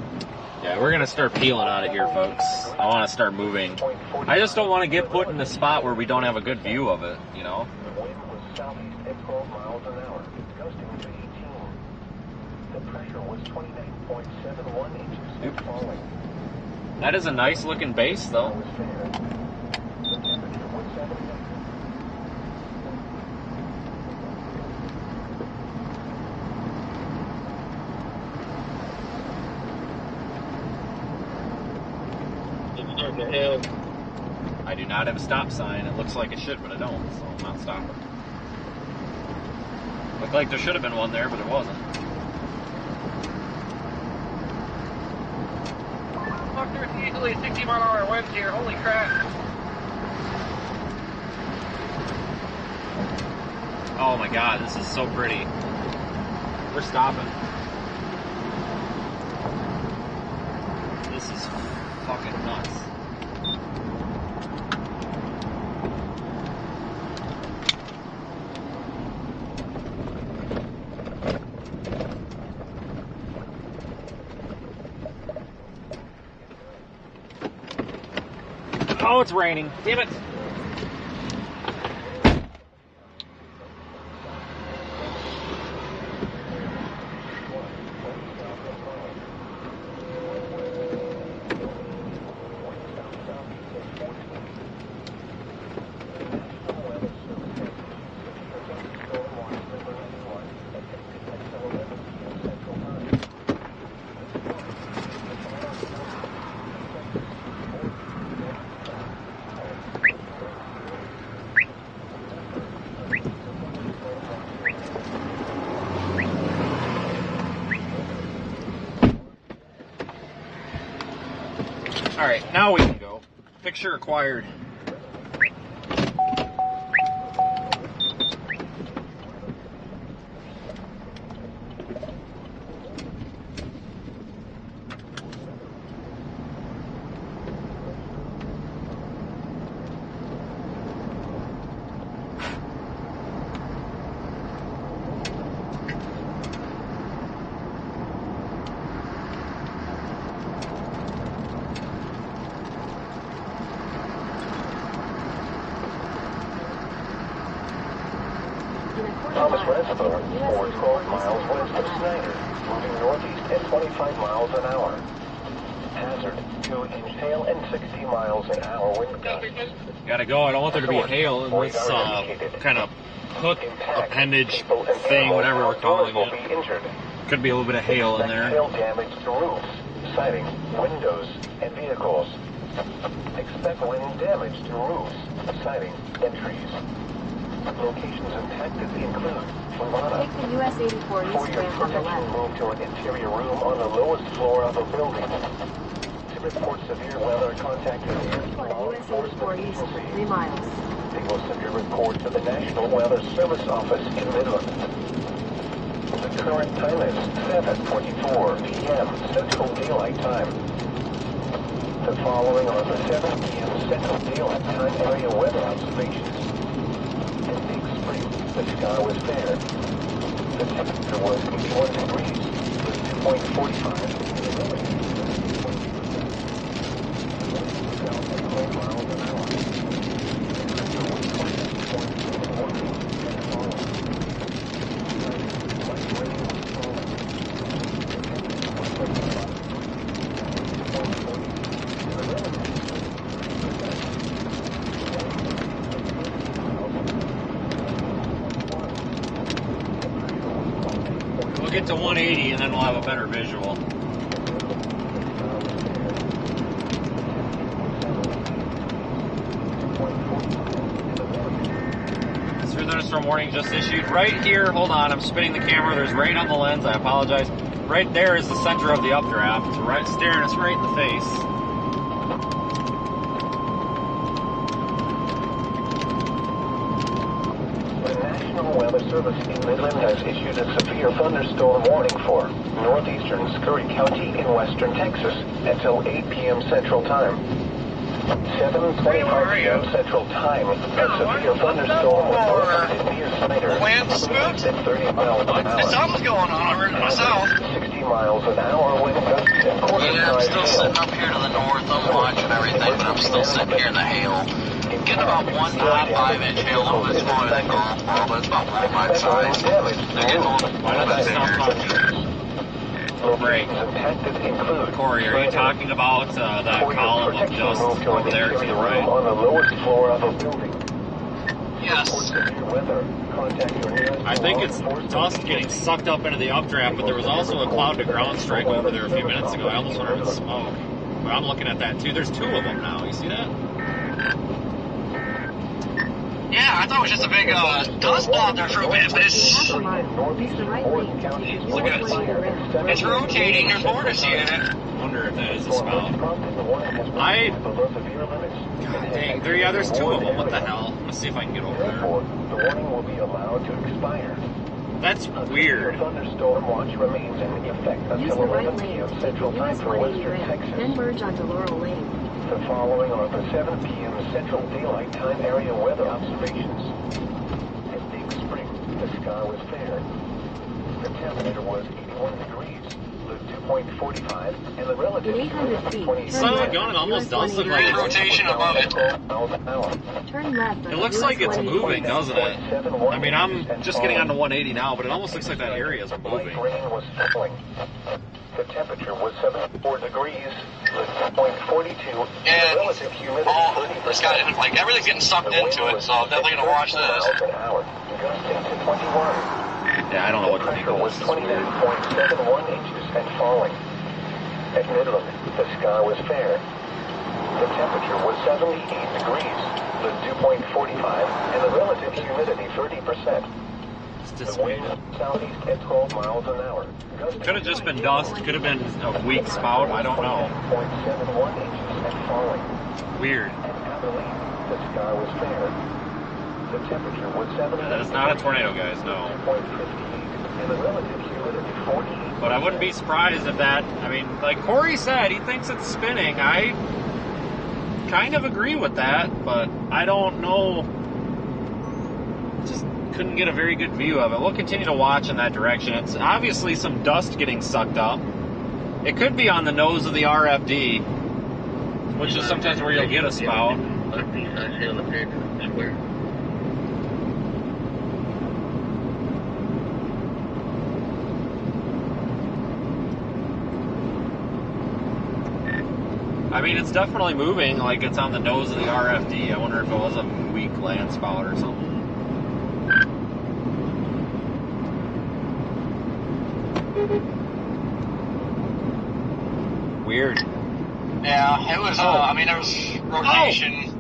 Yeah, we're gonna start peeling out of here, folks. I want to start moving. I just don't want to get put in a spot where we don't have a good view of it, you know? The wind was southeast at 12 miles an hour, gusting to 18. The pressure was 29.71 inches and falling. That is a nice looking base, though. Was fair. The temperature was 79. I do not have a stop sign. It looks like it should, but I don't, so I'm not stopping. Looked like there should have been one there, but there wasn't. Fuck, there's easily 60-mile-an-hour winds here. Holy crap. Oh my god, this is so pretty. We're stopping. This is fucking nuts. Oh, it's raining. Damn it. All right, now we can go. Picture acquired. Thomas Reservoir, 412 miles west of Snyder, moving northeast at 25 miles an hour. Hazard, 2-inch hail and 60 miles an hour wind gusts. Gotta go. I don't want there to be hail in this kind of hook appendage thing, whatever we're calling it. Could be a little bit of hail in there. Hail damage to roofs, siding, windows, and vehicles. Expect wind damage to roofs, siding, and trees. Locations impacted include Florida. Take the US 84 For East your ramp on the protection, left. move to an interior room on the lowest floor of a building. To report severe weather, contact your law US 84 enforcement East, agency. 3 miles. They will send your report to the National Weather Service Office in Midland. The current time is 7:24 p.m. Central Daylight Time. The following are the 7 p.m. Central Daylight Time area weather observations. In Big Spring, the sky was fair. The temperature was 81 degrees with 2.45 in the relative humidity 20% 12 miles an hour. The pressure was 20.71 get to 180 and then we'll have a better visual. Thunderstorm warning just issued. Right here, hold on, I'm spinning the camera. There's rain on the lens, I apologize. Right there is the center of the updraft. It's right, staring us right in the face. The National Weather Service in Midland has issued a severe thunderstorm warning for northeastern Scurry County in western Texas until 8 p.m. Central Time. 7:25 p.m. Central Time, a severe thunderstorm was located near Snyder. Wind scoot? At 30 miles an hour. Something's going on over to the south. 60 miles an hour wind gusts and quarter Yeah, I'm still sitting up here to the north. I'm watching everything, but I'm still sitting here in the hail. Getting about 1.5-inch hail, a little bit smaller than golf ball, but it's about worldwide size. They're getting a little bit bigger. Great. Corey, are you talking about that column of dust over there to the right? On the lowest floor of a building. Yes. I think it's dust getting sucked up into the updraft, but there was also a cloud to ground strike over there a few minutes ago. I almost wonder if it's smoke. But I'm looking at that too. There's two of them now. You see that? Yeah, I thought it was just a big dust blob there for a bit, but it's... Half a mile. Use the right lane to take Look at it. It's rotating. There's more to see in it. I wonder if that is a spout. God dang. There's two of them. What the hell? Let's see if I can get over there. The warning will be allowed to expire. That's weird. Thunderstorm watch remains in effect Use until the right 11 lane p.m. to take Central the Time US for 180 western ramp, Texas. then merge onto Laurel Lane. The following are the 7 p.m. Central Daylight Time area weather observations. At Big Spring, the sky was fair. The temperature was 81 degrees, with 2.45, and the relative In 800 feet, humidity Son of a gun, it almost does look like it's rotation above it. Turn left. It looks like it's moving, doesn't it? I mean, I'm just getting onto 180 now, but it almost looks like that area is moving. Rain was falling. The temperature was 74 degrees, with 2.42, And relative humidity this guy, like, everything's getting sucked into it, so I'm definitely going to watch this. Gusting to 21. Yeah, I don't know what to think Pressure of was this. 29.71 inches and falling. At Midland, the sky was fair. The temperature was 78 degrees, with 2.45, and the relative humidity 30%. It's The dissipated. wind southeast at 12 miles an hour. Could have just been dust. Could have been a weak spout. I don't know. 0.71 inches and falling. Weird. At Abilene, the sky was fair. The temperature was 70. Yeah, that is not a tornado, guys. No. 0.58, and the relative humidity 48. But I wouldn't be surprised if that. I mean, like Corey said, he thinks it's spinning. I kind of agree with that, but I don't know. Just couldn't get a very good view of it. We'll continue to watch in that direction. It's obviously some dust getting sucked up. It could be on the nose of the RFD, which is sometimes where you'll get a spout. I mean, it's definitely moving like it's on the nose of the RFD. I wonder if it was a weak land spout or something. Weird. Yeah, it was, I mean, there was rotation.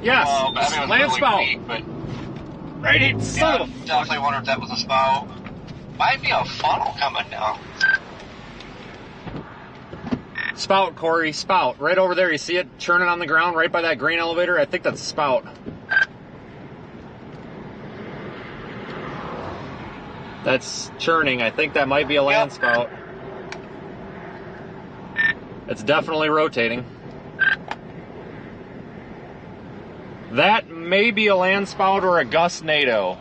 Yes, I mean, it was land really spout. weak, but Right, it's yeah, son of a definitely wonder if that was a spout. Might be a funnel coming now. spout, Corey, spout. Right over there, you see it churning on the ground right by that grain elevator? I think that's a spout. That's churning. I think that might be a land spout. It's definitely rotating. That may be a land spout or a gust-nado.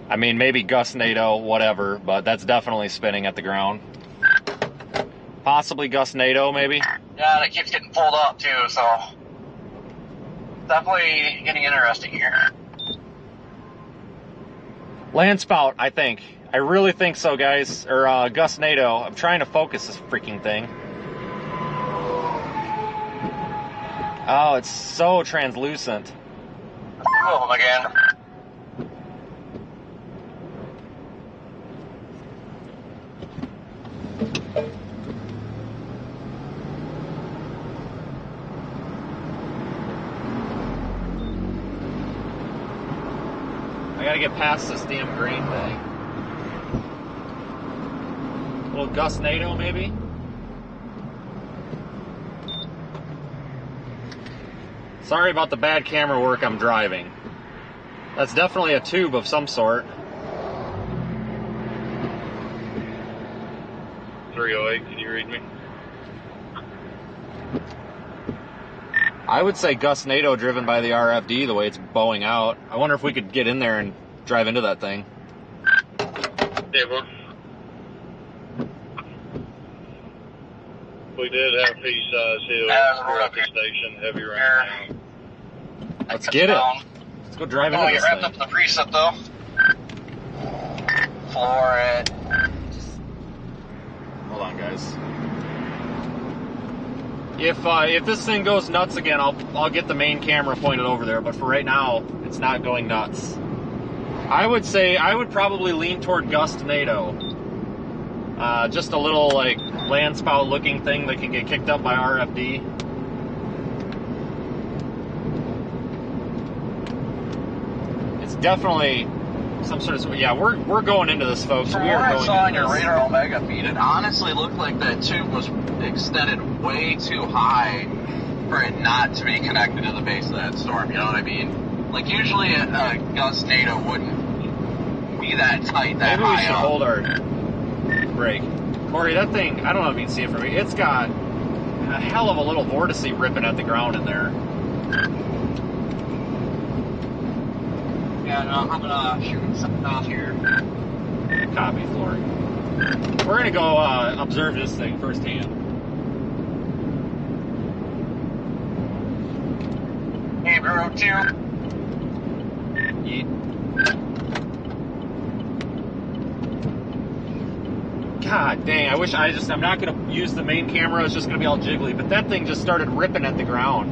I mean, maybe gust-nado, whatever, but that's definitely spinning at the ground. Possibly gust-nado, maybe. Yeah, that keeps getting pulled up too, so definitely getting interesting here. Land spout, I think. I really think so, guys. Or gust-nado. I'm trying to focus this freaking thing. Oh, it's so translucent. Two of them again. past this damn grain thing. A little gust NATO, maybe? Sorry about the bad camera work, I'm driving. That's definitely a tube of some sort. 308, can you read me? I would say gust NATO driven by the RFD, the way it's bowing out. I wonder if we could get in there and drive into that thing. Yeah, well, we did have a pea-sized hill here at the station, heavy rain now. Let's get it. Let's go drive into this get wrapped thing. up in the precip though. Floor it. Hold on, guys. If this thing goes nuts again, I'll get the main camera pointed over there. But for right now, it's not going nuts. I would say I would probably lean toward gust NATO. Just a little like land spout looking thing that can get kicked up by RFD. It's definitely some sort of, yeah, we're going into this, folks. From We what are I going saw on into your this. radar Omega feed, it honestly looked like that tube was extended way too high for it not to be connected to the base of that storm. You know what I mean? Like usually a gust NATO wouldn't be that tight, that Maybe we high should up. hold our brake. Corey, that thing, I don't know if you can see it from me. It's got a hell of a little vortice ripping at the ground in there. Yeah, no, I'm gonna shoot something off here. Copy, Flory. We're going to go observe this thing firsthand. Hey, Bureau 2. Yeet. God dang, I wish I'm not going to use the main camera, it's just going to be all jiggly, but that thing just started ripping at the ground.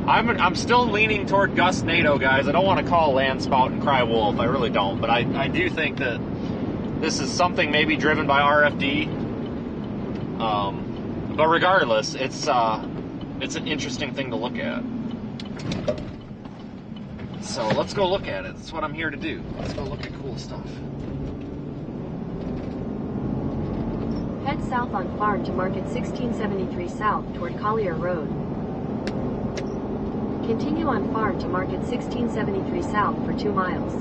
I'm still leaning toward gust NATO, guys. I don't want to call land spout and cry wolf, I really don't, but I do think that this is something maybe driven by RFD. But regardless, it's an interesting thing to look at. So let's go look at it. That's what I'm here to do. Let's go look at cool stuff. Head south on Farm to Market 1673 South toward Collier Road. Continue on Farm to Market 1673 South for 2 miles.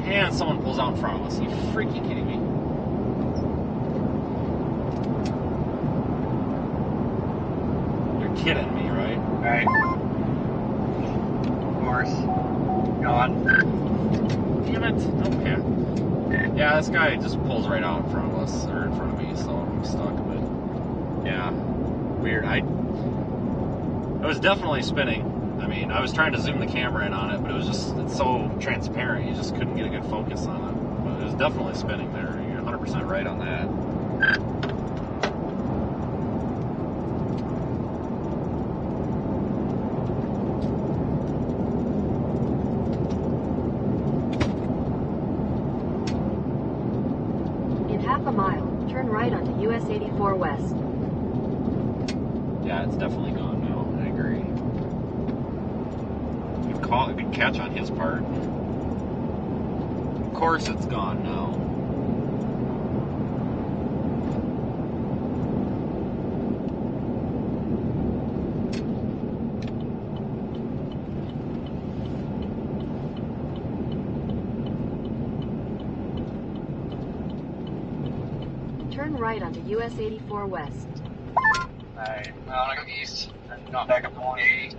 And someone pulls out in front of us. Are you freaking kidding me? You're kidding me, right? Alright. Of course. Gone. Damn it. Okay. Yeah, this guy just pulls right out in front of us, or in front of me, so I'm stuck. But yeah, weird. It was definitely spinning. I mean, I was trying to zoom the camera in on it, but it's so transparent, you just couldn't get a good focus on it. But it was definitely spinning there. You're 100% right on that. In half a mile, turn right onto US 84 West. Yeah, it's definitely gone now. I agree. Good catch on his part. Of course it's gone now. Turn right onto US 84 West. Alright, well, I'm gonna go east. And not back up to 180.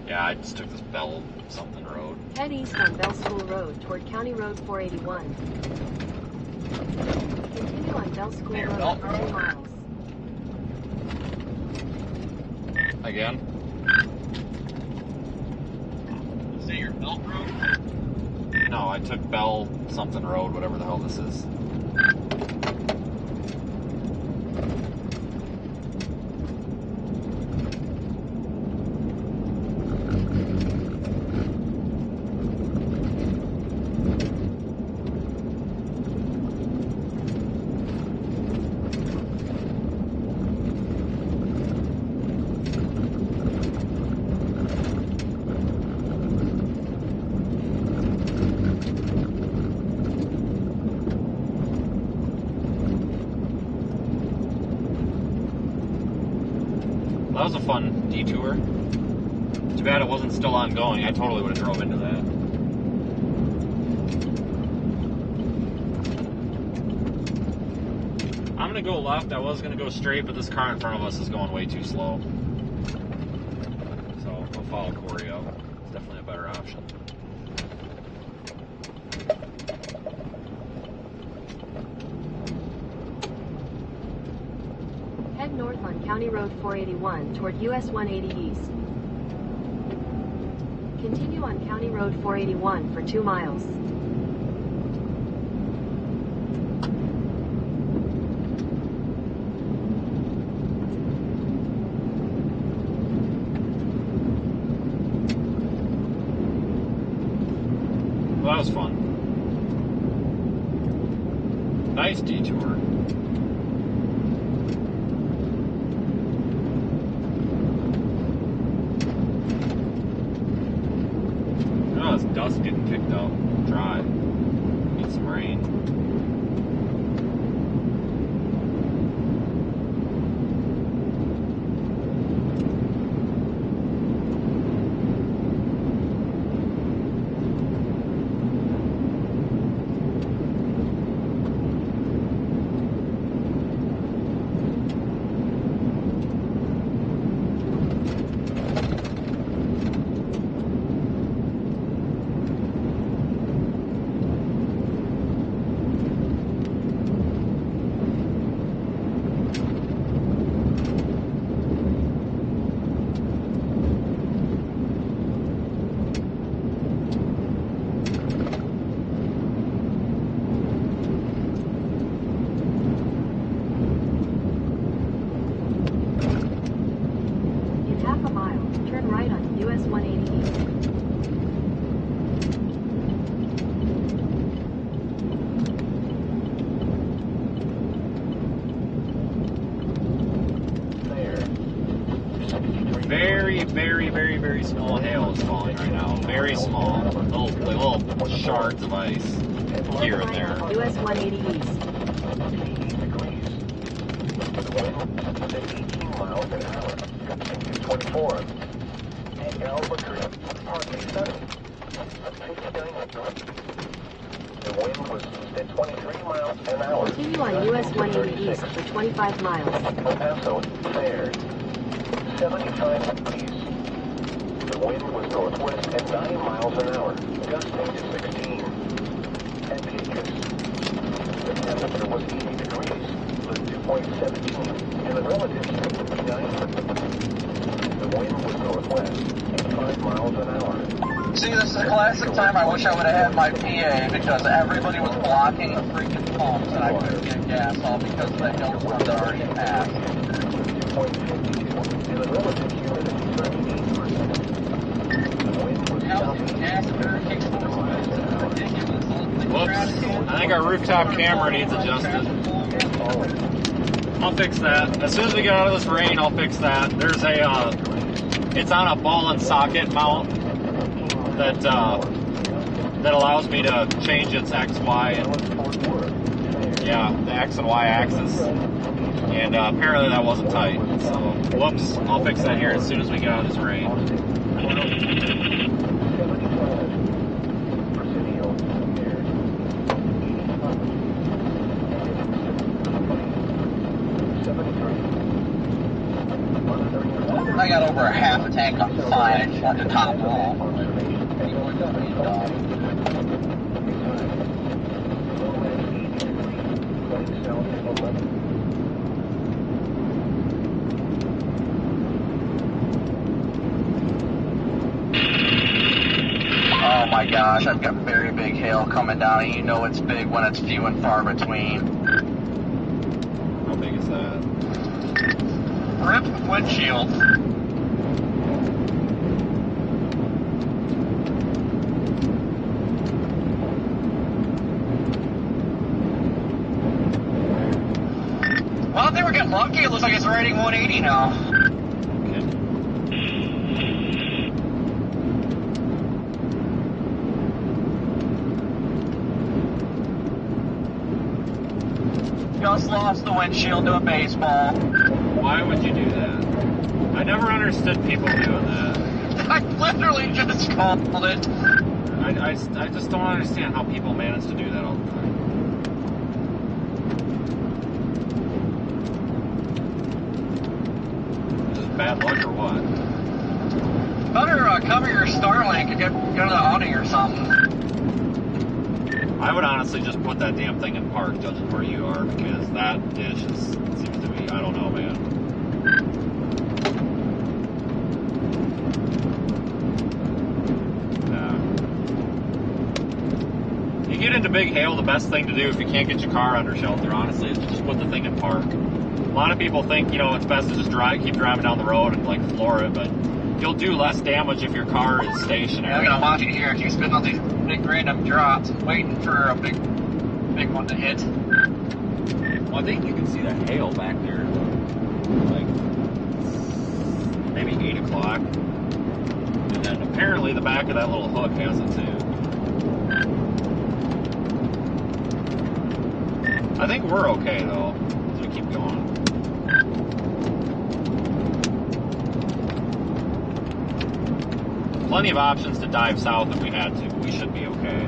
Yeah, I just took this Bell something road. Head east on Bell School Road toward County Road 481. Continue on Bell School Hey, Road Bell for 2 miles. Again? Is that your Belt Road? No, I took Bell something road, whatever the hell this is. That was a fun detour. Too bad it wasn't still ongoing. I totally would have drove into that. I'm gonna go left. I was gonna go straight, but this car in front of us is going way too slow. So we'll follow Corey up. It's definitely a better option. Head north on County Road 481 toward US 180 East. Continue on County Road 481 for 2 miles. Well, that was fun. Nice detour. Oh, this dust getting kicked out dry. Need some rain. US 180 East. Very small hail is falling right now. Very small. Little shards of ice here and there. US 180 East. 18 miles an hour. 24. And Albuquerque, partly sunny. 59. The wind was at 23 miles an hour. Continue on US 180 East for 25 miles. El Paso, fair. 75 degrees. The wind was northwest at 9 miles an hour, gusting to 16. At Pecos, the temperature was 80 degrees, with 2.17, and the relative humidity 9%. The wind was northwest at 5 miles an hour. See, this is a classic time I wish I would have had my PA because everybody was blocking the freaking pumps and I couldn't get gas all because of the hailstorm that already passed. 2.52, and the relative humidity 38%. Whoops. I think our rooftop camera needs adjusted. I'll fix that. As soon as we get out of this rain, I'll fix that. There's a, it's on a ball and socket mount that allows me to change its X, Y, and, yeah, the X and Y axis. And apparently that wasn't tight. So, whoops. I'll fix that here as soon as we get out of this rain. I got over a half a tank on 5 on the top wall. Oh my gosh, I've got very big hail coming down, and you know it's big when it's few and far between. How big is that? Rip windshield. Well, if they were getting lucky, it looks like it's riding 180 now. Just lost the windshield to a baseball. Why would you do that? I never understood people doing that. I literally just called it. I just don't understand how people manage to do that all the time. Is this bad luck or what? Better cover your Starlink and go to the awning or something. I would honestly just put that damn thing in park, judging where you are, because that dish seems to be, I don't know, man. You get into big hail, the best thing to do if you can't get your car under shelter, honestly, is to just put the thing in park. A lot of people think, you know, it's best to just keep driving down the road and like floor it, but you'll do less damage if your car is stationary. Yeah, I'm gonna watch it here. If you spin on these big random drops, waiting for a big one to hit. Well, I think you can see the hail back there, like maybe 8 o'clock, and then apparently the back of that little hook has it too. I think we're okay though, as we keep going. Plenty of options to dive south if we had to, but we should be okay.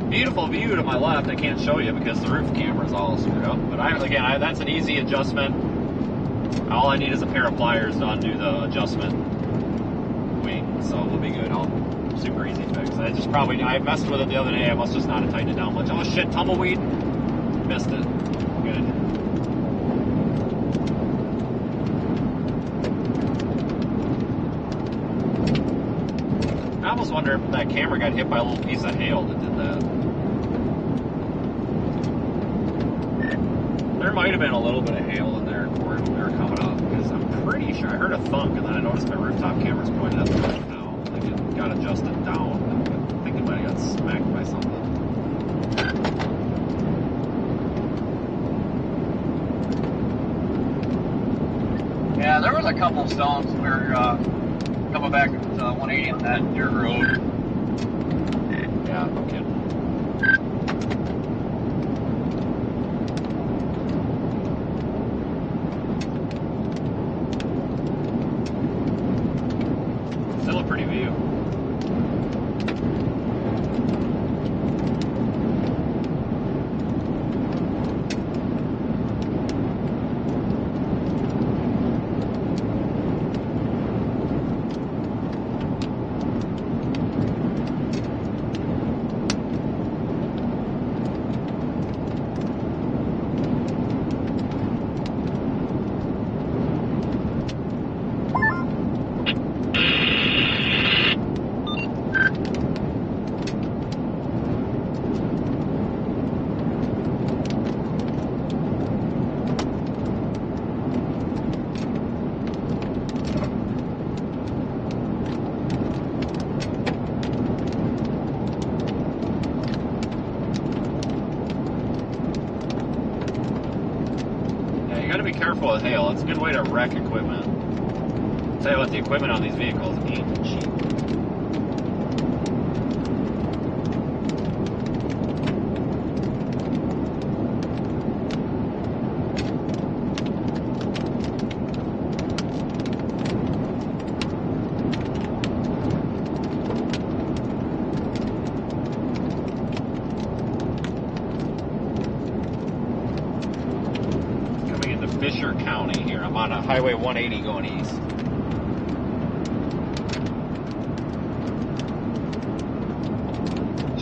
Beautiful view to my left. I can't show you because the roof camera is all screwed up. But that's an easy adjustment. All I need is a pair of pliers to undo the adjustment wing, so we'll be good. Super easy fix. I messed with it the other day. I must just not have tightened it down much. Oh shit, tumbleweed. Missed it. Good. I almost wonder if that camera got hit by a little piece of hail that did that. There might have been a little bit of hail in there when we were coming up, because I'm pretty sure I heard a thunk, and then I noticed my rooftop camera's pointed at the right now. Like it got adjusted down. I think it might have got smacked by something. Yeah, there was a couple stones we were coming back to 180 on that dirt road. Yeah, no kidding. Still a pretty view. Careful with hail. It's a good way to wreck equipment. I'll tell you what, the equipment on these vehicles ain't cheap. County here. I'm on a Highway 180 going east.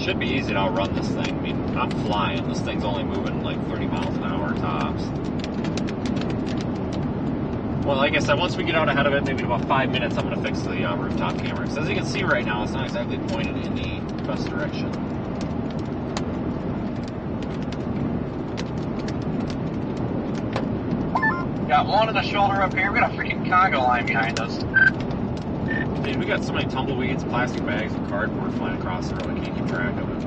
Should be easy to outrun this thing. I mean, I'm flying. This thing's only moving like 30 miles an hour tops. Well, like I said, once we get out ahead of it, maybe in about 5 minutes, I'm going to fix the rooftop camera. Because as you can see right now, it's not exactly pointed in the best direction. Got one in the shoulder up here. We got a freaking conga line behind us. Dude, we got so many tumbleweeds, plastic bags, and cardboard flying across the road. I can't keep track of it.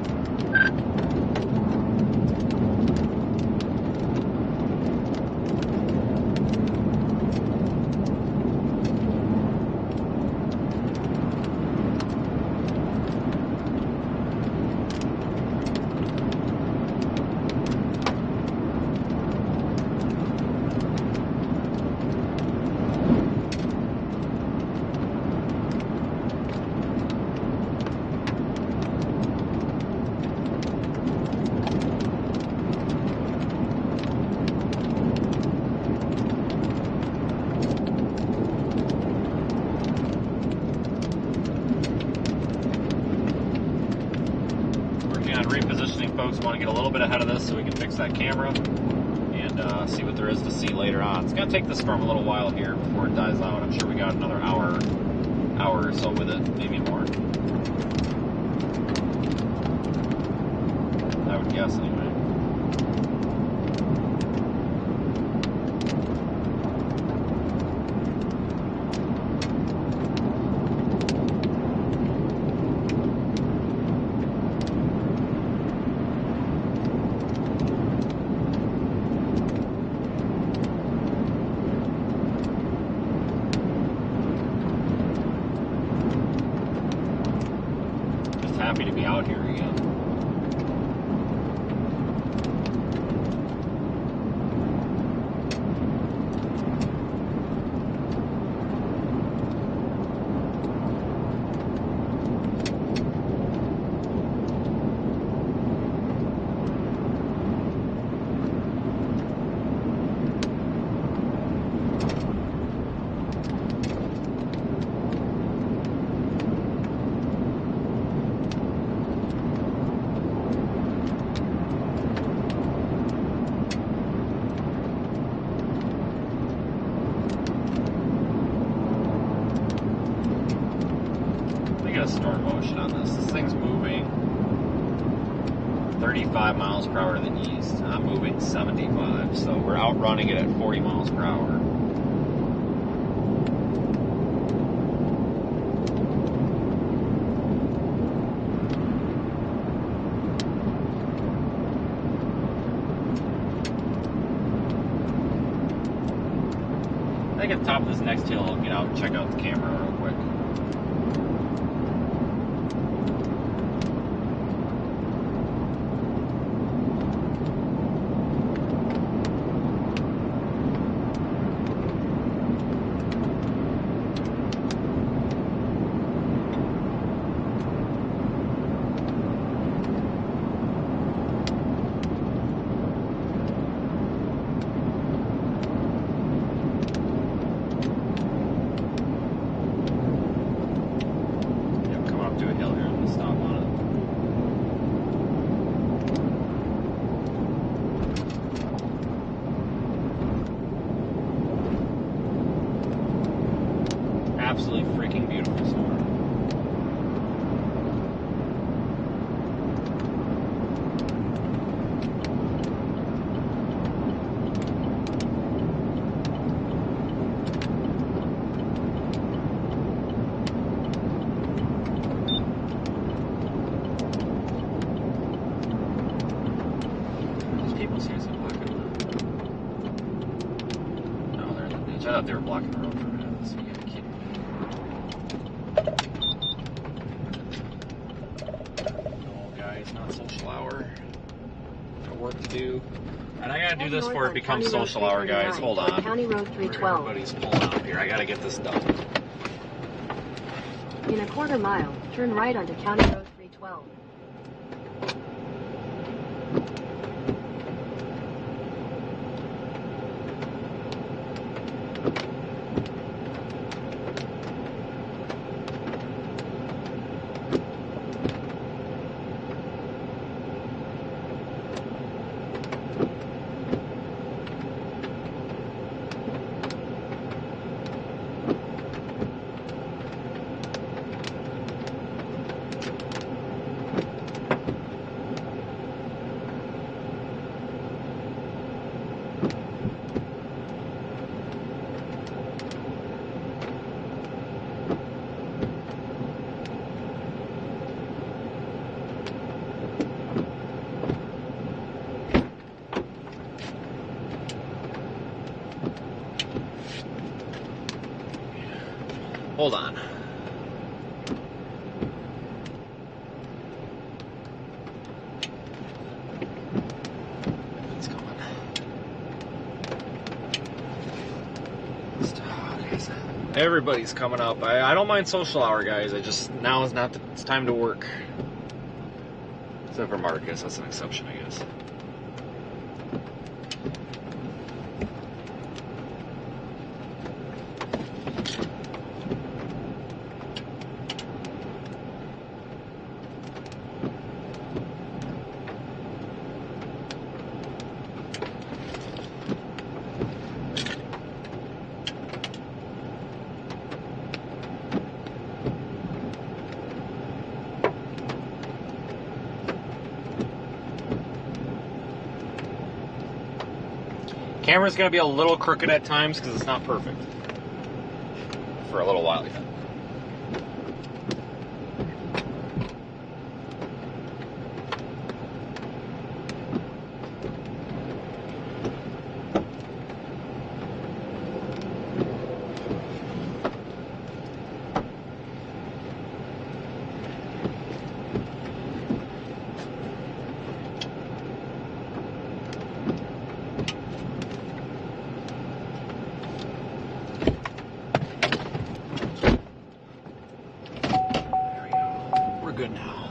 folks. Want to get a little bit ahead of this so we can fix that camera and see what there is to see later on. It's going to take the storm a little while here before it dies out. I'm sure we got another hour or so with it, maybe more. I would guess anyway. Happy to be out here again. Storm motion on this. This thing's moving 35 miles per hour to the east. I'm moving 75, so we're outrunning it at 40 miles per hour. I think at the top of this next hill, I'll get out and check out the camera real quick. Absolutely freaking beautiful storm. These people seriously blocking the road. No, they're in the ditch. I thought they were blocking the road for a minute. So you gotta keep. It's not social hour. Got work to do. And I gotta do this before it becomes social hour, guys. Hold on. County Road 312. Everybody's pulling up here. I gotta get this done. In a quarter mile, turn right onto County Road 312. Hold on. It's coming. Everybody's coming up. I don't mind social hour, guys. Now is not it's time to work. Except for Marcus, that's an exception, I guess. Camera's going to be a little crooked at times because it's not perfect. For a little while, yeah. Good now.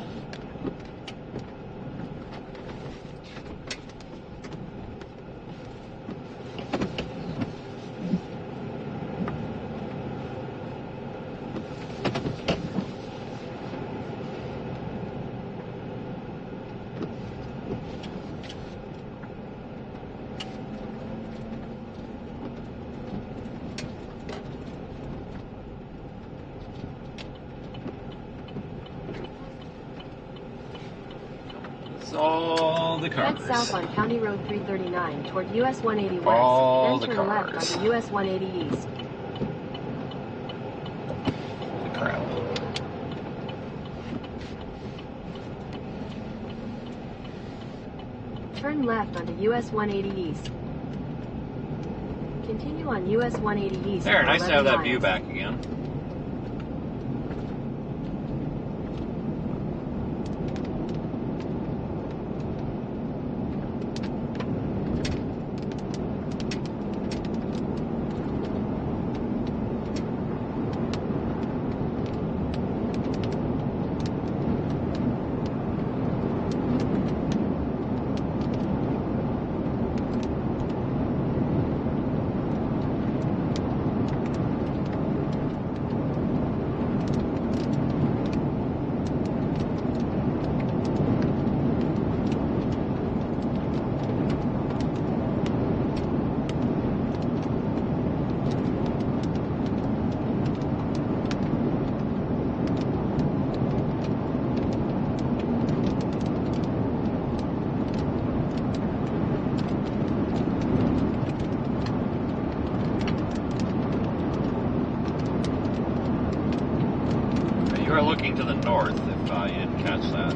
All the cars. Head south on County Road 339 toward US 180 West, All then the turn left cars. onto US 180 East. Holy crap. Turn left onto US 180 East. Continue on US 180 East. There, for nice to 11 have that miles. view back again. You are looking to the north, if you didn't catch that.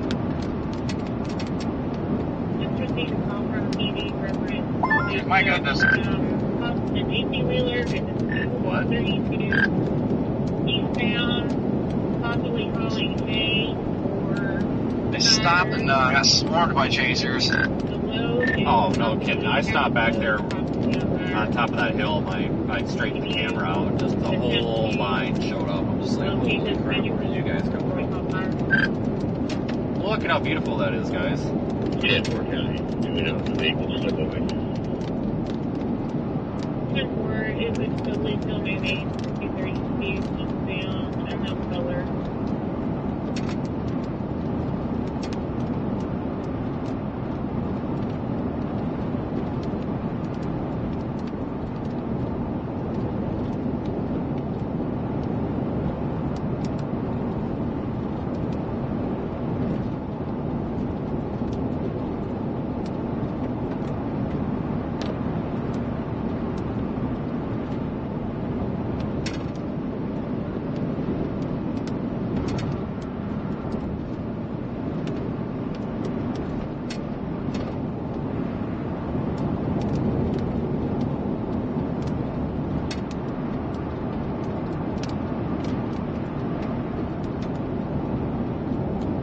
Just received a call from PD reference. My goodness. An 18-wheeler What? 32 eastbound, possibly hauling hay or They stopped and got swarmed by chasers. the load. is Oh, no kidding. I stopped back there possibly on there. on top of that hill. I straightened the camera out, and just the whole line showed up. I'm just like, holy crap, where did you guys come from? Look at how beautiful that is, guys. Yeah, Fort County. Do we know if the vehicle slip away? Or it would totally still maybe 232 eastbound and no color.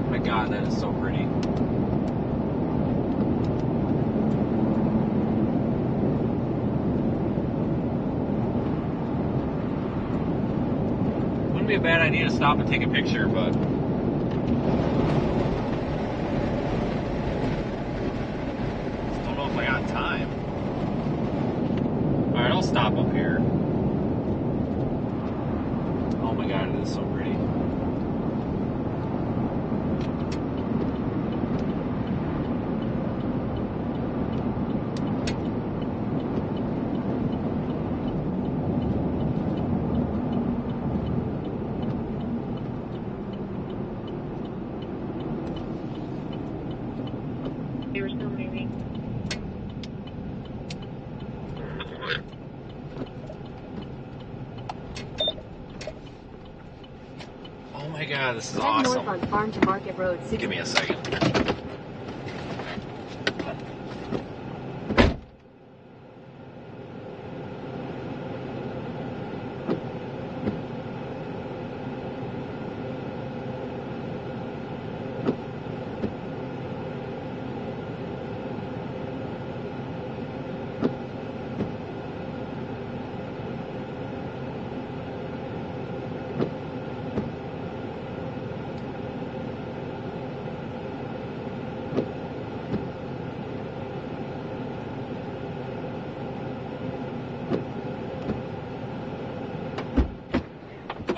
My God, that is so pretty. Wouldn't be a bad idea to stop and take a picture, but just don't know if I got time. Alright, I'll stop up here. Oh my God, it is so pretty. They were still moving. my god, this is Head awesome. north on Farm to Market Road 6. Give me a second.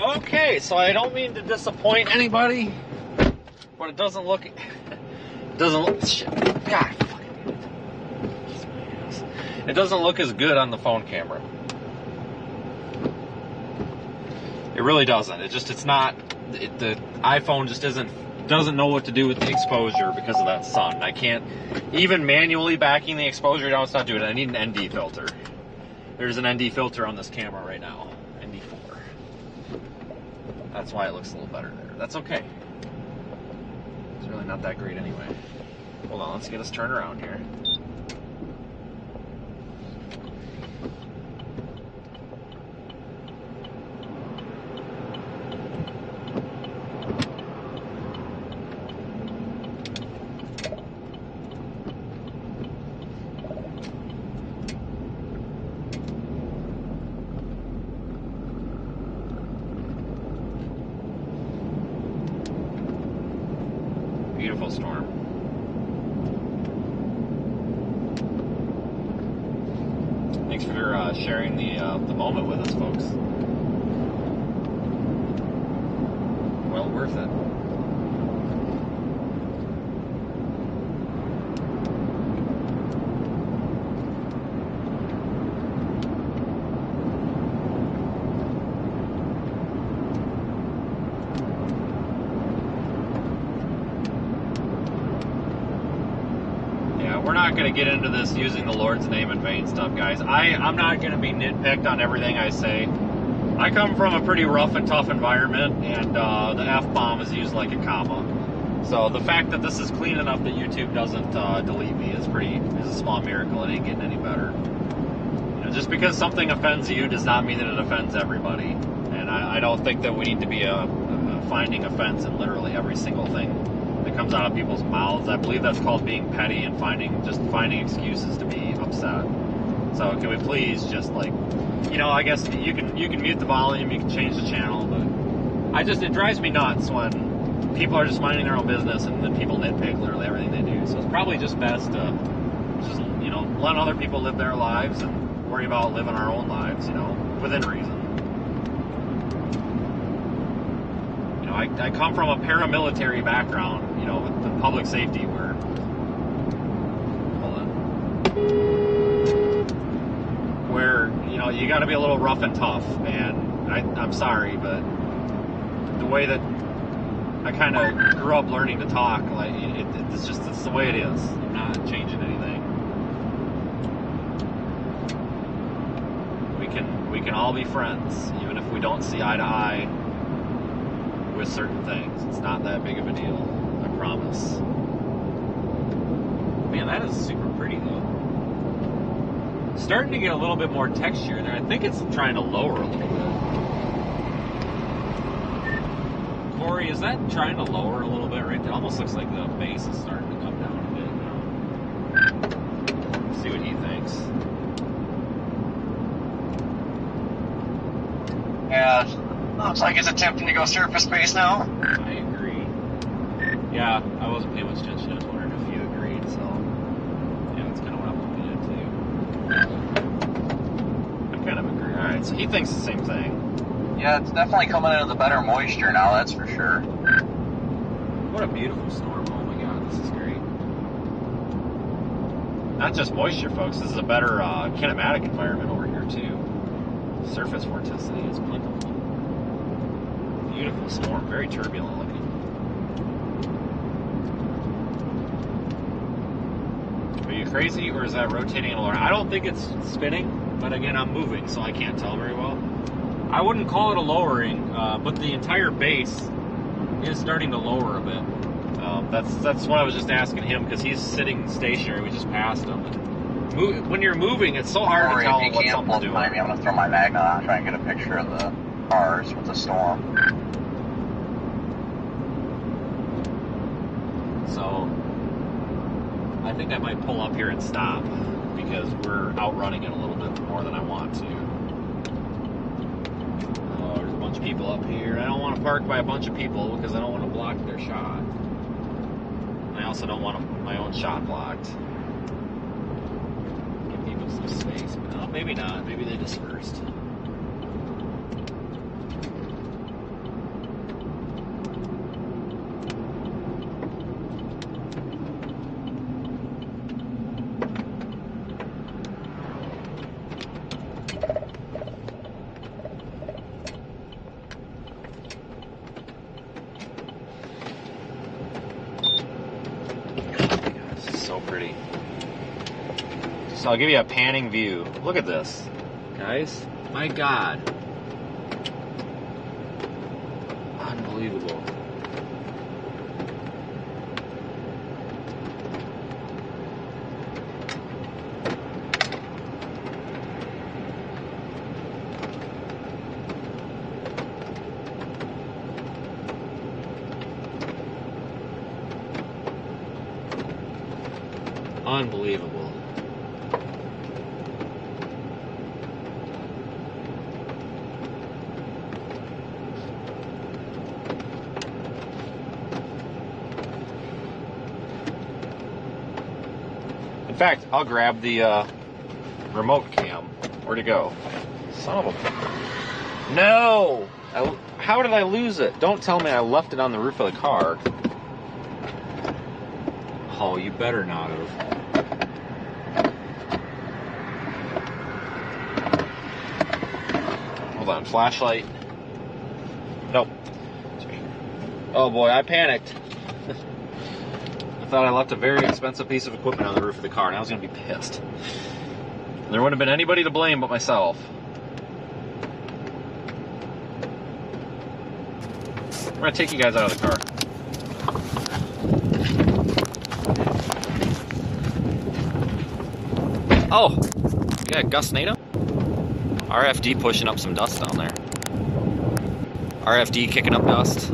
Okay, so I don't mean to disappoint anybody, but it doesn't look, shit, God, fucking, it doesn't look as good on the phone camera. It really doesn't. It's not, the iPhone just doesn't know what to do with the exposure because of that sun. I can't, even manually backing the exposure down, it's not doing it. I need an ND filter. There's an ND filter on this camera right now. ND4. That's why it looks a little better there. That's okay. It's really not that great anyway. Hold on, let's get us turned around here. Beautiful storm. Thanks for sharing the moment with us, folks. Well worth it. We're not going to get into this using the Lord's name in vain stuff, guys. I'm not going to be nitpicked on everything I say. I come from a pretty rough and tough environment, and the F-bomb is used like a comma. So the fact that this is clean enough that YouTube doesn't delete me is a small miracle. It ain't getting any better. You know, just because something offends you does not mean that it offends everybody. And I don't think that we need to be finding offense in literally every single thing that comes out of people's mouths. I believe that's called being petty and finding excuses to be upset. So can we please just, like, you know, I guess you can mute the volume, you can change the channel, but it drives me nuts when people are just minding their own business and then people nitpick literally everything they do. So it's probably just best to just, you know, let other people live their lives and worry about living our own lives, you know, within reason. I come from a paramilitary background, you know, with the public safety where, you know, you got to be a little rough and tough, and I'm sorry, but the way that I kind of grew up learning to talk, like, it's the way it is. I'm not changing anything. We can all be friends, even if we don't see eye to eye with certain things. It's not that big of a deal, I promise. Man, that is super pretty though. Starting to get a little bit more texture in there. I think it's trying to lower a little bit. Corey, is that trying to lower a little bit right there? Almost looks like the base is starting to come down a bit now. See what he thinks. Yeah, looks like it's attempting to go surface base now. I agree. Yeah, I wasn't paying much attention. I was wondering if you agreed, so yeah, that's kind of what I'm looking at too. I kind of agree. Alright, so he thinks the same thing. Yeah, it's definitely coming into the better moisture now, that's for sure. What a beautiful storm. Oh my god, this is great. Not just moisture, folks. This is a better kinematic environment over here too. Surface vorticity is plentiful. Beautiful storm, very turbulent looking. Are you crazy, or is that rotating and lowering? I don't think it's spinning, but again, I'm moving, so I can't tell very well. I wouldn't call it a lowering, but the entire base is starting to lower a bit. That's what I was just asking him, because he's sitting stationary. We just passed him. When you're moving, it's so hard to tell what something's doing. I'm going to throw my magnet on and try and get a picture of the cars with the storm. So, I think I might pull up here and stop, because we're outrunning it a little bit more than I want to. Oh, there's a bunch of people up here. I don't want to park by a bunch of people, because I don't want to block their shot. I also don't want my own shot blocked. Give people some space, but no, maybe not. Maybe they dispersed. Pretty. So I'll give you a panning view. Look at this, guys. My God. Unbelievable. Unbelievable. In fact, I'll grab the remote cam. Where'd it go? Son of a... No! How did I lose it? Don't tell me I left it on the roof of the car. Oh, you better not have. Hold on, flashlight. Nope. Oh boy, I panicked. I thought I left a very expensive piece of equipment on the roof of the car, and I was going to be pissed. And there wouldn't have been anybody to blame but myself. I'm going to take you guys out of the car. Oh, yeah, Gus NATO. RFD pushing up some dust down there. RFD kicking up dust.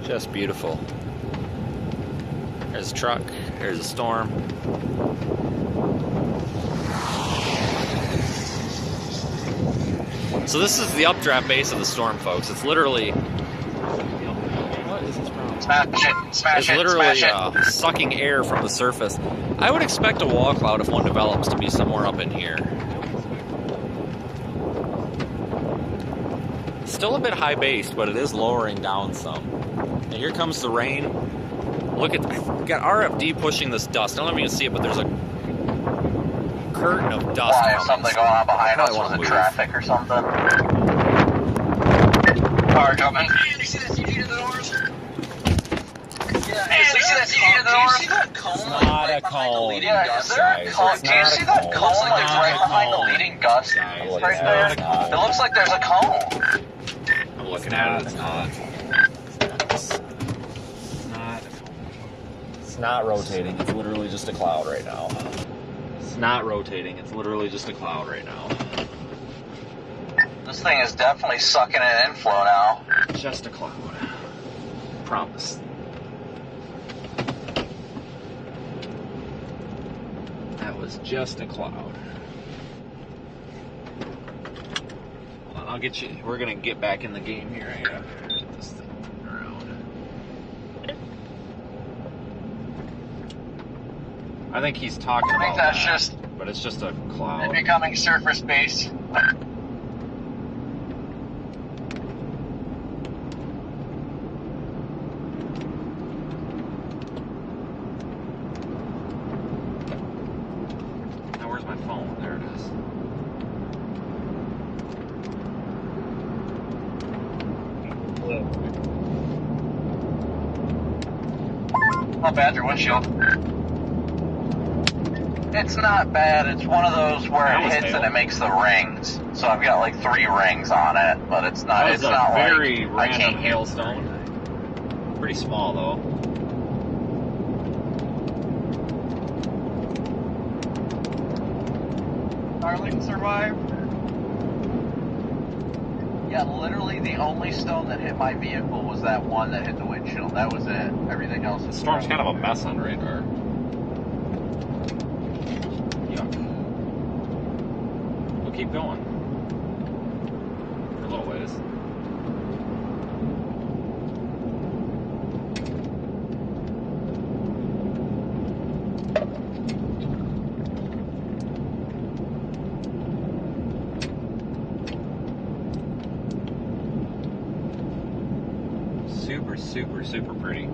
Just beautiful. There's a truck, there's a storm. So this is the updraft base of the storm, folks. It's literally... What is this problem? It's literally sucking air from the surface. I would expect a wall cloud, if one develops, to be somewhere up in here. Still a bit high based, but it is lowering down some. And here comes the rain. Look at... I've got RFD pushing this dust. I don't know if you can see it, but there's a curtain of dust. Why, is something going on behind us? Was it traffic or something? Car coming. Man, you see that CG to the doors? Yeah, Hey, you see that CG to the doors? Do you see that cone? It's not a cone. Yeah, is there a cone? Do you see that cone like right behind the leading gust right there? It looks like there's a cone. I'm looking at it. It's not. It's not rotating. It's literally just a cloud right now. It's not rotating. It's literally just a cloud right now. This thing is definitely sucking in inflow now. Just a cloud. Promise. That was just a cloud. Hold on, I'll get you. We're gonna get back in the game here. I gotta get this thing around. I think he's talking about I think that's that, just... but it's just a cloud. becoming surface-based. Now where's my phone? There it is. How bad's your windshield? It's not bad. It's one of those where it hits and it makes the rings. So I've got like 3 rings on it, but it's not. It's not very like random hailstone. Pretty small though. Darling survived. Yeah, literally the only stone that hit my vehicle was that one that hit the windshield. That was it. Everything else The is storm's kind of a mess on radar. Yuck. We'll keep going. For a little ways. Super pretty.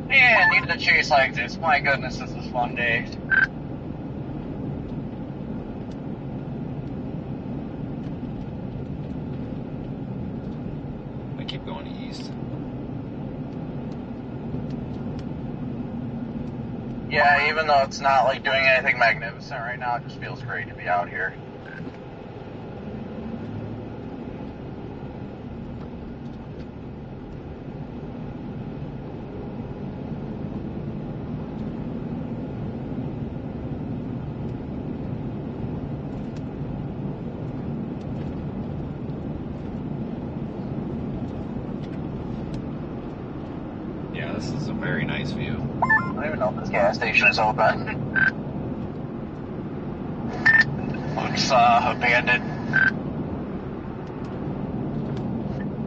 Yeah, I needed a chase like this. My goodness, this is a fun day. I keep going east. Yeah, even though it's not like doing anything magnificent right now, it just feels great to be out here. Yeah, this is a very nice view. I don't even know if this gas station is open. Looks abandoned.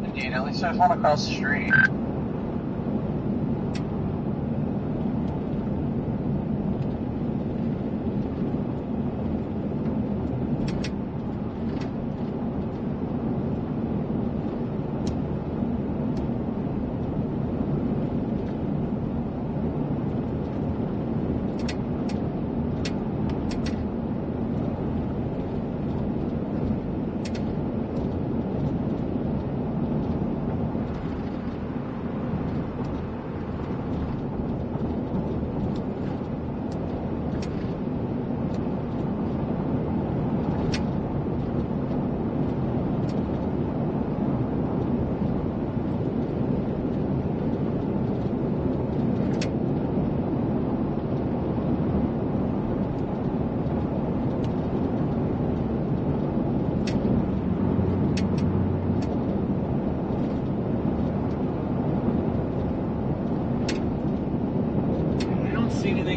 Indeed, at least there's one across the street.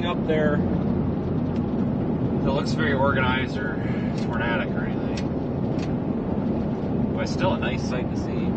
Up there that looks very organized or tornadic or anything, but it's still a nice sight to see.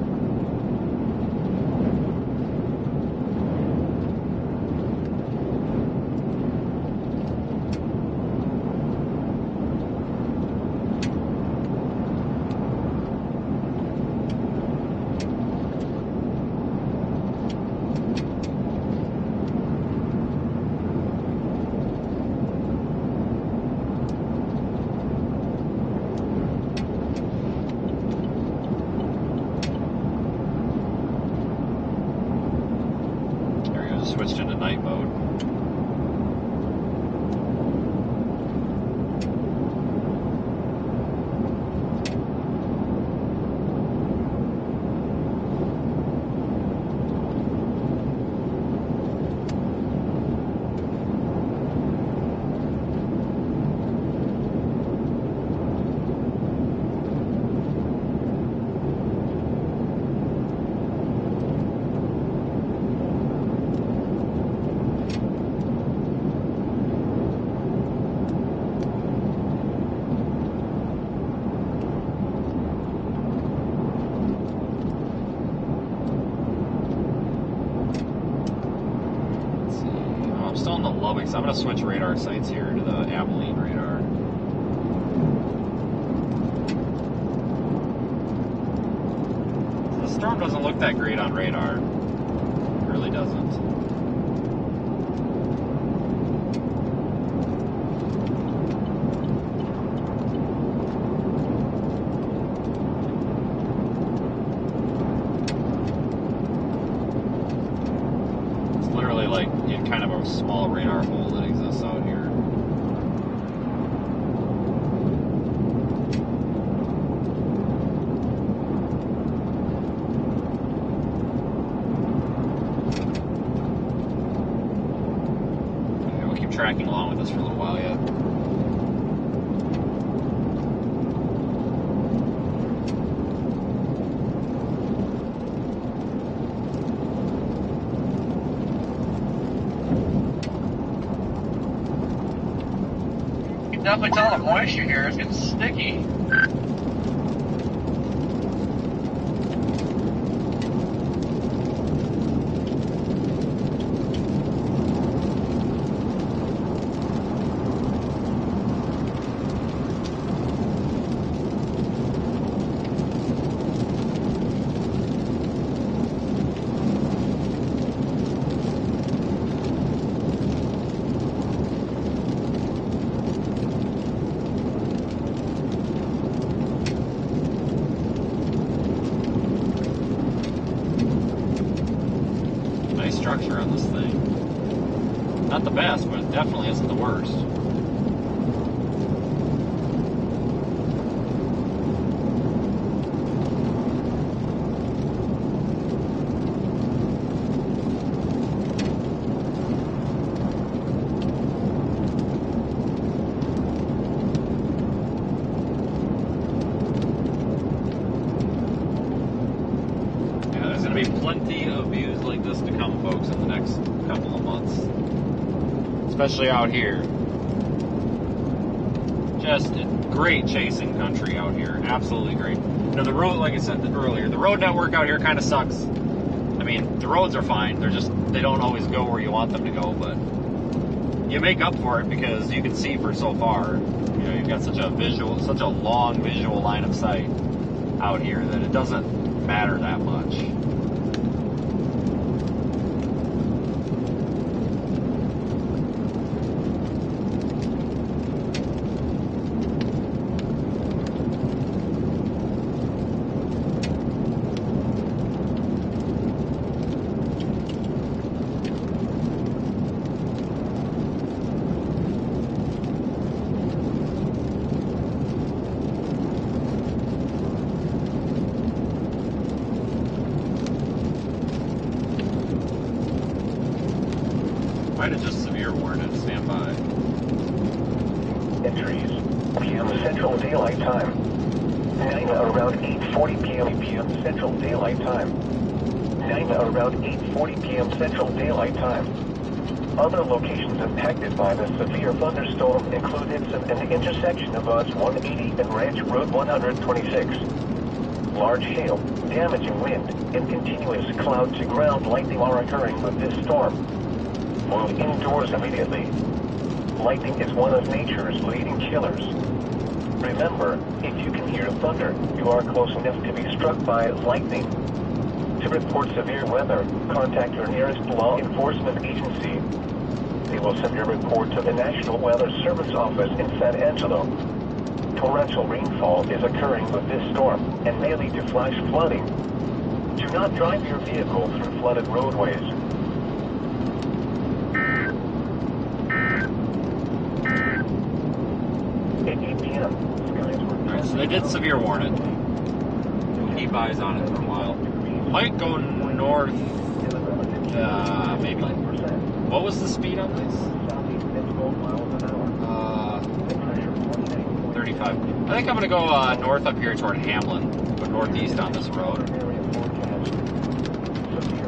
Switched into night mode. quick. So I'm going to switch radar sites here to the Abilene radar. So the storm doesn't look that great on radar. It really doesn't. Kind of a small radar hole that exists out here. Okay, we'll keep tracking along with this for a little while yet. Definitely tell the moisture here is getting sticky. Structure on this thing. Not the best, but it definitely isn't the worst. Yeah, there's going to be plenty of views like this to come, folks, in the next couple of months. Especially out here. Just great chasing country out here. Absolutely great. You know, the road, like I said earlier, the road network out here kind of sucks. I mean, the roads are fine. They don't always go where you want them to go, but you make up for it because you can see for so far. You know, you've got such a long visual line of sight out here that it doesn't matter that much. Might have just severe warning. Stand by. Entries. PM Central Daylight Time. 9 around 8:40 p.m. Central Daylight Time. 9 around 8:40 p.m. Central Daylight Time. Other locations impacted by the severe thunderstorm include an intersection of US 180 and Ranch Road 126. Large hail, damaging wind, and continuous cloud-to-ground lightning are occurring with this storm. Move indoors immediately. Lightning is one of nature's leading killers. Remember, if you can hear thunder, you are close enough to be struck by lightning. To report severe weather, contact your nearest law enforcement agency. They will send your report to the National Weather Service office in San Angelo. Torrential rainfall is occurring with this storm and may lead to flash flooding. Do not drive your vehicle through flooded roadways. Alright, so they did severe warning. We'll keep eyes on it for a while. Might go north, maybe. What was the speed on this? 35. I think I'm going to go north up here toward Hamlin. Go northeast on this road.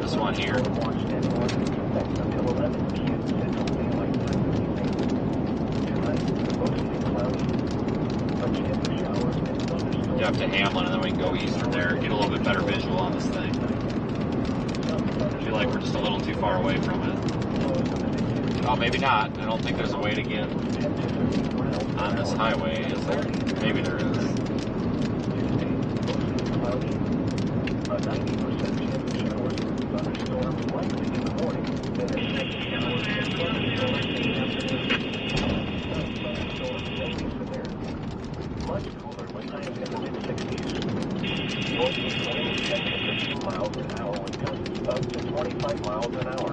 This one here. Get up to Hamlin, and then we can go east from there. Get a little bit better visual on this thing. I feel like we're just a little too far away from it. Oh, maybe not. I don't think there's a way to get on this highway, is there? Maybe there is. A 90% chance of showers and thunderstorms likely in the morning. Then a 6 showers and thunderstorms in the afternoon. Thunderstorms may be severe. Much cooler with highs in the mid-60s. Northeast winds 10 to 15 miles an hour with gusts up to 25 miles an hour.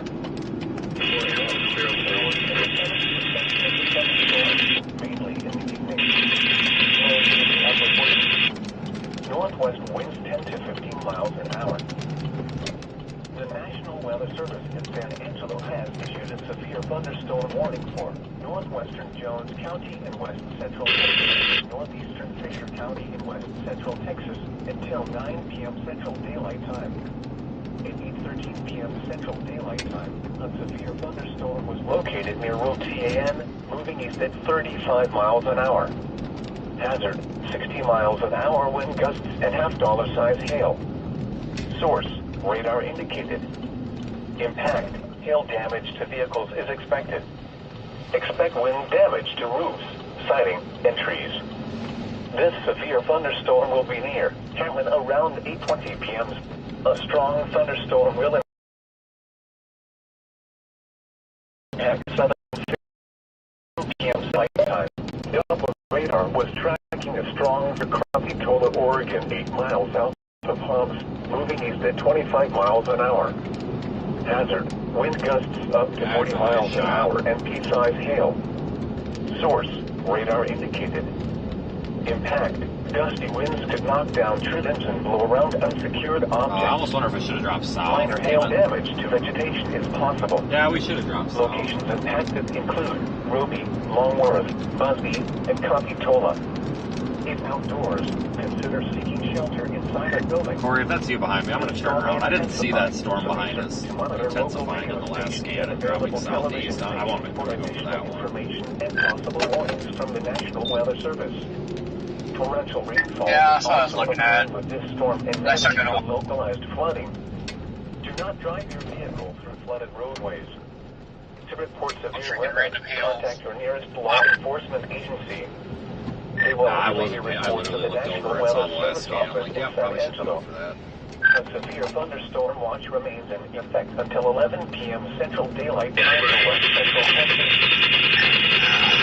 Mainly in the evening. Northwest winds 10 to 15 miles an hour. The National Weather Service in San Angelo has issued a severe thunderstorm warning for northwestern Jones County and west central Texas, northeastern Fisher County and west central Texas until 9 p.m. Central Daylight Time. At 8:13 p.m. Central Daylight Time, a severe thunderstorm was located near Waelti, moving east at 35 miles an hour. Hazard, 60 miles an hour wind gusts and half-dollar size hail. Source, radar indicated. Impact, hail damage to vehicles is expected. Expect wind damage to roofs, siding, and trees. This severe thunderstorm will be near Hammond around 8:20 p.m. A strong thunderstorm will impact southern 6 p.m. flight time. The upper radar was tracking a strong Capitola, Oregon, 8 miles south of Hobbs, moving east at 25 miles an hour. Hazard, wind gusts up to 40 miles an hour and pea-size hail. Source, radar indicated. Impact, gusty winds could knock down tree limbs and blow around unsecured objects. I almost wonder if it should have dropped south. Minor hail damage to vegetation is possible. Yeah, we should have dropped south. Locations impacted include Roby, Longworth, Busby, and Capitola. If outdoors, consider seeking shelter inside a building. Corey, if that's you behind me, I'm going to turn around. I didn't see that storm behind us intensifying in the last scan and dropping southeast. I want to go for that one. Information and possible warnings from the National Weather Service. Torrential rainfall. Yeah, that's what I was looking at. With this storm and localized flooding. Do not drive your vehicle through flooded roadways. To report severe weather, contact your nearest law enforcement agency. They will report to the National Weather Service office in San Angelo. A severe thunderstorm watch remains in effect until 11 p.m. Central Daylight Time in west central Texas.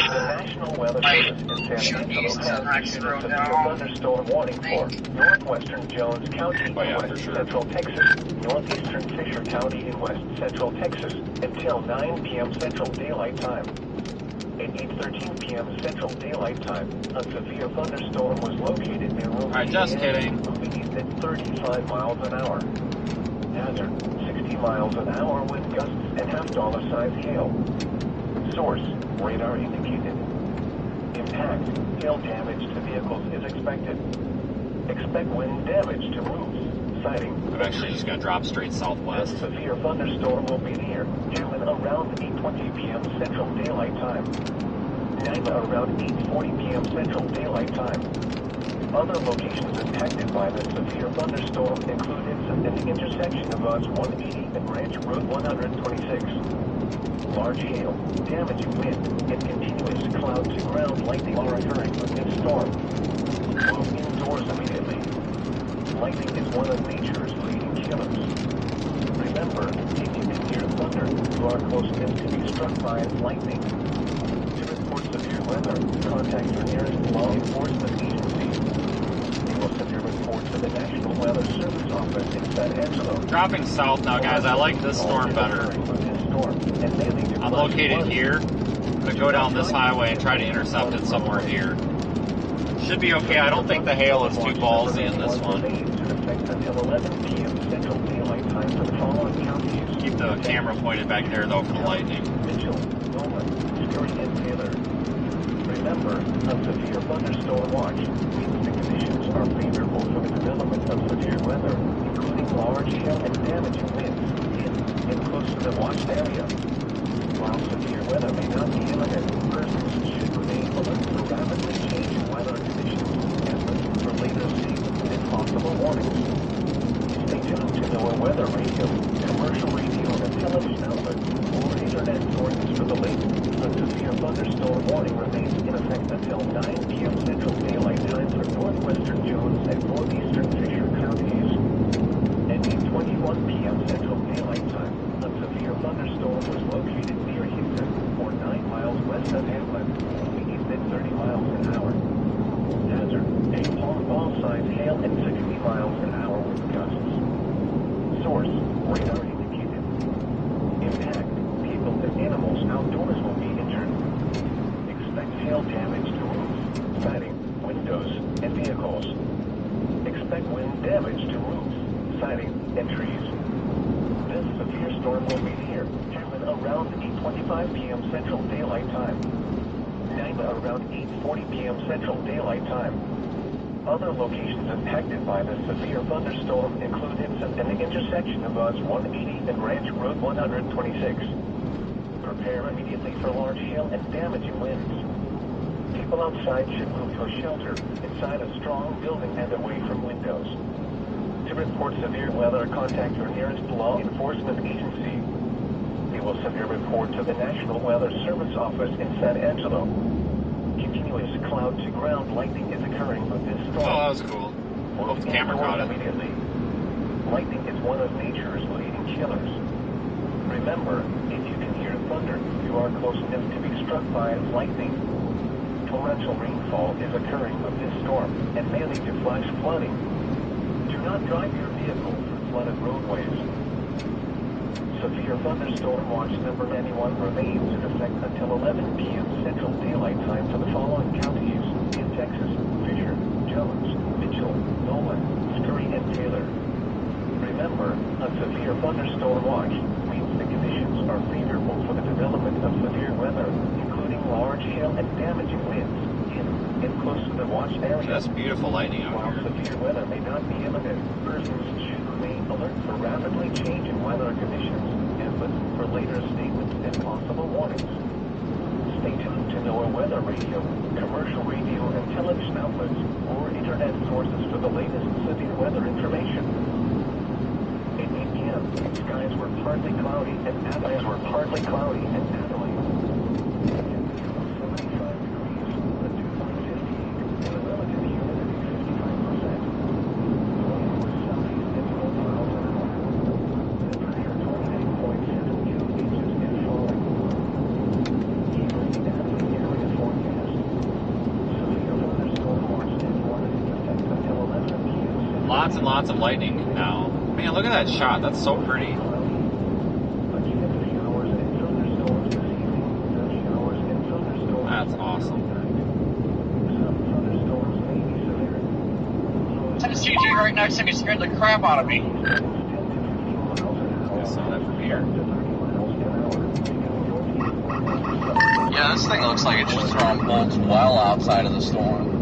The National Weather Service in San Angelo has issued a severe thunderstorm warning for northwestern Jones County in west central Texas, northeastern Fisher County in west central Texas until 9 p.m. Central Daylight Time. At 8:13 p.m. Central Daylight Time, a severe thunderstorm was located near Roby. Alright, just kidding. Moving east at 35 miles an hour. Hazard, 60 miles an hour wind gusts and half-dollar size hail. Source, radar indicated. Impact, hail damage to vehicles is expected. Expect wind damage to roofs, siding. I'm actually just going to drop straight southwest. This severe thunderstorm will be near Hammond around 8:20 p.m. Central Daylight Time. Naima around 8:40 p.m. Central Daylight Time. Other locations impacted by this severe thunderstorm included at the intersection of US 180 and Ranch Road 126. Large hail, damaging wind, and continuous cloud-to-ground lightning are occurring with this storm. Move indoors immediately. Lightning is one of nature's leading killers. Remember, if you can hear thunder, you are close enough to be struck by lightning. To report severe weather, contact your nearest law enforcement agency. You will send your report to the National Weather Service office in San Angelo. Dropping south now, guys. I like this storm better. I'm located here. I go down this highway and try to intercept it somewhere here. Should be okay. I don't think the hail is too ballsy in this one. Keep the camera pointed back there though for the lightning. Remember, a severe thunderstorm watch means the conditions are favorable for the development of severe weather, including large hail and damaging winds in and close to the watched area. While severe weather may not be imminent, persons should remain alert for rapidly changing weather conditions and listen for later seasons and possible warnings. Stay tuned to NOAA Weather Radio, commercial radio and television outlets, or internet sources for the latest damage to roofs, siding, and trees. This severe storm will be near Hammond around 8:25 p.m. Central Daylight Time. Naima around 8:40 p.m. Central Daylight Time. Other locations impacted by this severe thunderstorm include an intersection of US 180 and Ranch Road 126. Prepare immediately for large hail and damaging winds. People outside should move to a shelter inside a strong building and away from windows. To report severe weather, contact your nearest law enforcement agency. You will send your report to the National Weather Service office in San Angelo. Continuous cloud-to-ground lightning is occurring with this storm. Oh, that was cool. Hope the camera caught it. Immediately. Lightning is one of nature's leading killers. Remember, if you can hear thunder, you are close enough to be struck by lightning. Torrential rainfall is occurring with this storm and may lead to flash flooding. Do not drive your vehicle through flooded roadways. Severe thunderstorm watch number 91 remains in effect until 11 p.m. Central Daylight Time for the following counties in Texas: Fisher, Jones, Mitchell, Nolan, Scurry, and Taylor. Remember, a severe thunderstorm watch means the conditions are favorable for the development of severe weather, including large hail and damaging winds in and close to the watch area. That's beautiful lightning out While here. severe weather may not be imminent, persons should remain alert for rapidly changing weather conditions and listen for later statements and possible warnings. Stay tuned to NOAA weather radio, commercial radio and television outlets, or internet sources for the latest severe weather information. At 8 p.m., skies were partly cloudy and Adelaide. 75 degrees, the dew point 58, and the relative humidity 55%. Wind was southeast at 12 miles an hour. Temperature 28.72 inches and falling. Keep the Adelaide area forecast. Severe thunderstorm watch is wanted in effect until 11 p.m. Lots and lots of lightning now. Man, look at that shot. That's so pretty. That's awesome. Had a CG right next to me, scared the crap out of me. I saw that from here. Yeah, this thing looks like it's just throwing bolts well outside of the storm.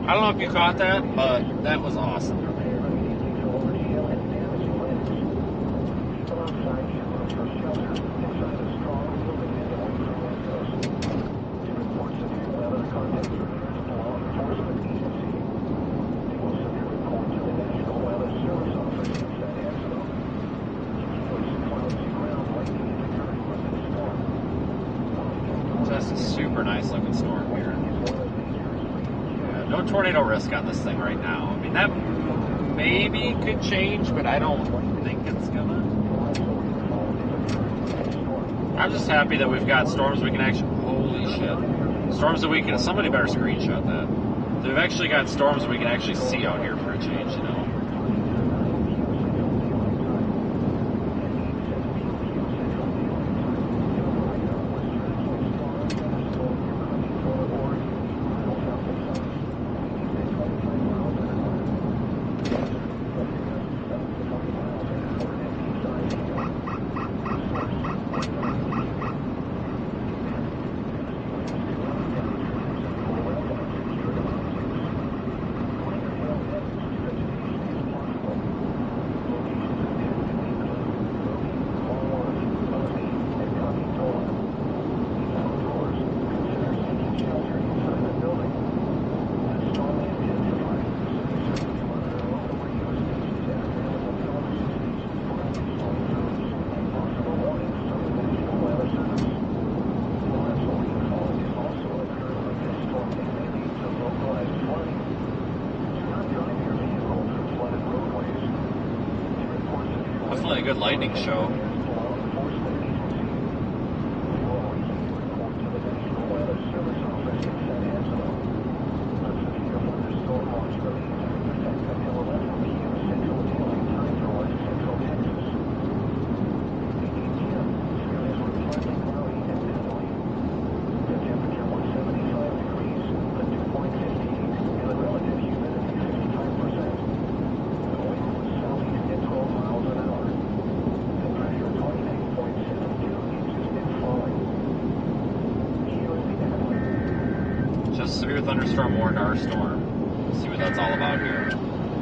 I don't know if you caught that, but that was awesome. That's a super nice looking storm here. Yeah, no tornado risk on this thing right now. I mean, that maybe could change, but I don't think it's gonna. I'm just happy that we've got storms we can actually. Holy shit. Storms that we can. Somebody better screenshot that. We've actually got storms we can actually see out here for a change, you know. Definitely a good lightning show. Severe thunderstorm warned our storm. Let's see what that's all about here.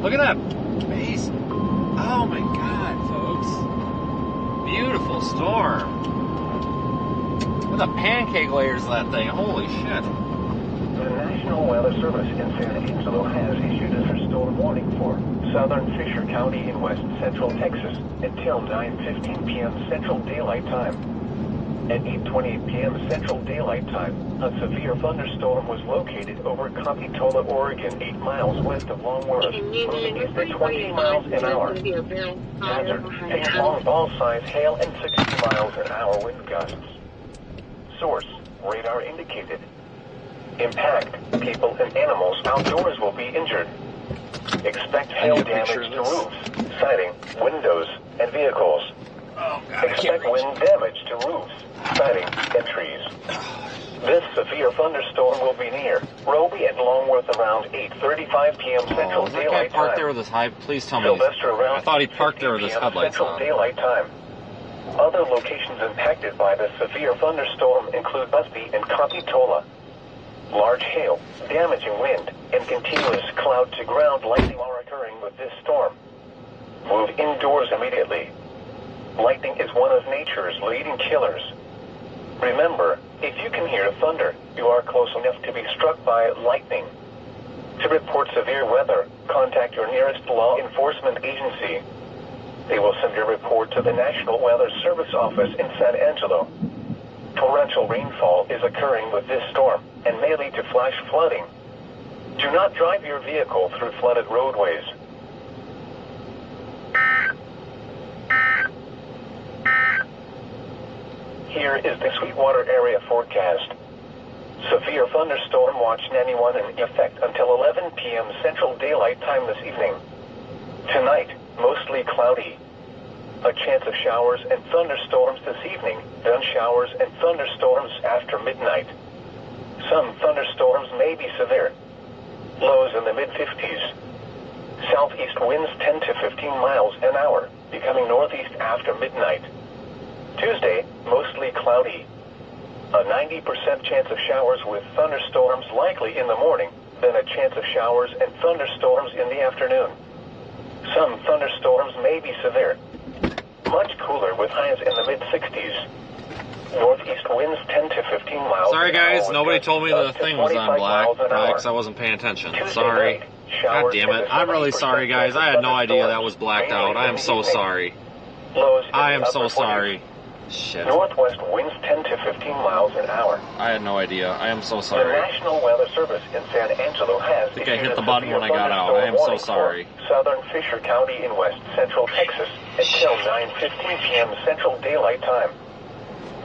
Look at that base. Oh my god, folks. Beautiful storm. Look at the pancake layers of that thing. Holy shit. The National Weather Service in San Angelo has issued a storm warning for southern Fisher County in west central Texas until 9:15 p.m. Central Daylight Time. At 8:28 p.m. Central Daylight Time, a severe thunderstorm was located over Capitola, Oregon, 8 miles west of Longworth, moving east at 20 miles an hour. Hazard, ping-pong ball-size hail and 60 miles an hour wind gusts. Source, radar indicated. Impact, people and animals outdoors will be injured. Expect hail damage to roofs, siding, windows, and vehicles. Oh, God, Expect wind damage to roofs, siding, and trees. This severe thunderstorm will be near Roby and Longworth around 8:35 p.m. Central that guy Daylight parked Time. there with his high. Please tell me. Sylvester around I thought he parked there with his 8:50 headlights Central on. Daylight Time. Other locations impacted by the severe thunderstorm include Busby and Capitola. Large hail, damaging wind, and continuous cloud-to-ground lightning are occurring with this storm. Move indoors immediately. Lightning is one of nature's leading killers. Remember, if you can hear thunder, you are close enough to be struck by lightning. To report severe weather, contact your nearest law enforcement agency. They will send your report to the National Weather Service office in San Angelo. Torrential rainfall is occurring with this storm and may lead to flash flooding. Do not drive your vehicle through flooded roadways. Here is the Sweetwater area forecast. Severe thunderstorm watch 91 in effect until 11 p.m. Central Daylight Time this evening. Tonight, mostly cloudy. A chance of showers and thunderstorms this evening, then showers and thunderstorms after midnight. Some thunderstorms may be severe. Lows in the mid-50s. Southeast winds 10 to 15 miles an hour, becoming northeast after midnight. Tuesday, mostly cloudy. A 90% chance of showers with thunderstorms likely in the morning, then a chance of showers and thunderstorms in the afternoon. Some thunderstorms may be severe. Much cooler with highs in the mid-60s. Northeast winds 10 to 15 miles. Sorry, guys. an hour Nobody with told me the thing was on black because I wasn't paying attention. Tuesday Sorry. night, God showers damn in it. the I'm really 70% sorry, guys. I had no idea that was blacked out. I am so sorry. Lows in I the am so upper 40s. sorry. Shit. Northwest winds 10 to 15 miles an hour. I had no idea. I am so The sorry. National Weather Service in San Angelo has I think I issued hit the a button severe when I got out. I am so thunderstorm warning sorry. for southern Fisher County in west central Texas until 9:15 p.m. Central Daylight Time.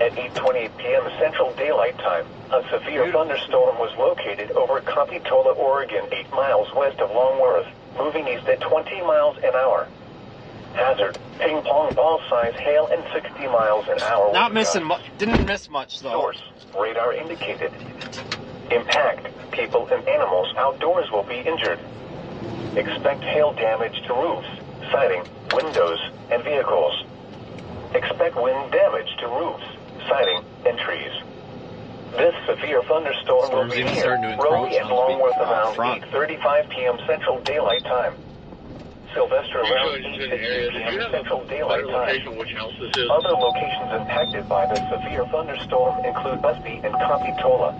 At 8:28 p.m. Central Daylight Time, a severe thunderstorm was located over Capitola, Oregon, 8 miles west of Longworth, moving east at 20 miles an hour. Hazard, ping-pong ball-size hail and 60 miles an hour. Not wind missing gusts. much. Didn't miss much, though. Source, radar indicated. Impact, people and animals outdoors will be injured. Expect hail damage to roofs, siding, windows, and vehicles. Expect wind damage to roofs, siding, and trees. This severe thunderstorm will Storm's be even near starting to encroach Roby and on the Longworth around front. 8:35 p.m. Central Daylight Time. Sylvester around Usually just in areas. 8:50 Do you p.m. have Central a Daylight better Time. location which house this is? Other locations impacted by the severe thunderstorm include Busby and Capitola.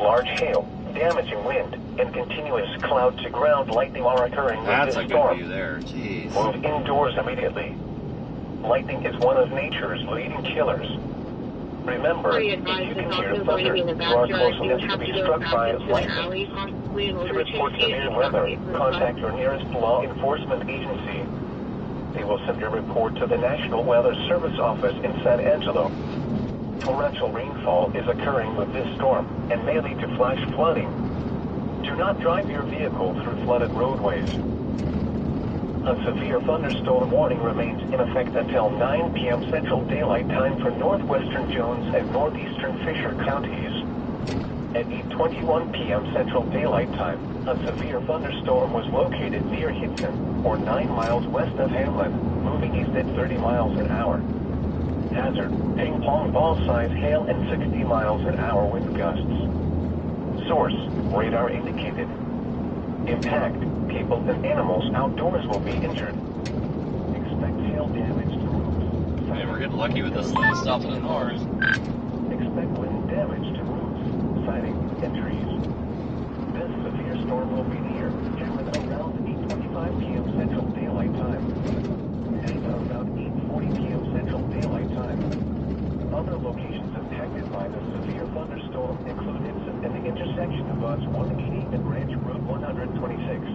Large hail, damaging wind, and continuous cloud-to-ground lightning are occurring with That's this a storm. good view there. Jeez. Move indoors immediately. Lightning is one of nature's leading killers. Remember, Sorry, if advise you the can hear hospital going to thunder, be in the you are backyard. close You enough to have be to go struck by back into the lightning. alley, possibly in To order report to see severe if weather, it's contact your nearest law enforcement agency. They will send a report to the National Weather Service office in San Angelo. Torrential rainfall is occurring with this storm and may lead to flash flooding. Do not drive your vehicle through flooded roadways. A severe thunderstorm warning remains in effect until 9 p.m. Central Daylight Time for northwestern Jones and northeastern Fisher counties. At 8:21 p.m. Central Daylight Time, a severe thunderstorm was located near Hitson, or 9 miles west of Hamlin, moving east at 30 miles an hour. Hazard, ping pong ball size hail and 60 miles an hour wind gusts. Source, radar indicated. Impact, people and animals outdoors will be injured. Expect hail damage to roofs. Man, we're getting lucky with this stuff in the north. Expect wind damage to roofs, siding, and trees. This severe storm will be near Hamlin around 8:25 p.m. Central Daylight Time. And around 8:40 p.m. Central Daylight Time. Other locations impacted by the severe thunderstorm include Hitson and the intersection of Routes 180 and Ranch Road 126.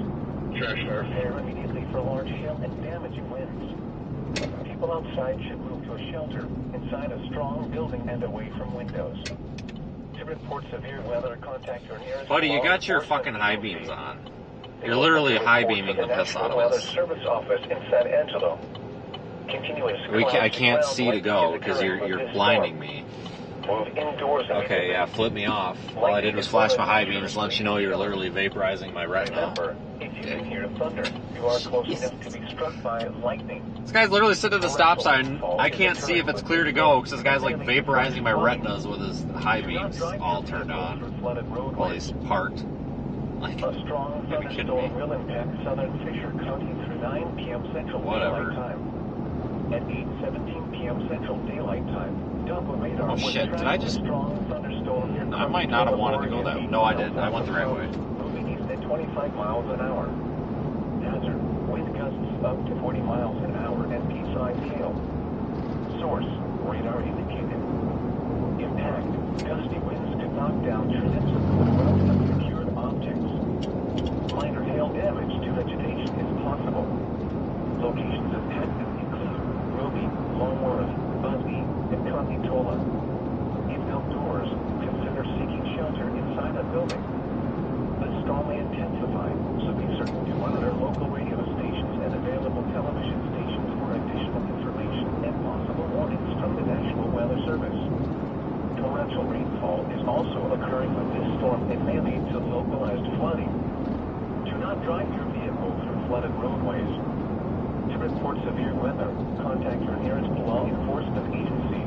Prepare immediately for large hail and damaging winds. People outside should move to a shelter inside a strong building and away from windows. To report severe weather, contact your nearest. Buddy, you got your fucking high beams on. You're literally high beaming the piss out of Weather us. Service office in San Angelo. I can't see to go because you're blinding me. Move indoors. Okay, yeah, flip me off. All I did was flash my high beams, let you know you're literally vaporizing my retina. Remember, if you can hear thunder, you are close enough to be struck by lightning. This guy's literally sitting at the stop sign. I can't see if it's clear to go because this guy's like vaporizing my retinas with his high beams all turned on while he's parked. Like, A strong you gotta be kidding me. thunderstorm will impact southern Fisher County through 9 p.m. Central Whatever. Daylight Time. At 8:17 p.m. Central Daylight Time, Doppler radar Oh was shit, did I tracking just... a strong thunderstorm near I might not have wanted to go that way. No, I didn't. I went the right way. Moving east at 25 miles an hour. Hazard, wind gusts up to 40 miles an hour and pea-sized hail. Source, radar indicated. Impact, gusty winds could knock down trillions of well-secured objects. Minor hail damage to vegetation is possible. Locations impacted include Ruby, Longworth, Busby, and Cognitola. If outdoors, consider seeking shelter inside a building. The storm may intensify, so be certain to monitor local radio stations and available television stations for additional information and possible warnings from the National Weather Service. Torrential rainfall is also occurring with this storm and may lead to localized flooding. Do not drive your vehicle through flooded roadways. To report severe weather, contact your nearest law enforcement agency.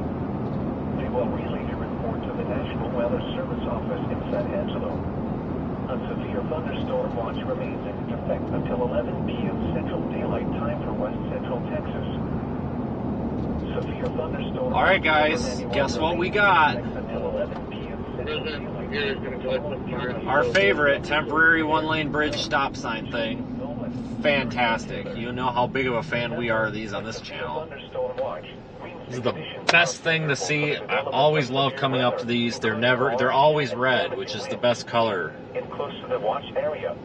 They will relay your report to the National Weather Service office in San Angelo. A severe thunderstorm watch remains in effect until 11 p.m. Central Daylight Time for West Central Texas. Severe thunderstorm. All right, guys, guess what we got? Until 11 p.m. Central Daylight Time. Our favorite temporary one-lane bridge stop sign thing. Fantastic. You know how big of a fan we are of these on this channel. This is the best thing to see. I always love coming up to these. They're always red, which is the best color. Close to the watch area.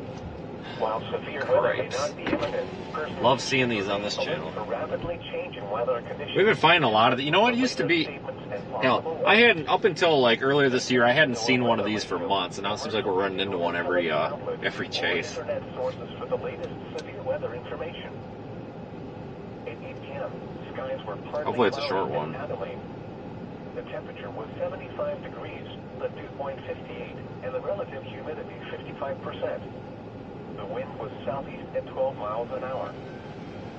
While severe weather may not be imminent, Love seeing these on this channel. for rapidly changing weather conditions. We've been finding a lot of the. You know what it used to be? Hell, I hadn't up until like earlier this year. I hadn't seen one of these for months, and now it seems like we're running into one every chase. Internet sources for the latest severe weather information. At 8 p.m., skies were partly Hopefully it's a short cloudy in one. Adelaide. The temperature was 75 degrees, the dew point 58, and the relative humidity 55%. The wind was southeast at 12 miles an hour.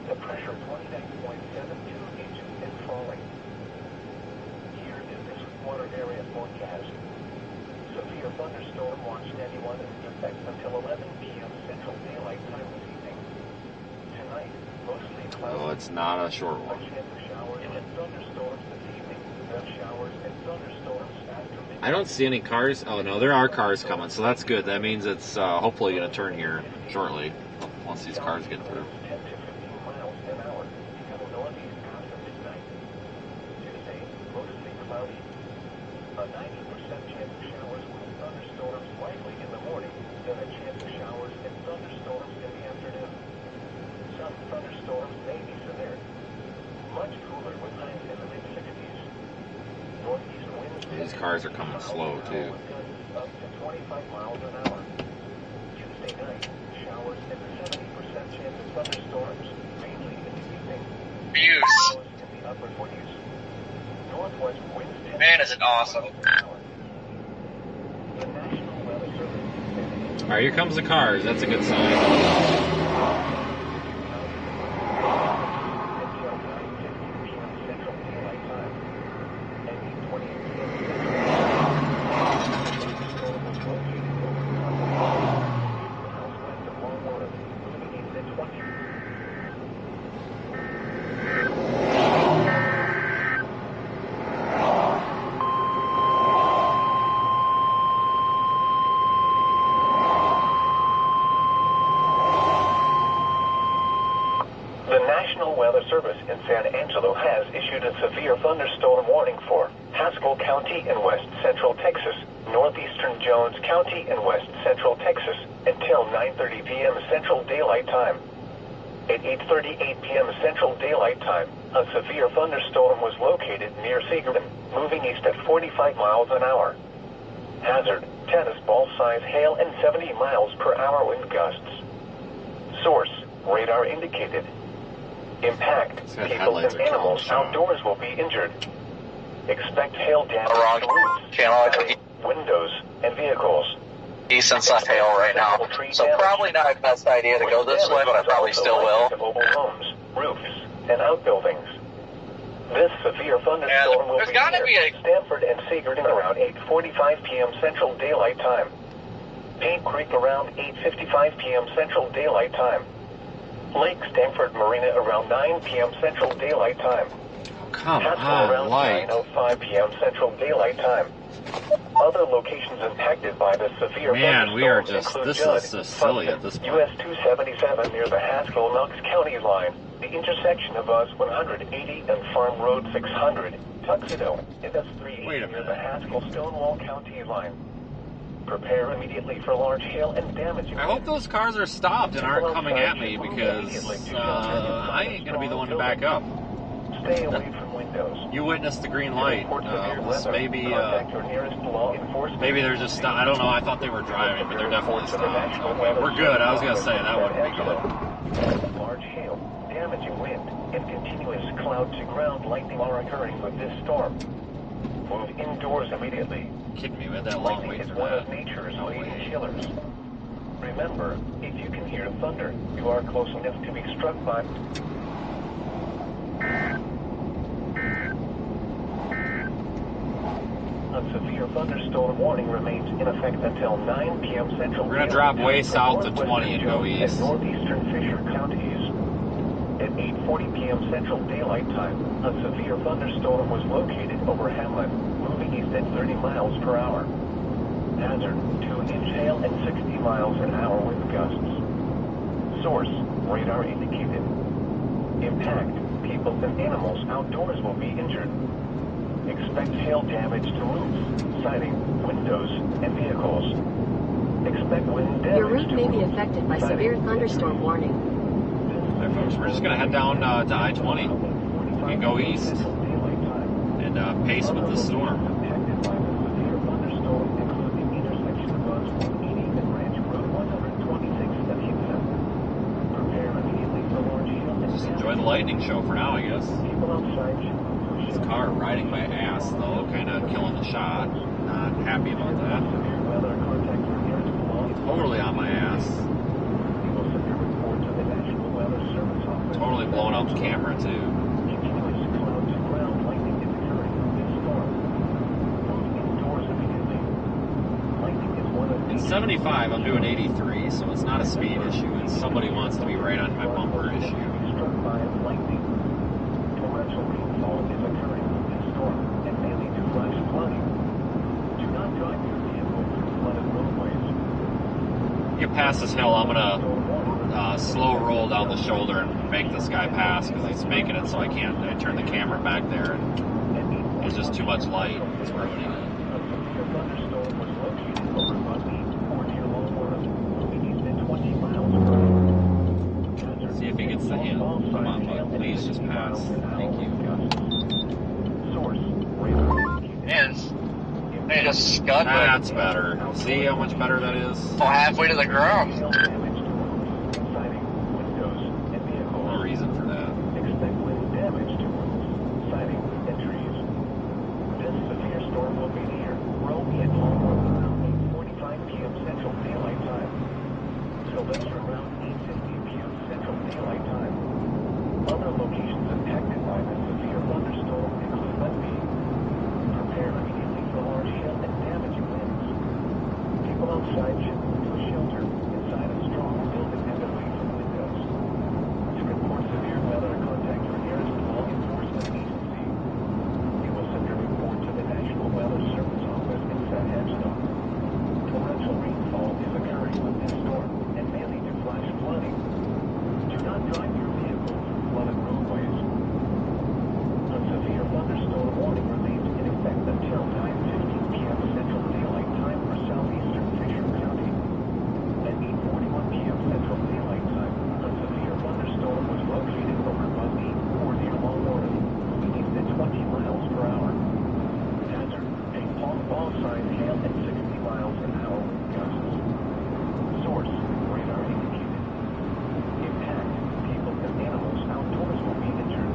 The pressure 29.72 inches and falling. Here is this water area forecast. Severe thunderstorm watch 91 is in effect until 11 p.m. Central Daylight Time this evening. Tonight, mostly cloudy. Oh, it's not a short A one. chance of showers and thunderstorms this evening. Then showers and thunderstorms after midnight. I don't see any cars. Oh no, there are cars coming, so that's good. That means it's hopefully going to turn here shortly once these cars get through. 10 to 15 miles an hour. Become northeast after midnight. Tuesday, mostly cloudy. A 90% chance of showers with thunderstorms likely in the morning, then a chance of showers and thunderstorms in the afternoon. Some thunderstorms may be severe. these cars are coming slow too. Up to 25 miles an hour. Tuesday night, showers and a 70% chance of thunderstorms, mainly in the evening. Views. In the upper 40s. Northwest winds 10 Man, is it awesome. The National Weather Service. Alright, here comes the cars. That's a good sign. Service in San Angelo has issued a severe thunderstorm warning for Haskell County in west central Texas, northeastern Jones County in west central Texas until 9:30 p.m. Central Daylight Time. At 8:38 p.m. Central Daylight Time, a severe thunderstorm was located near Seagerton, moving east at 45 miles an hour. Hazard, tennis ball size hail and 70 miles per hour wind gusts. Source, radar indicated. Impact, people and animals outdoors will be injured. Expect hail damage to roofs, windows, and vehicles. Decent stuff hail right now. So probably not a best idea to go this way, but I probably still will. Mobile homes, roofs, and outbuildings. This severe thunderstorm will be near Stanford and Seagerton around 8:45 p.m. Central Daylight Time. Paint Creek around 8:55 p.m. Central Daylight Time. Lake Stanford Marina around 9 p.m. Central Daylight Time. Come Haskell on, around light. 9:05 p.m. Central Daylight Time. Other locations impacted by the severe Man, we are just, include this Judd, is so silly at this point. US 277 near the Haskell-Knox County line, the intersection of US 180 and Farm Road 600, Tuxedo, and S3 Wait a near minute. the Haskell-Stonewall County line. Prepare immediately for large hail and damaging. I hope those cars are stopped and aren't coming at me because I ain't going to be the one to back up. Stay away from windows. You witnessed the green light. This maybe they're just, I don't know, I thought they were driving, but they're definitely stopped. Okay, we're good. I was going to say, that wouldn't be good. Large hail, damaging wind, and continuous cloud-to-ground lightning are occurring with this storm. Move indoors immediately. Kidding me, we had that long Lightning wait is for one of that. nature's No leading way. killers. Remember, if you can hear thunder, you are close enough to be struck by. A severe thunderstorm warning remains in effect until 9 p.m. Central. We're gonna drop way for south to northwestern 20 and go Jones east. And northeastern Fisher counties. At 8:40 p.m. Central Daylight Time, a severe thunderstorm was located over Hamlet, moving east at 30 miles per hour. Hazard, 2-inch hail and 60 miles an hour wind gusts. Source, radar indicated. Impact, people and animals outdoors will be injured. Expect hail damage to roofs, siding, windows, and vehicles. Expect wind damage Your route to may be roofs, affected by siding, severe thunderstorm warning. Alright, folks, we're just going to head down to I-20 and go east and pace with the storm. Impacted by the severe thunderstorm include the intersection of roads 180 and Ranch Road 126 at Houston. Prepare immediately for large hail and Just enjoy the lightning show for now, I guess. people outside should move This car riding my ass, though, kind of killing the shot. Not happy about that. severe weather. Contact your nearest law Totally on my ass. You will send your report to the National Weather Service office. Totally blowing out the camera, too. Continuous cloud-to-ground lightning is occurring with this storm. Move indoors immediately. Lightning is one of In 75, I'm doing 83, so it's not a speed issue. It's somebody wants to be right on my bumper issue. struck by lightning. Torrential rainfall is occurring with this storm and may lead to flash flooding. Do not drive your vehicle through flooded roadways. Get past this hill, I'm gonna slow roll down the shoulder and make this guy pass because he's making it so I can't. I turn the camera back there and there's just too much light. It's ruining it. A severe thunderstorm was located over Buckley or near Longworth, moving east at 20 miles per hour. See if he gets the hint. Come on, bud. Please just pass. Thank you. Source, radar. Man, a scud. That's better. See how much better that is? Oh, halfway to the ground. Hail damage to roofs, siding, windows, and vehicles. No reason for that. Expect wind damage to roofs, siding, and trees. This severe storm will be near Rome and Longwood around 8:45 p.m. Central Daylight Time. Sylvester around 8:50 p.m. Central Daylight Time. Other locations impacted by this severe thunderstorm include Waelti. Prepare immediately for large hail and damaging winds. People outside should move to a shelter inside a strong building and away from windows. To report severe weather, contact your nearest law enforcement agency. You will send your report to the National Weather Service Office in San Angelo. Torrential rainfall is occurring with this storm and may lead to flash flooding. Do not drive your vehicle through flooded roadways. A severe thunderstorm warning remains in effect until 9:15 p.m. Central Daylight Time for southeastern Fisher County. At 8:41 p.m. Central Daylight Time, a severe thunderstorm was located over Waelti or near Longwood, winds at 20 miles per hour. Hazard: a ball size hail at 60 miles an hour with gusts. Source: radar indicated. Impact: people and animals outdoors will be injured.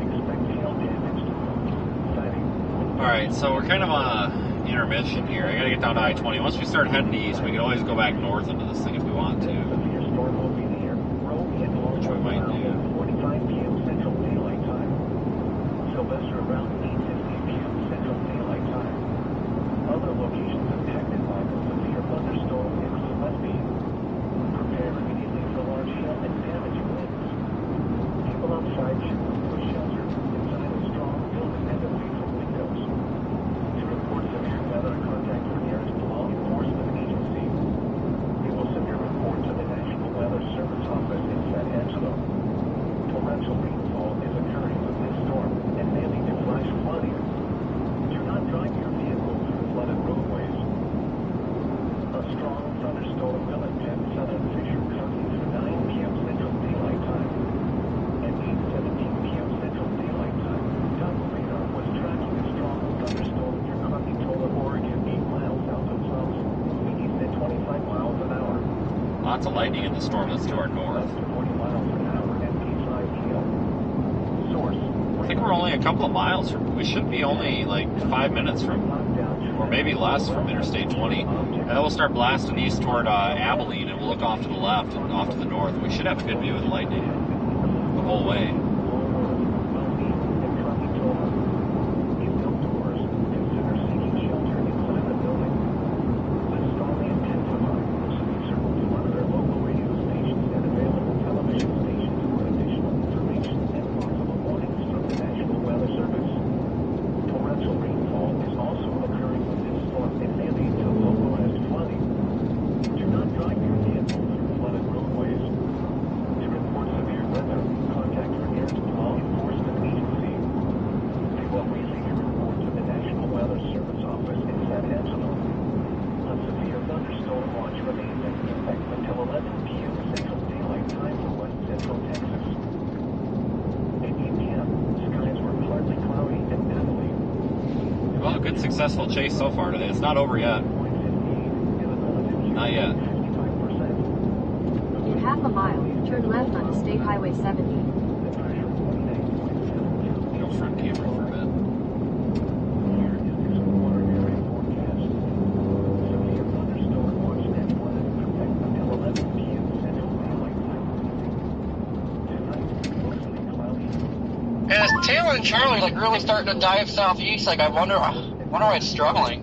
Expect hail damage to roofs, siding, windows. Alright, so we're kind of on a intermission here. I gotta get down to I-20. Once we start heading east, we can always go back north into this thing if we want to. Severe storm will be near Rome and Which we might do. around 8:45 p.m. Central Daylight Time. Sylvester around 8:50 p.m. Central Daylight Time. Other locations impacted by the severe thunderstorm include Waelti. Prepare immediately for large hail and damaging winds. People outside should move to a shelter inside a strong building and away from windows. To report severe weather, contact your nearest law enforcement agency. You will send your report to the National Weather Service Office in San Angelo. Torrential rainfall is occurring with this storm and may lead to flash flooding. Do not drive your vehicle through flooded roadways. A strong thunderstorm will impact southern Fisher County through 9 p.m. Central Daylight Time. At 8:17 p.m. Central Daylight Time, Doppler radar was tracking a strong thunderstorm near Cognitola, Oregon, 8 miles south of South, winds at 25 miles an hour. Lots of lightning in the storm that's to our north. Up to 40 miles an hour and P5 hail. Source: I think we're only a couple of miles from, we should be only like 5 minutes from, or maybe less from Interstate 20. And then we'll start blasting east toward Abilene, and we'll look off to the left and off to the north. We should have a good view of the lightning the whole way. Torrential rainfall is also occurring with this storm and may lead to localized flooding. Do not drive your vehicle through flooded roadways. To report severe weather, contact your nearest law enforcement agency. They will relay your report to the National Weather Service Office in San Angelo. A severe thunderstorm watch remains in effect until 11 p.m. Central Daylight Time for West Central Texas. At 8 p.m., skies were partly cloudy at Abilene. Well, good successful chase so far today. It's not over yet. Not yet. In half a mile, turn left onto State Highway 70. Go front camera for a bit. Here is this water area forecast. Severe thunderstorm watch net one in effect until 11 p.m. Central Daylight Time. Tonight, mostly cloudy. Yeah, it's Taylor and Charlie like really starting to dive southeast. Like I wonder why it's struggling.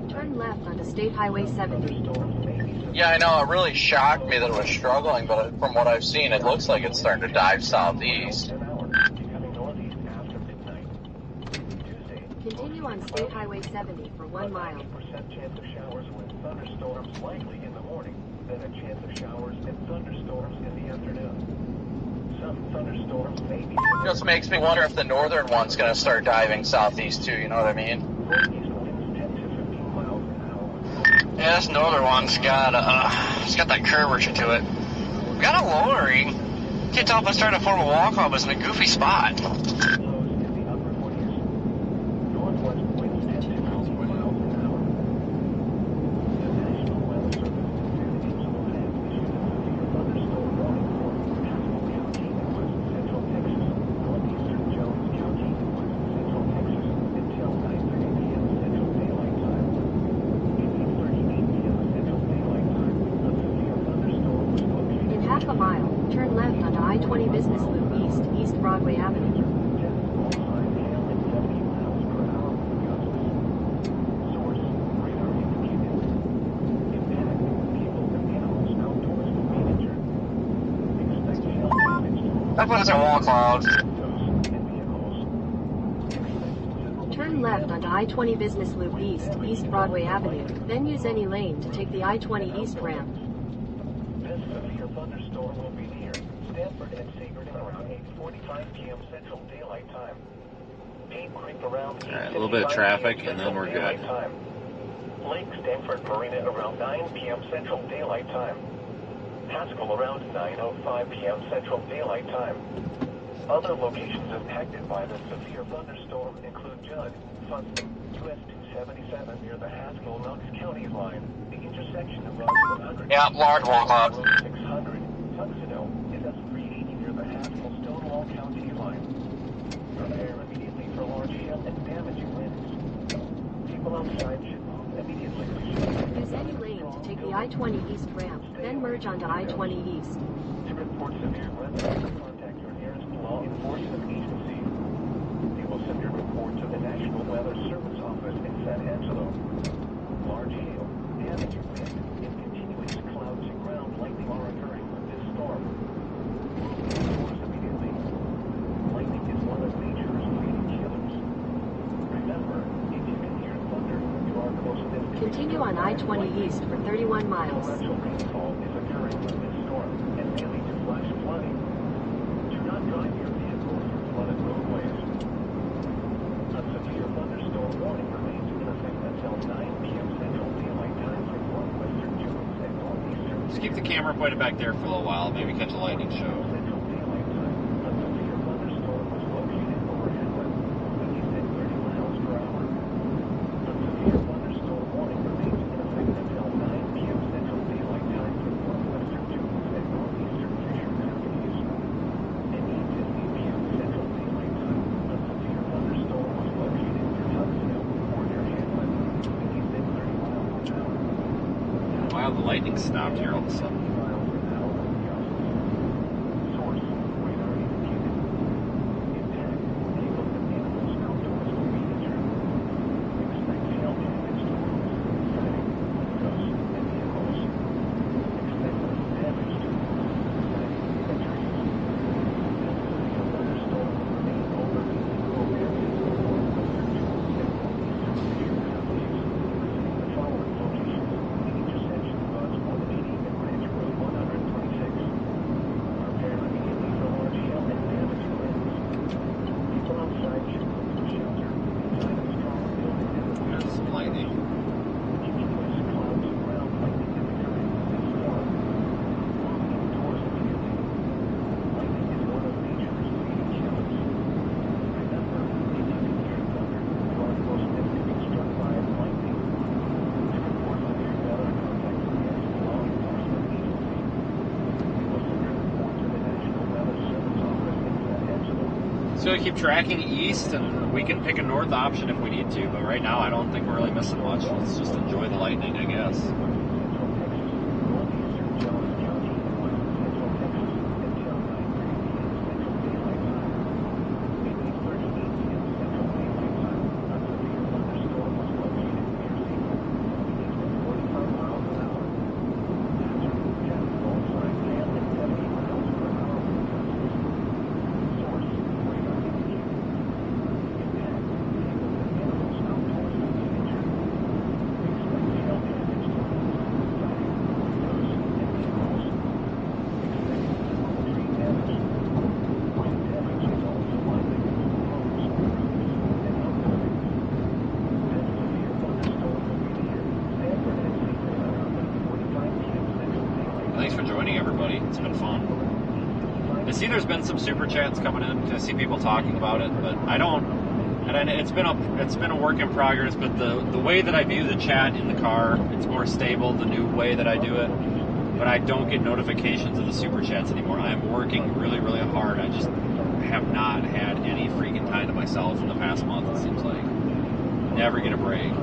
Turn left onto State Highway 70. Thunderstorms may be Yeah, I know. It really shocked me that it was struggling, but from what I've seen, it looks like it's starting to dive southeast. an hour, becoming northeast after midnight. Tuesday, Continue on State Highway 70 for 1 mile. 90% chance of showers with thunderstorms likely in the morning, then a chance of showers and thunderstorms in the afternoon. Some thunderstorms may be Just makes me wonder if the northern one's going to start diving southeast too. You know what I mean? northeast winds 10 to 15 miles an hour. Yeah, this northern one's got it's got that curvature to it. We got a lowering. Can't tell if it's starting to form a wall club. It's in a goofy spot. Lows in the upper 40s. Northwest winds 10 to 15 miles an hour. Loop East, East Broadway Avenue. That puts us in wall clouds. Turn left onto I-20 Business Loop East, East Broadway Avenue, then use any lane to take the I-20 East ramp. This severe thunderstorm will be near Stanford and Secret around 8:45 p.m. Central Daylight Time. Paint Creek around All right, a little bit of traffic, and then we're good. Time. Lake Stanford Marina around 9 p.m. Central Daylight Time. Haskell around 9:05 p.m. Central Daylight Time. Other locations impacted by the severe thunderstorm include Judd, Funston, US 277 near the Haskell-Knox County line, the intersection of Route 100. Yeah, large wall clouds. 600, Tuxedo, SS 380 near the Haskell-Stonewall County line. Prepare immediately for large hail and damaging winds. People outside should move immediately. Use any lane to take the I-20 East ramp, then merge onto I-20 East. To report severe weather, contact your nearest law enforcement agency. You will send your report to the National Weather Service office in San Angelo. Large hail, damaging wind, and continuous cloud to ground lightning are occurring with this storm. Move indoors immediately. Lightning is one of nature's leading killers. Remember, if you can hear thunder, you are close to this. Continue on I-20 East for 31 miles. Torrential rainfall is occurring with this storm and may lead to flash flooding. Do not drive your vehicle through flooded roadways. A severe thunderstorm warning remains in effect until 9 p.m. Central Daylight Time for northwestern June and northeastern. Just keep the camera pointed back there for a little while, maybe catch a lightning show. Central Daylight Time. A severe thunderstorm was located over Headland, winds at 30 miles per hour. A severe thunderstorm warning remains in effect until 9 p.m. Central Daylight Time for northwestern June and northeastern Fisher counties. At 8:50 p.m. Central Daylight Time, a severe thunderstorm was located near Tuxedo or near Headland, winds at 30 miles per hour. Wow, the lightning stopped here all of a sudden. Miles per hour gusts. Source, radar indicated. Impact, people and animals outdoors will be injured. Expect hail damage to roofs, siding, windows, and vehicles. Expect damage to roofs, siding, and trees. This severe thunderstorm will remain over the rural areas of northwestern June and northeastern Fisher counties. The following locations: the intersection of Routes 180 and Ranch Road 126. Prepare immediately for large hail and damaging winds. People outside should move to shelter inside a strong building and away There's some lightning. continuous cloud to ground lightning is occurring with this storm. Move indoors immediately. Lightning is one of nature's leading killers. Remember, if you can hear thunder, you are close to being struck by lightning. To report severe weather, contact your nearest law enforcement agency. You will send your report to the National Weather Service office in San Angelo. So keep tracking east, and we can pick a north option if we need to, but right now I don't think we're really missing much. Let's just enjoy the lightning, I guess. Central Texas, northeastern Jones County, west central Texas, until 9:30 p.m. Central Daylight Time. At 8:38 p.m. Central Daylight Time, a severe thunderstorm was located near Seafood, winds at 45 miles an hour. Hazard, have call sign hail at 70 miles per hour with gusts. Source, radar indicated. Impact, people and animals outdoors will be injured. Expect hail damage to roofs, siding, windows, and vehicles. Expect small tree damage. Wind damage is also likely to roads, roofs, and outbuildings. This severe thunderstorm will be near Stanford and Secret around 8:45 p.m. Central Daylight Time. Thanks for joining, everybody. It's been fun. I see there's been some super chats coming in. I see people talking about it, but I don't. And it's been a work in progress. But the way that I view the chat in the car, it's more stable. The new way that I do it, but I don't get notifications of the super chats anymore. I'm working really, really hard. I just have not had any freaking time to myself in the past month. It seems like never get a break.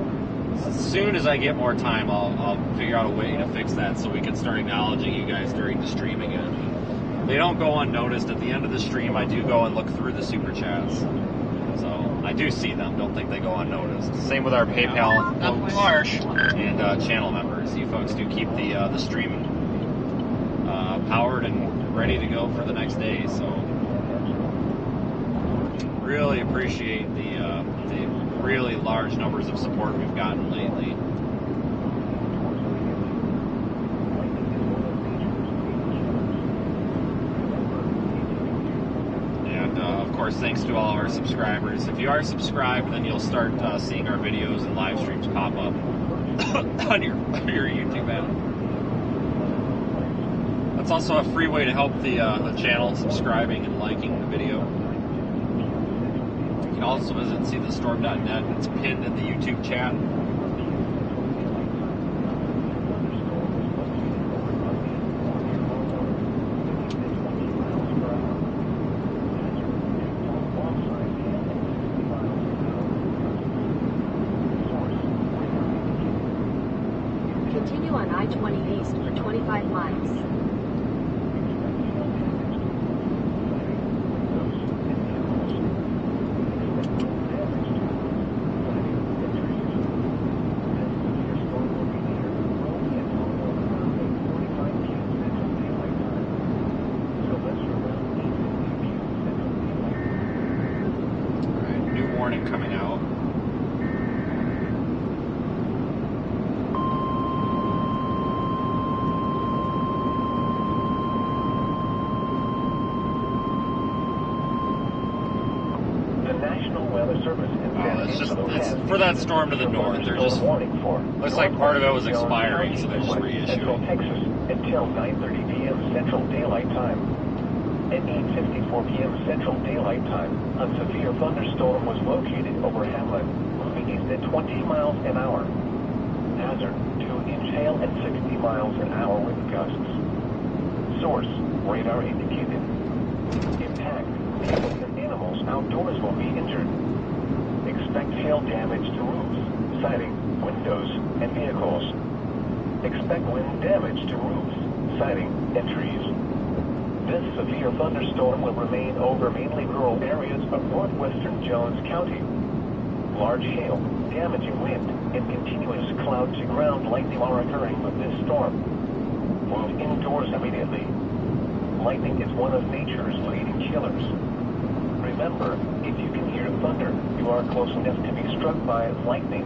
As soon as I get more time, I'll figure out a way to fix that so we can start acknowledging you guys during the stream again. they don't go unnoticed. At the end of the stream, I do go and look through the super chats. So I do see them. Don't think they go unnoticed. Same with our PayPal folks and channel members. You folks do keep the stream powered and ready to go for the next day. So really appreciate the really large numbers of support we've gotten lately. Of course, thanks to all our subscribers. If you are subscribed, then you'll start seeing our videos and live streams pop up on your YouTube app. That's also a free way to help the channel, subscribing and liking the video. You can also visit seethestorm.net. It's pinned in the YouTube chat. Continue on I-20 East for 25 miles. Alright, new warning coming out. It's for that storm to the north. They're just looks like part of it was expiring, so they're just reissuing. Texas until 9:30 p.m. Central Daylight Time. At 8:54 p.m. Central Daylight Time, a severe thunderstorm was located over Hamlet, moving east at 20 miles an hour. Hazard: 2-inch hail at 60 miles an hour with gusts. Source: radar indicated. Impact: people and animals outdoors will be injured. Expect hail damage to roofs, siding, windows, and vehicles. Expect wind damage to roofs, siding, and trees. This severe thunderstorm will remain over mainly rural areas of northwestern Jones County. Large hail, damaging wind, and continuous cloud-to-ground lightning are occurring with this storm. Move indoors immediately. Lightning is one of nature's leading killers. Remember, if you can hear thunder, you are close enough to be struck by lightning.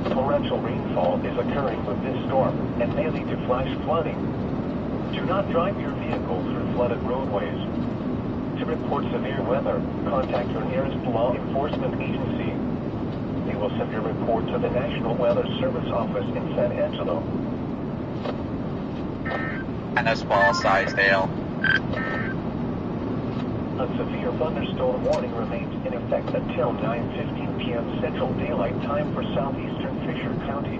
Torrential rainfall is occurring with this storm and may lead to flash flooding. Do not drive your vehicle through flooded roadways. To report severe weather, contact your nearest law enforcement agency. They will send your report to the National Weather Service office in San Angelo. Tennis ball size hail. A severe thunderstorm warning remains in effect until 9:15 p.m. Central Daylight Time for southeastern Fisher County.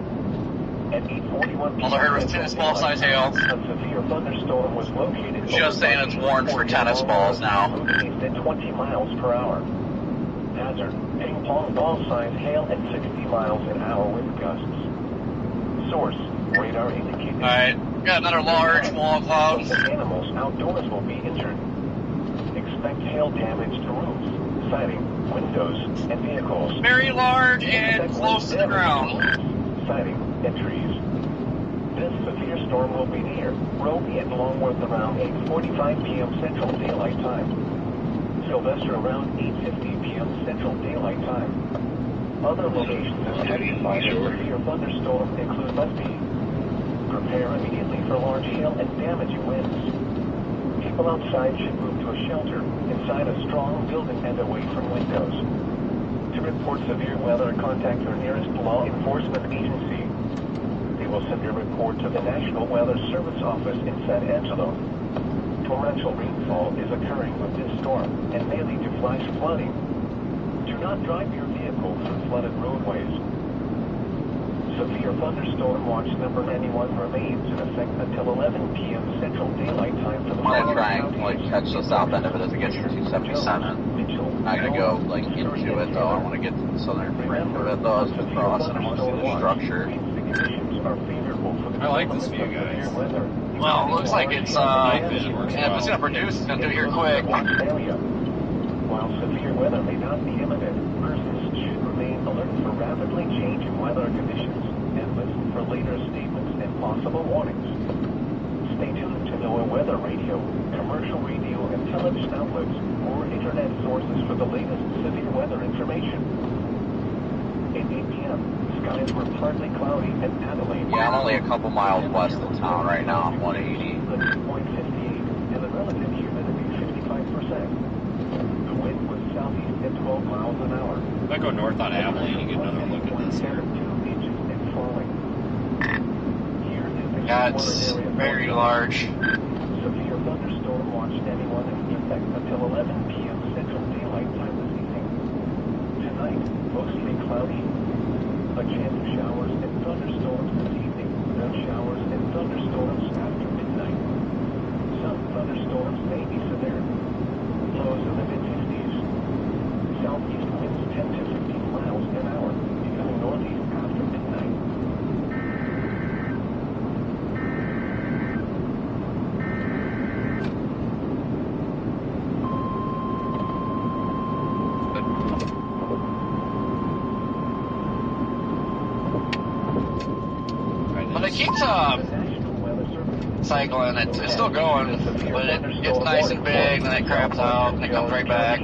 At 8:41 p.m. All I heard was tennis ball size hail. A severe thunderstorm was located. Just saying it's warned for tennis balls now. Moving at 20 miles per hour. Hazard: ping pong ball size hail at 60 miles an hour with gusts. Source: radar indicated. Alright, got another large wall of clouds. Animals outdoors will be injured. Expect hail damage to roofs, siding, windows, and vehicles. Very large and close to the ground. Siding and trees. This severe storm will be near Roaelti and Longworth around 8:45 p.m. Central Daylight Time. Sylvester around 8:50 p.m. Central Daylight Time. Other locations affected by the severe thunderstorm include Waelti. Prepare immediately for large hail and damaging winds. People outside should move to a shelter inside a strong building and away from windows. To report severe weather, contact your nearest law enforcement agency. They will send your report to the National Weather Service office in San Angelo. Torrential rainfall is occurring with this storm and may lead to flash flooding. Do not drive your vehicle through flooded roadways. Severe thunderstorm watch number 91 remains in effect until 11 p.m. Central Daylight Time for the I'm gonna try and catch the south end of it as it gets to 277. I'm not gonna go into it though. I want to get to the southern rim of it though as we cross, and I want to see the structure. I like this view, guys. Well, it looks like it's, Night vision works yeah, if it's well. gonna produce, it's gonna do it here quick. Area. While severe weather may not be imminent, persons should remain alert for rapidly changing weather conditions and listen for later statements and possible warnings. Stay tuned to NOAA weather radio, commercial radio and television outlets, or internet sources for the latest severe weather information. At 8 p.m., skies were partly cloudy at Adelaide. Yeah, I'm only a couple miles west of town right now. I'm 180. The dew point 58 and the relative humidity 55%. The wind was southeast at 12 miles an hour. If I go north on Abilene, you get another look at this here. 2 inches and falling. Here is the Yeah, it's water area very forecast. large. Severe thunderstorm watched anyone in effect until 11 p.m. Central Daylight Time this evening. Tonight, mostly cloudy. A chance of showers and thunderstorms this evening. Then showers and thunderstorms after midnight. Some thunderstorms may be severe. Lows in the mid-50s. Southeast winds 10 to 15 miles an hour, becoming northeast after midnight. But it keeps, National Weather Service. cycling. It's still going, but it gets nice and big, then it craps out, and it comes right back.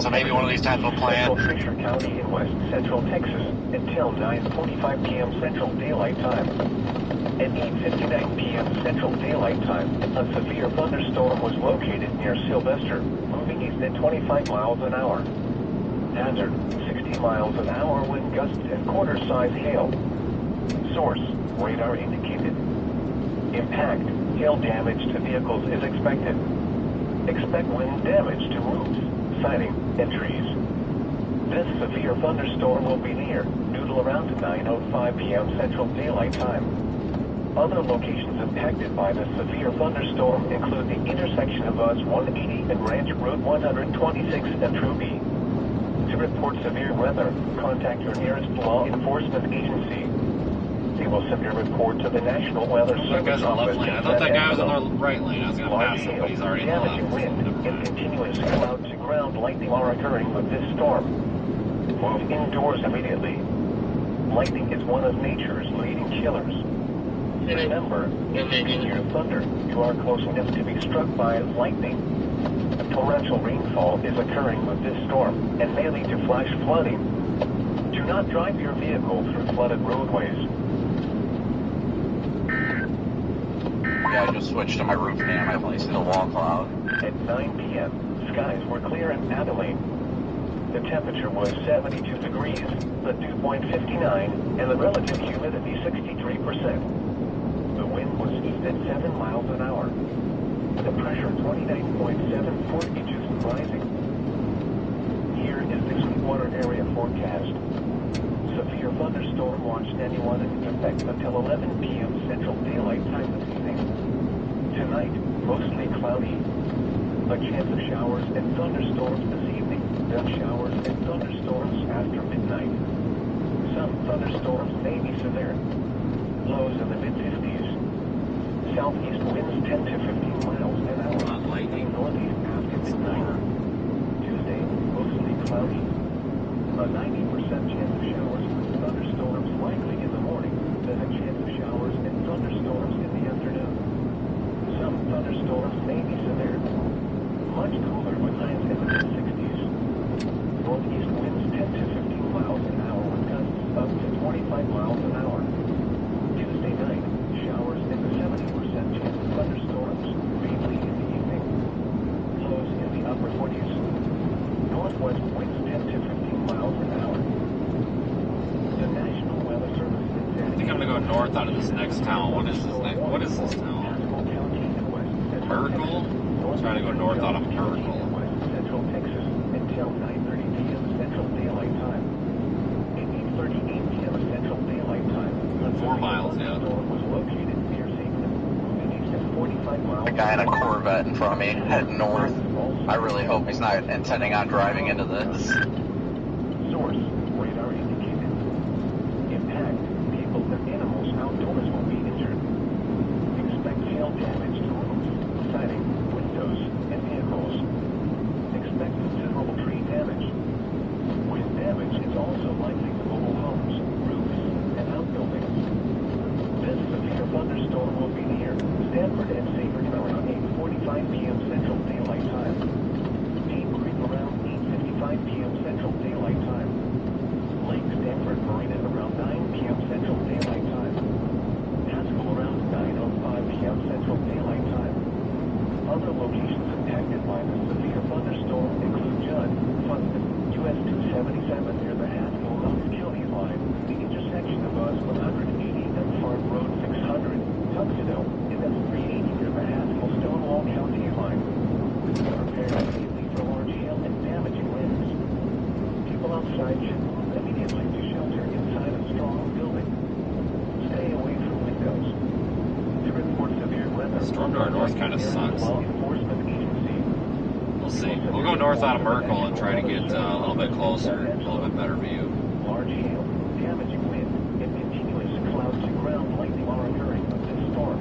So maybe one of these times we'll Central plant. Fisher County in west central Texas until 9:45 p.m. Central Daylight Time. At 8:59 p.m. Central Daylight Time, a severe thunderstorm was located near Sylvester, moving east at 25 miles an hour. Hazard, 60 miles an hour wind gusts and quarter-size hail. Source, radar indicated. Impact, hail damage to vehicles is expected. Expect wind damage to roofs, siding, and trees. This severe thunderstorm will be near noodle around 9:05 p.m. Central Daylight Time. Other locations impacted by the severe thunderstorm include the intersection of US 180 and Ranch Road 126 and Truby. To report severe weather, contact your nearest law enforcement agency. They will send a report to the National Weather That Service guy's on the left Office lane. I in thought that San guy was on Angelo. the right lane. I was going to Large pass him, hail, but he's already in the damaging left. wind, Never and mind. continuous cloud-to-ground lightning are occurring with this storm. Move indoors immediately. Lightning is one of nature's leading killers. Remember, if you can hear thunder, you are close enough to be struck by lightning. Torrential rainfall is occurring with this storm and may lead to flash flooding. Do not drive your vehicle through flooded roadways. Yeah, I just switched to my roof cam. I placed in a wall cloud. At 9 p.m., skies were clear in Adelaide. The temperature was 72 degrees, the dew point 59, and the relative humidity 63%. The wind was east at 7 miles an hour. The pressure 29.74 inches and rising. Here is the Sweetwater area forecast. Severe thunderstorm watched anyone in effect until 11 p.m. Central Daylight Time this evening. Tonight, mostly cloudy. A chance of showers and thunderstorms this evening, then showers and thunderstorms after midnight. Some thunderstorms may be severe. Lows in the mid-50s. Southeast winds 10 to 15 miles an hour. Not lightning. Northeast after midnight. Tuesday, mostly cloudy. A 90% chance of showers with thunderstorms likely in the morning, then a chance of showers and thunderstorms in the afternoon. Some thunderstorms may be severe. Much cooler with highs in the mid-60s. Northeast winds 10 to 15 miles an hour with gusts up to 25 miles an hour. Tuesday night, showers and a 70% chance of thunderstorms, mainly in the evening. Lows in the upper 40s. Northwest winds 10 to 15 miles an hour. The National Weather Service in San I think I'm going to go north out of this next town. What is this next? What is this town? Miracle? I'm trying to go north out of Miracle. Central Texas until 9:30 p.m. Central Daylight Time. At 8:38 p.m. Central Daylight Time. 4 miles, yeah. Storm was located near Satan, moving east at 45 miles. A guy in a Corvette in front of me heading north. I really hope he's not intending on driving into this. Source, radar indicated. Impact, people and animals outdoors will be injured. Expect hail go north out of Merkel and try to get a little bit closer, a little bit better view. Large hail, damaging wind, and continuous cloud-to-ground lightning are occurring with this storm.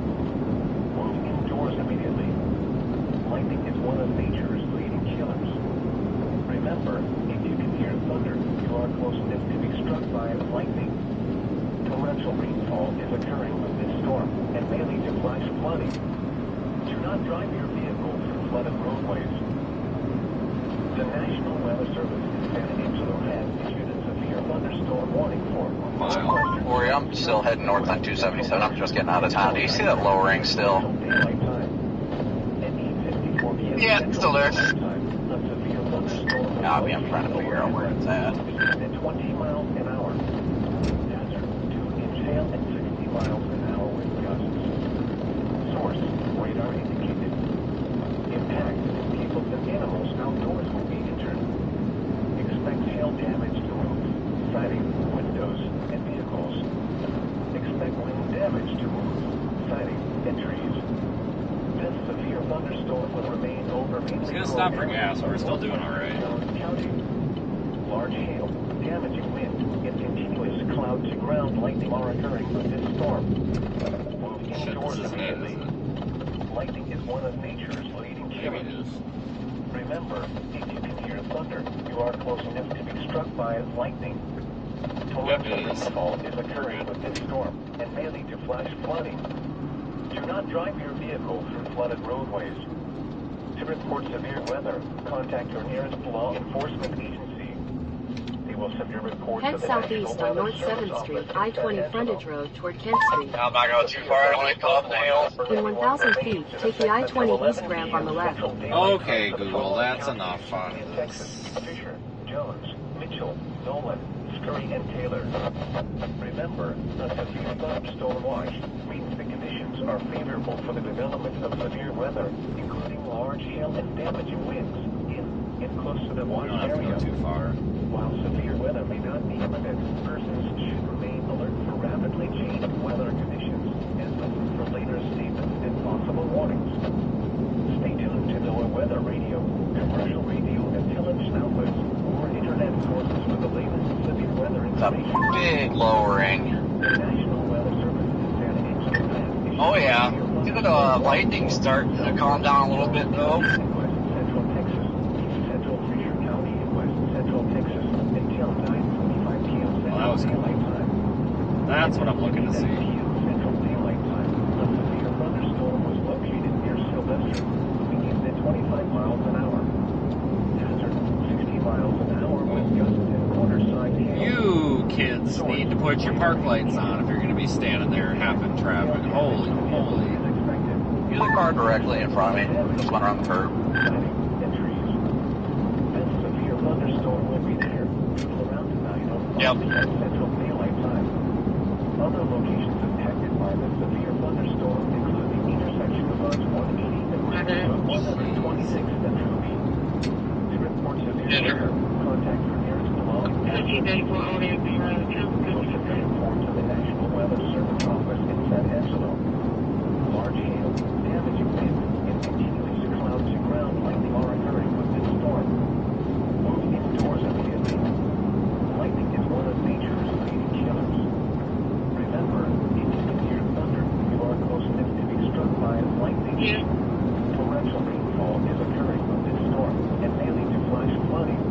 Move indoors immediately. Lightning is one of nature's leading killers. Remember, if you can hear thunder, you are close enough to be struck by lightning. Torrential rainfall is occurring with this storm and may lead to flash flooding. Do not drive your vehicle through flooded roadways. The National Weather Service in San Angelo has issued a severe thunderstorm warning for Corey, I'm still heading north on 277. I'm just getting out of town. Do you see that lowering still? Yeah, it's still there. I mean, I'm trying to figure out where it's at. At 20 miles an hour. Hazard 2-inch hail at 60 miles an hour with gusts. Source, radar indicated. Impact, people and animals outdoors will be injured. Expect hail damage to roofs, siding, windows, and vehicles. Expect wind damage to roofs, siding, and trees. This severe thunderstorm will remain over It's gonna stop for gas, but we're still doing alright. County. Large hail, damaging wind, and continuous cloud-to-ground lightning are occurring with this storm. Move indoors immediately. Lightning is one of nature's leading killers. Remember, if you can hear thunder, you are close enough to be struck by lightning. Torrential rainfall is occurring with this storm and may lead to flash flooding. Do not drive your vehicle through flooded roadways. To report severe weather, contact your nearest law enforcement agency. They will send your report Head to the southeast National on North Weather 7th Service Street, office in I-20 San frontage Angelo. road toward Kent Street. I'm not going too far. I don't want to go up the hill. In 1,000 feet, take the I-20 east ramp on the left. Okay, Google, that's enough on Texas, this. Fisher, Jones, Mitchell, Nolan, Scurry, and Taylor. Remember, a severe thunderstorm watch means the conditions are favorable for the development of severe weather, including large hail and damaging winds in and close to the We watch don't have to area. go too far. While severe weather may not be imminent, persons should remain alert for rapidly changing weather conditions and listen for later statements and possible warnings. Stay tuned to NOAA Weather Radio, commercial radio, and television outlets, or internet sources for the latest severe weather It's a information. big lowering. The National Weather Service in San Angelo has issued Oh, yeah. severe Give it a lightning start to calm down a little bit, though. in West Central Texas, East Central Fisher County in West Central Texas until 9:45 p.m. Well, that was Central cool. Daylight Time. That's what I'm looking to see. Central Daylight Time. A severe thunderstorm was located near Sylvester, moving in at 25 miles an hour. Hazard 60 miles an hour with gusts and quarter-side hail. You kids need to put your park lights on if you're going to be standing there half in traffic. Holy moly. Is expected. Use the car directly in front of me. Just went around the curb. Siding and trees. This severe thunderstorm will be there until around 9:05 Yep. p.m. Central Daylight Time. Other locations impacted by the severe thunderstorm include the intersection of roads 180 and 126 and Ruby. To report severe weather, contact your nearest law enforcement. Report to the National Weather Service office in San Angelo. Large hail, damaging wind, and continuous cloud-to-ground lightning are occurring with this storm. Move indoors immediately. Lightning is one of nature's leading killers. Remember, if you can hear thunder, you are close enough to be struck by lightning. Torrential rainfall is occurring with this storm and may lead to flash flooding.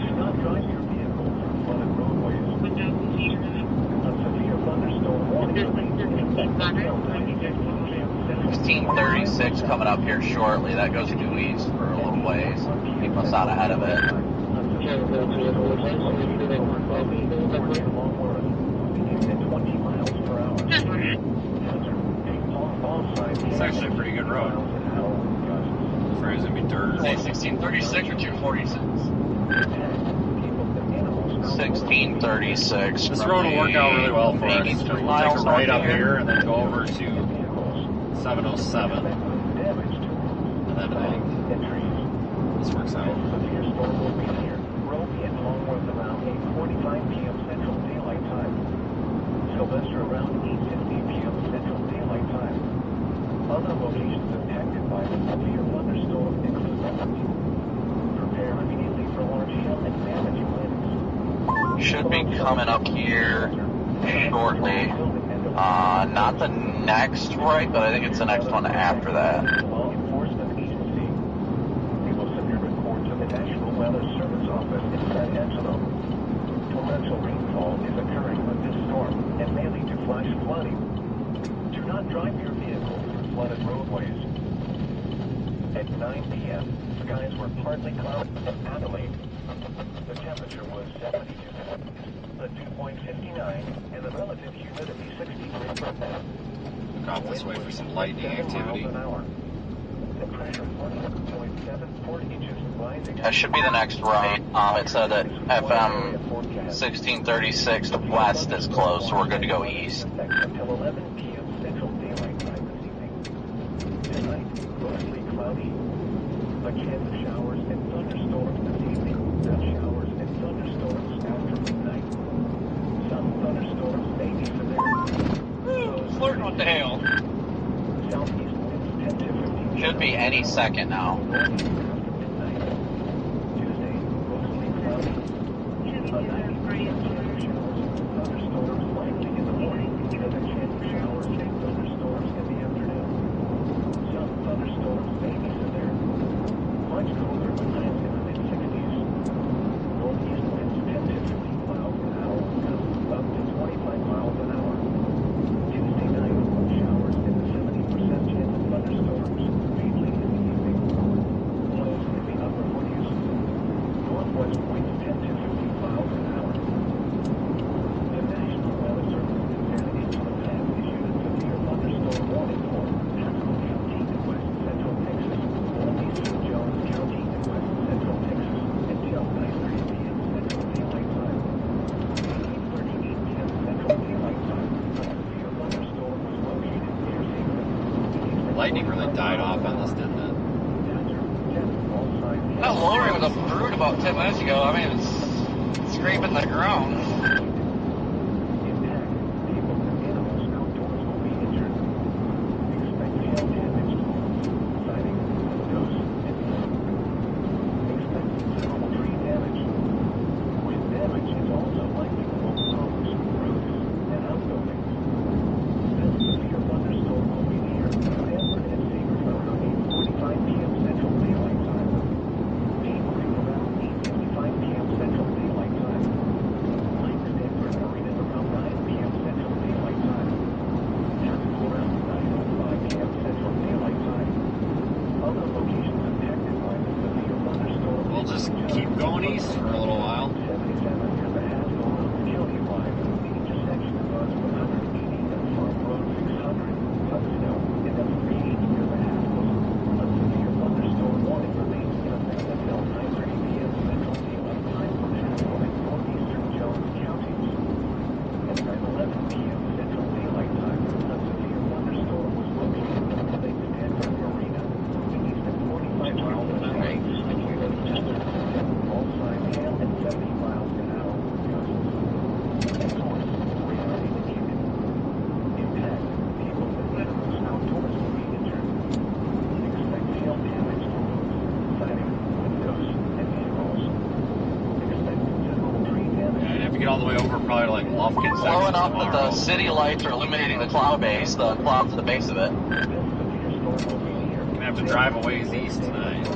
Do not drive your vehicle through flooded roadways. A severe thunderstorm warning remains in effect until 1636 coming up here shortly. That goes due east for a little ways. Keep us out ahead of it. It's actually a pretty good road. For it's going to be dirt. Say 1636 or 246? 1636. This road will work out really well for us. 83 We'll take a miles right on up here and then go over to 707. And then I think this works out. Severe storm will be near Roby and Longworth around 8:45 p.m. Central Daylight Time. Sylvester around 8:50 p.m. Central Daylight Time. Other locations impacted by the severe thunderstorm include should be coming up here shortly. Not the next right, but I think it's the next one after that. Law Enforcement Agency. We will send your report to the National Weather Service office in San Angelo. Torrential rainfall is occurring with this storm and may lead to flash flooding. Do not drive your vehicle through flooded roadways. At 9 p.m., skies were partly cloudy in Adelaide. The temperature was 72 degrees, the dew point 59, and the relative humidity 63%. Out this way for some lightning activity. The pressure 100.74 inches rising. That should be the next right. It said that FM 1636 west is closed, so we're good to go east. Until 11 p.m. Central Daylight Time this evening. Tonight, mostly cloudy. A chance of showers and thunderstorms this evening. Then showers and thunderstorms after midnight. Some thunderstorms may be severe. Flirting with the hail. Southeast winds 10 to 15. Should be any second now. Tuesday, mostly cloudy. A night thunderstorms likely in the morning, and a chance of showers and thunderstorms in the afternoon. Some thunderstorms may be severe. Much colder with highs in the mid-60s. Northeast winds 10 to 15 miles an hour, up to 25 miles an hour. Tuesday night, showers and a 70% chance of thunderstorms, mainly in the evening. Lows in the upper 40s. Northwest winds 10 to 15 miles an hour. The National Weather Service in San Angelo has issued a severe thunderstorm warning for Haskell County in west central Texas, northeastern Jones County in west central Texas, until 9:30 p.m. Central Daylight Time. 8:38 p.m. Central Daylight Time, a severe thunderstorm was located near Seagram. Lightning really died off on this, didn't it? That lowering was a brute about 10 minutes ago. I mean, it's scraping the ground. We'll just keep going east for a little while. Get all the way over probably like Lufkin section. Blowing up that the city lights are illuminating the cloud base, the clouds at the base of it. Gonna have to drive a ways east tonight.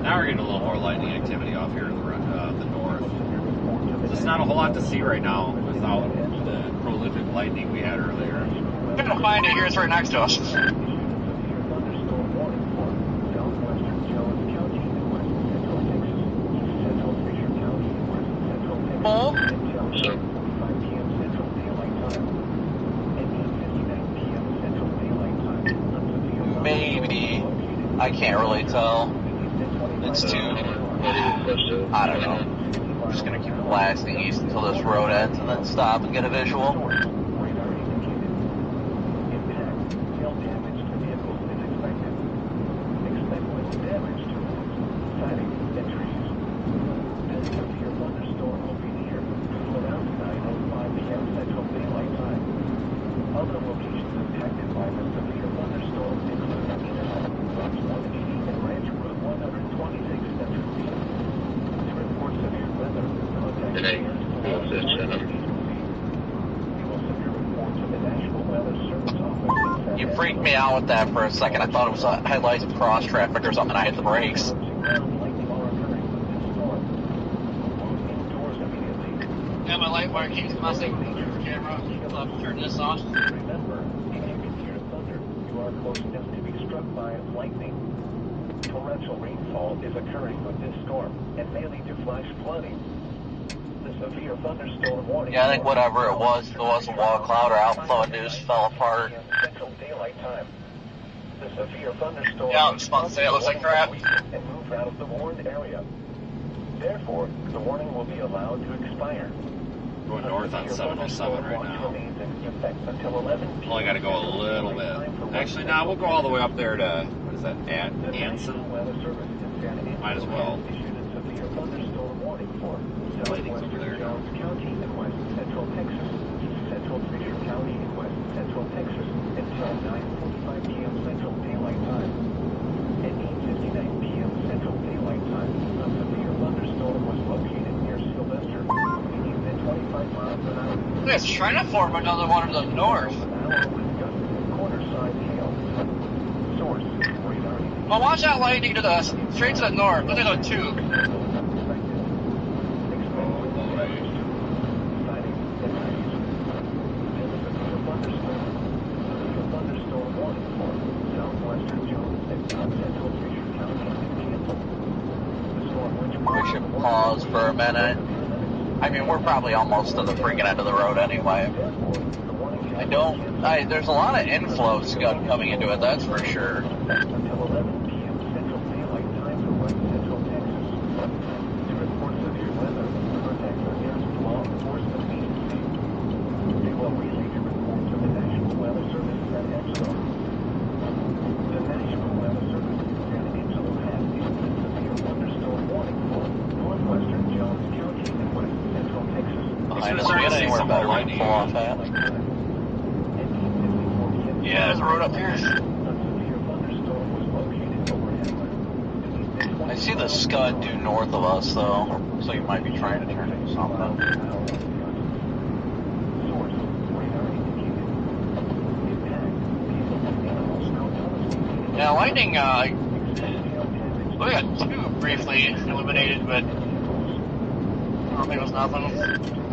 Now we're getting a little more lightning activity off here to the north. There's not a whole lot to see right now without the prolific lightning we had earlier. I'm gonna find it here. It's right next to us. Oh. maybe. I can't really tell. It's too, I don't know. I'm just gonna keep blasting east until this road ends and then stop and get a visual. You freaked me out with that for a second. I thought it was headlights of cross traffic or something. I hit the brakes. Yeah, my light bar keeps messing with the camera. I'll have to turn this off. Remember, if you can hear thunder, you are close enough to be struck by lightning. Torrential rainfall is occurring with this storm and may lead to flash flooding. The severe thunderstorm warning. Yeah, I think whatever it was a wall cloud or outflow induce fell apart. Central daylight time. The severe thunderstorm. Yeah, I was about to say it looks like crap. And move out of the warned area. Therefore, the warning will be allowed to expire. Going north on 707 right now. Until 11 p.m. Well, I got to go a little bit. Actually, no, we'll go all the way up there to, what is that, Anson? Might as well. Lighting's over there. Jones County in west central Texas, central Fisher County in west central Texas, until 9:45 p.m. Central Daylight Time. At 8:59 p.m. Central Daylight Time, a severe thunderstorm was located near Sylvester, meaning at 25 miles an hour. It's trying to form another one to the north. Cornerside hail. Source radar. Well, watch that lightning to the straight to the north. Look at the tube. We should pause for a minute. I mean, we're probably almost to the freaking end of the road anyway. There's a lot of inflow scud coming into it, that's for sure. Until 11 p.m. Central Daylight Time for west central Texas. To report severe weather, contact the nearest law enforcement agency. They will relay your report to the National Weather Service at Epsilon. The National Weather Service at Epsilon has issued a severe thunderstorm warning for northwestern Jones County and west central Texas. Behind us, we got anywhere better we can pull off at. Yeah, there's a road up here. I see the scud due north of us, though, so you might be trying to turn into something. Yeah, lightning, we got two briefly illuminated, but I don't think it was nothing.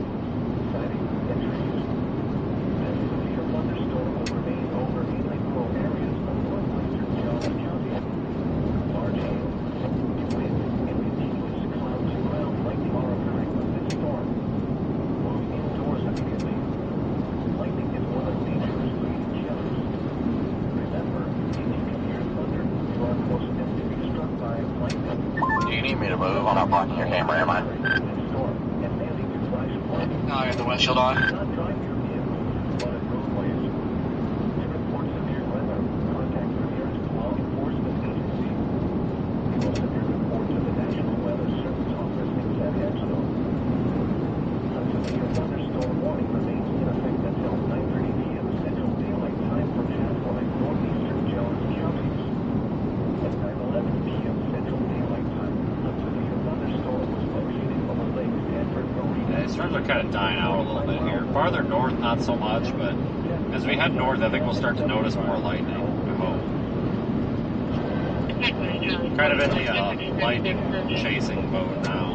Do you need me to move? I'm not blocking your camera, am I? No, I got the windshield on. Storms are kind of dying out a little bit here. Farther north, not so much, but as we head north, I think we'll start to notice more lightning. I hope. Kind of in the lightning chasing mode now.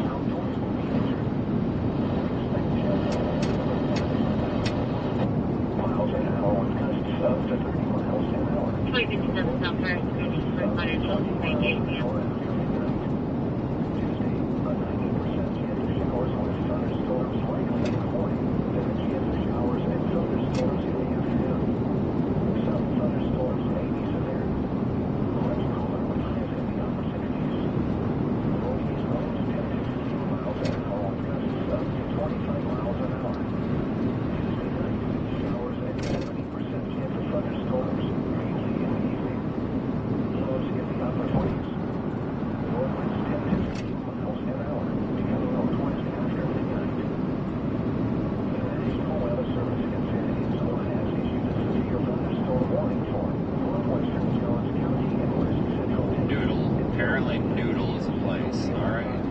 Nice. Alright.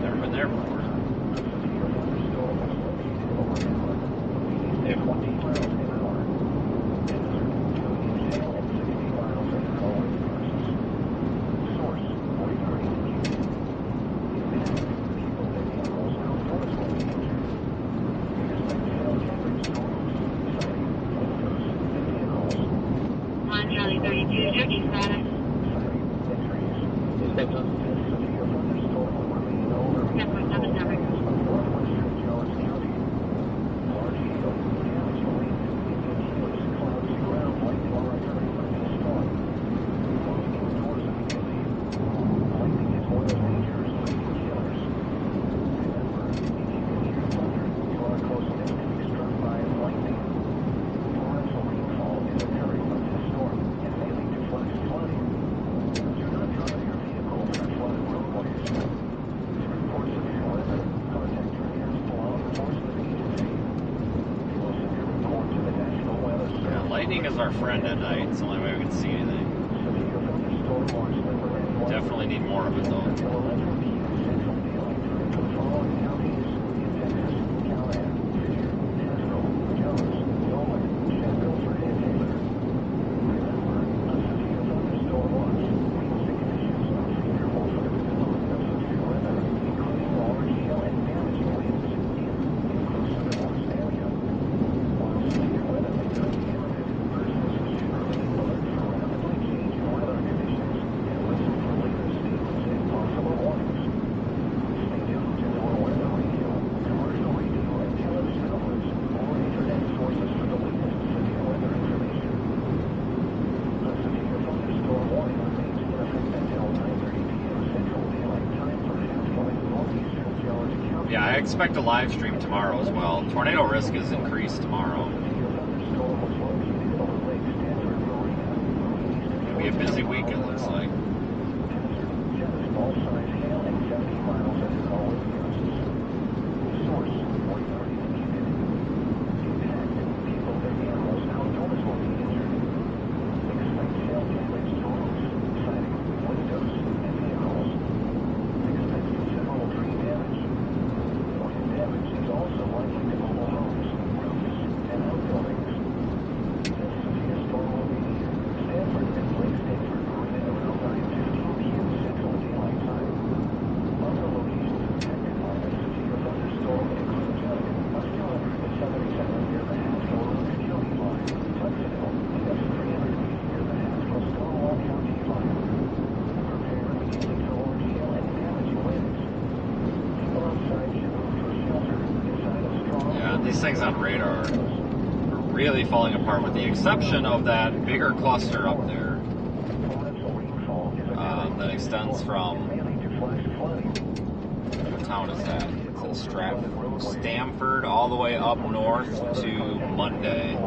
Never been there before. Charlie 32, checking status. Lightning is our friend at night. It's the only way we can see anything. Definitely need more of it though. Yeah, I expect a live stream tomorrow as well. Tornado risk is increased tomorrow. It'll be a busy week, it looks like. These things on radar are really falling apart, with the exception of that bigger cluster up there that extends from, what town is that? It's in Stamford all the way up north to Monday.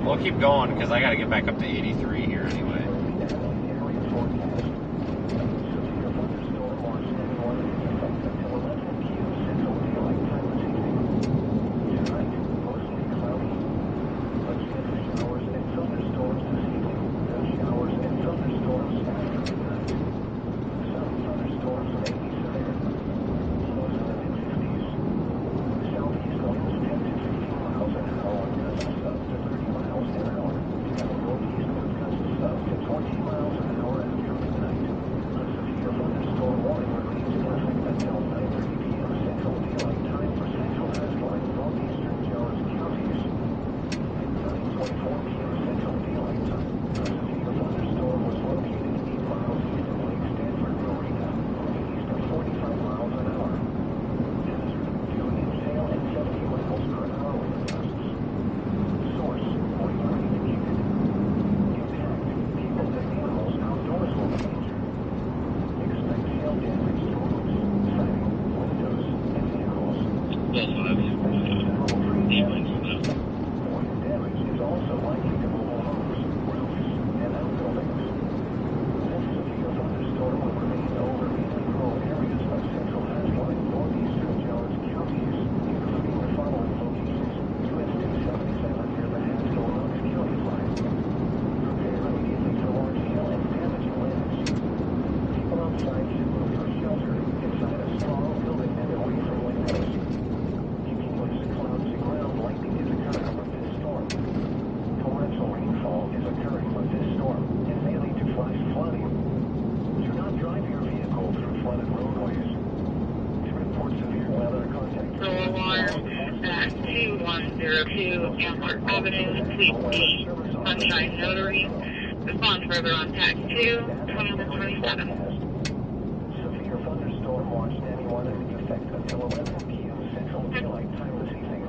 We'll keep going because I got to get back up to 83 here anyway. Chandler Avenue, Suite B, Sunshine Notary. Respond further on tax 2, 2127. Severe thunderstorm watch 91 in effect until 11 p.m. Central Daylight Time this evening.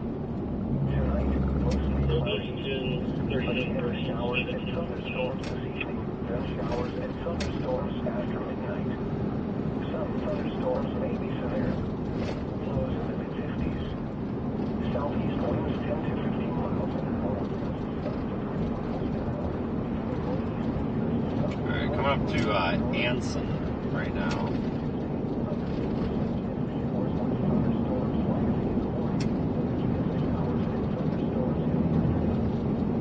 Tonight, mostly cloudy, showers and thunderstorms this evening. Then showers and thunderstorms after midnight. Some thunderstorms may be severe. Lows in the mid-50s. Southeast winds 10 to 15 miles an hour. Alright, coming up to Anson right now.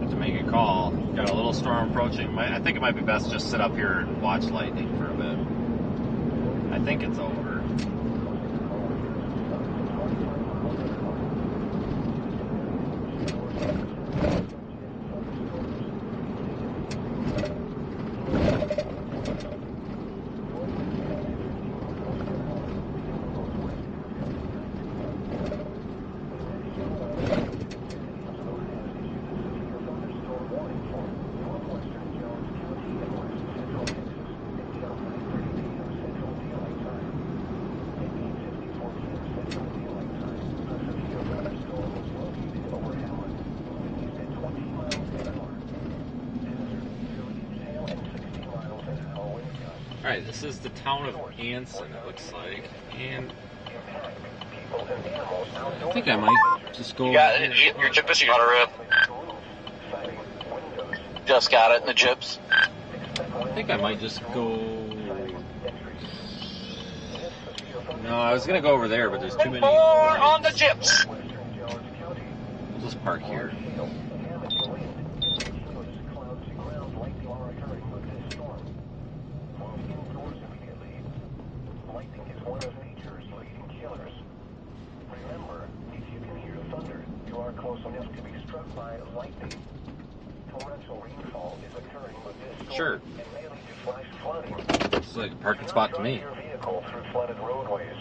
Have to make a call. Got a little storm approaching. I think it might be best to just sit up here and watch lightning for a bit. I think it's over. Alright, this is the town of Anson, it looks like. And I think I might just go. You got it. Your chips, you got a rip. Just got it in the chips. I think I might just go. No, I was gonna go over there, but there's too many. More on the chips. We'll just park here. Lightning is one of nature's leading killers. Remember, if you can hear thunder, you are close enough to be struck by lightning. Torrential rainfall is occurring with this storm Sure. and may lead to flash flooding. It's like a parking spot to me. Drive your vehicle through flooded roadways.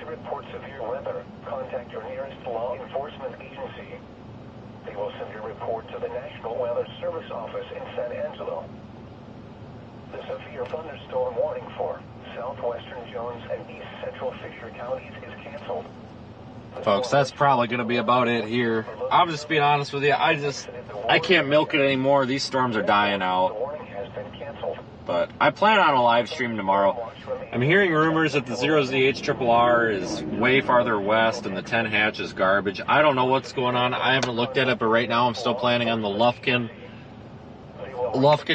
To report severe weather, contact your nearest law enforcement agency. They will send your report to the National Weather Service office in San Angelo. The severe thunderstorm warning for southwestern Jones and east central Fisher counties is canceled. Folks, that's probably going to be about it here. I'm just being honest with you. I can't milk it anymore. These storms are dying out. But I plan on a live stream tomorrow. I'm hearing rumors that the 0ZH-RRR is way farther west and the 10 hatch is garbage. I don't know what's going on. I haven't looked at it, but right now I'm still planning on the Lufkin,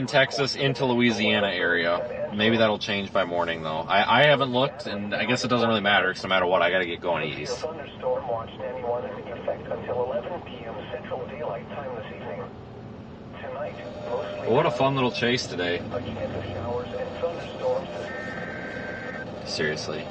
Texas into Louisiana area. Maybe that'll change by morning, though. I haven't looked, and I guess it doesn't really matter, because no matter what, I got to get going east. Thunderstorm watch 91 in effect until 11 p.m. Central Daylight Time this evening. Tonight, mostly Well, what a fun little chase today. a chance of showers and thunderstorms. Seriously.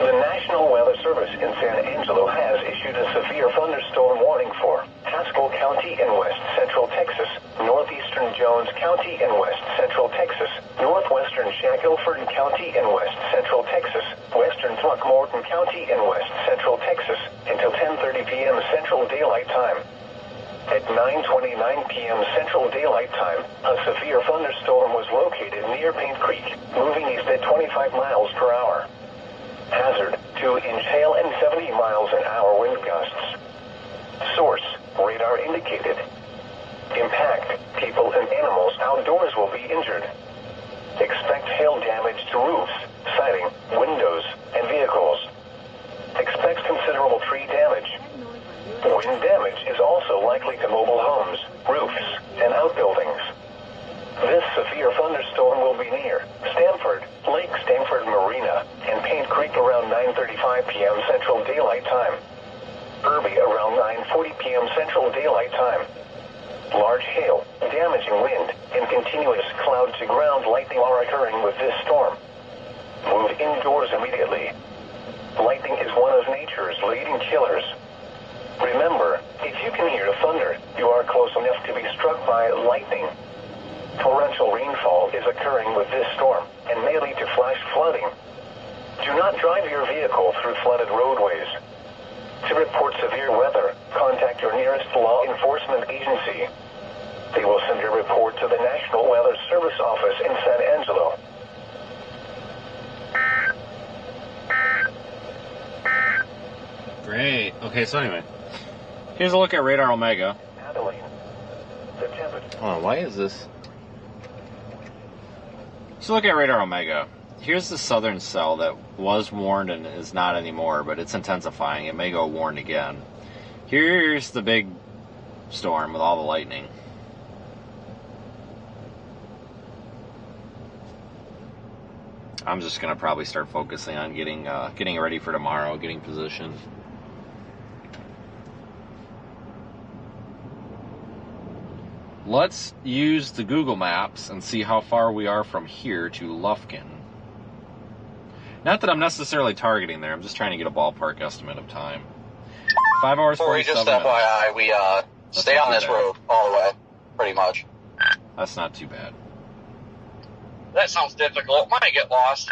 The National Weather Service in San Angelo has issued a severe thunderstorm warning for Haskell County in west central Texas, northeastern Jones County in west central Texas, northwestern Shackelford County in west central Texas, western Throckmorton County in west central Texas, until 10:30 p.m. Central Daylight Time. At 9:29 p.m. Central Daylight Time, a severe thunderstorm was located near Paint Creek, moving east at 25 miles per hour. Hazard, 2-inch hail and 70 miles an hour wind gusts. Source, radar indicated. Impact, people and animals outdoors will be injured. Expect hail damage to roofs, siding, windows, and vehicles. Expect considerable tree damage. Wind damage is also likely to mobile homes, roofs, and outbuildings. This severe thunderstorm will be near Stanford, Lake Stanford Marina, and Paint Creek around 9:35 p.m. Central Daylight Time. Irby around 9:40 p.m. Central Daylight Time. Large hail, damaging wind, and continuous cloud-to-ground lightning are occurring with this storm. Move indoors immediately. Lightning is one of nature's leading killers. Remember, if If you can hear the thunder, you are close enough to be struck by lightning. Torrential rainfall is occurring with this storm and may lead to flash flooding. Do not drive your vehicle through flooded roadways. To report severe weather, contact your nearest law enforcement agency. They will send your report to the National Weather Service office in San Angelo. Great. Okay, so anyway, here's a look at Radar Omega. Adelaide. The temperature. Hold on, why is this? So look at Radar Omega. Here's the southern cell that was warned and is not anymore, but it's intensifying. It may go warned again. Here's the big storm with all the lightning. I'm just going to probably start focusing on getting ready for tomorrow, getting positioned. Let's use the Google Maps and see how far we are from here to Lufkin. Not that I'm necessarily targeting there, I'm just trying to get a ballpark estimate of time. 5 hours, 47 minutes. Just FYI, we stay on this road all the way, pretty much. That's not too bad. That sounds difficult. Might get lost.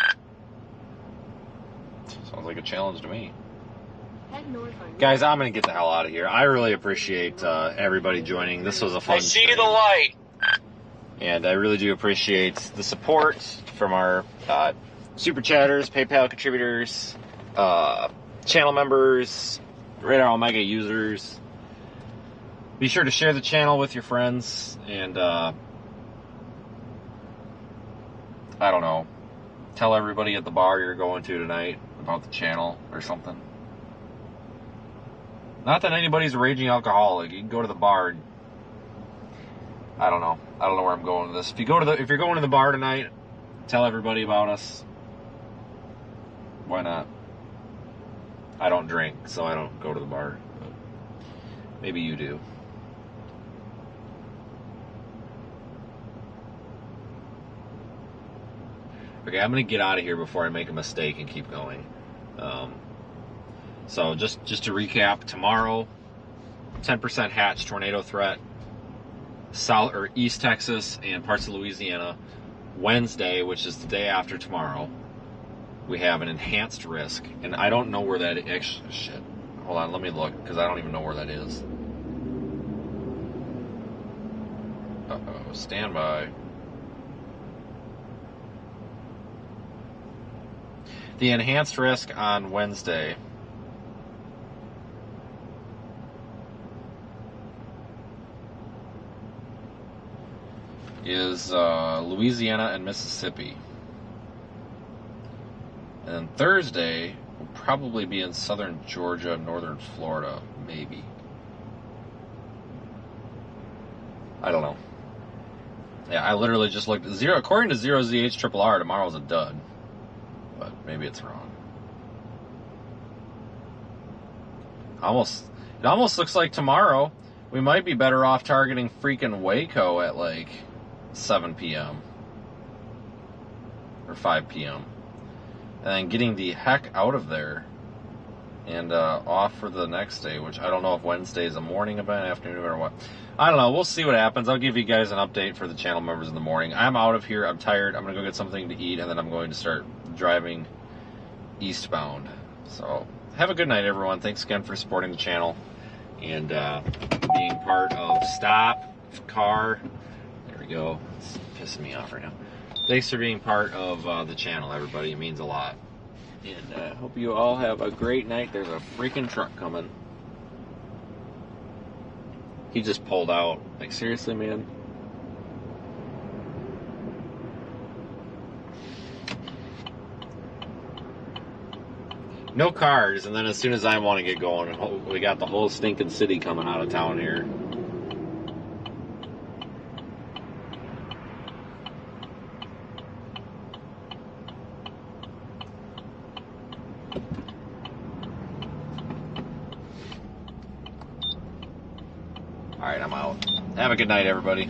Sounds like a challenge to me. Head north on Guys, I'm going to get the hell out of here. I really appreciate everybody joining. This was a fun I see stream. the light. And I really do appreciate the support from our Super Chatters, PayPal contributors, channel members, Radar Omega users. Be sure to share the channel with your friends and, I don't know, tell everybody at the bar you're going to tonight about the channel or something. Not that anybody's a raging alcoholic. You can go to the bar. I don't know. I don't know where I'm going with this. If you're going to the bar tonight, tell everybody about us. Why not? I don't drink, so I don't go to the bar. But maybe you do. Okay, I'm going to get out of here before I make a mistake and keep going. So just to recap, tomorrow, 10% hatch tornado threat, South or East Texas and parts of Louisiana. Wednesday, which is the day after tomorrow, we have an enhanced risk, and I don't know where that actually. Shit. Hold on, let me look because I don't even know where that is. Uh-oh, stand by. The enhanced risk on Wednesday is Louisiana and Mississippi. And then Thursday will probably be in southern Georgia, northern Florida, maybe. I don't know. Yeah, I literally just looked at zero. According to 0ZH-RRR, tomorrow's a dud. But maybe it's wrong. It almost looks like tomorrow we might be better off targeting freaking Waco at like 7 p.m. or 5 p.m. and then getting the heck out of there and off for the next day, which I don't know if Wednesday is a morning event, afternoon, or what. I don't know. We'll see what happens. I'll give you guys an update for the channel members in the morning. I'm out of here. I'm tired. I'm going to go get something to eat, and then I'm going to start driving eastbound. So have a good night, everyone. Thanks again for supporting the channel and being part of car. There we go. It's pissing me off right now. Thanks for being part of the channel, everybody. It means a lot. And I hope you all have a great night. There's a freaking truck coming. He just pulled out. Like, seriously, man? No cars, and then as soon as I want to get going, we got the whole stinking city coming out of town here. Alright, I'm out. Have a good night, everybody.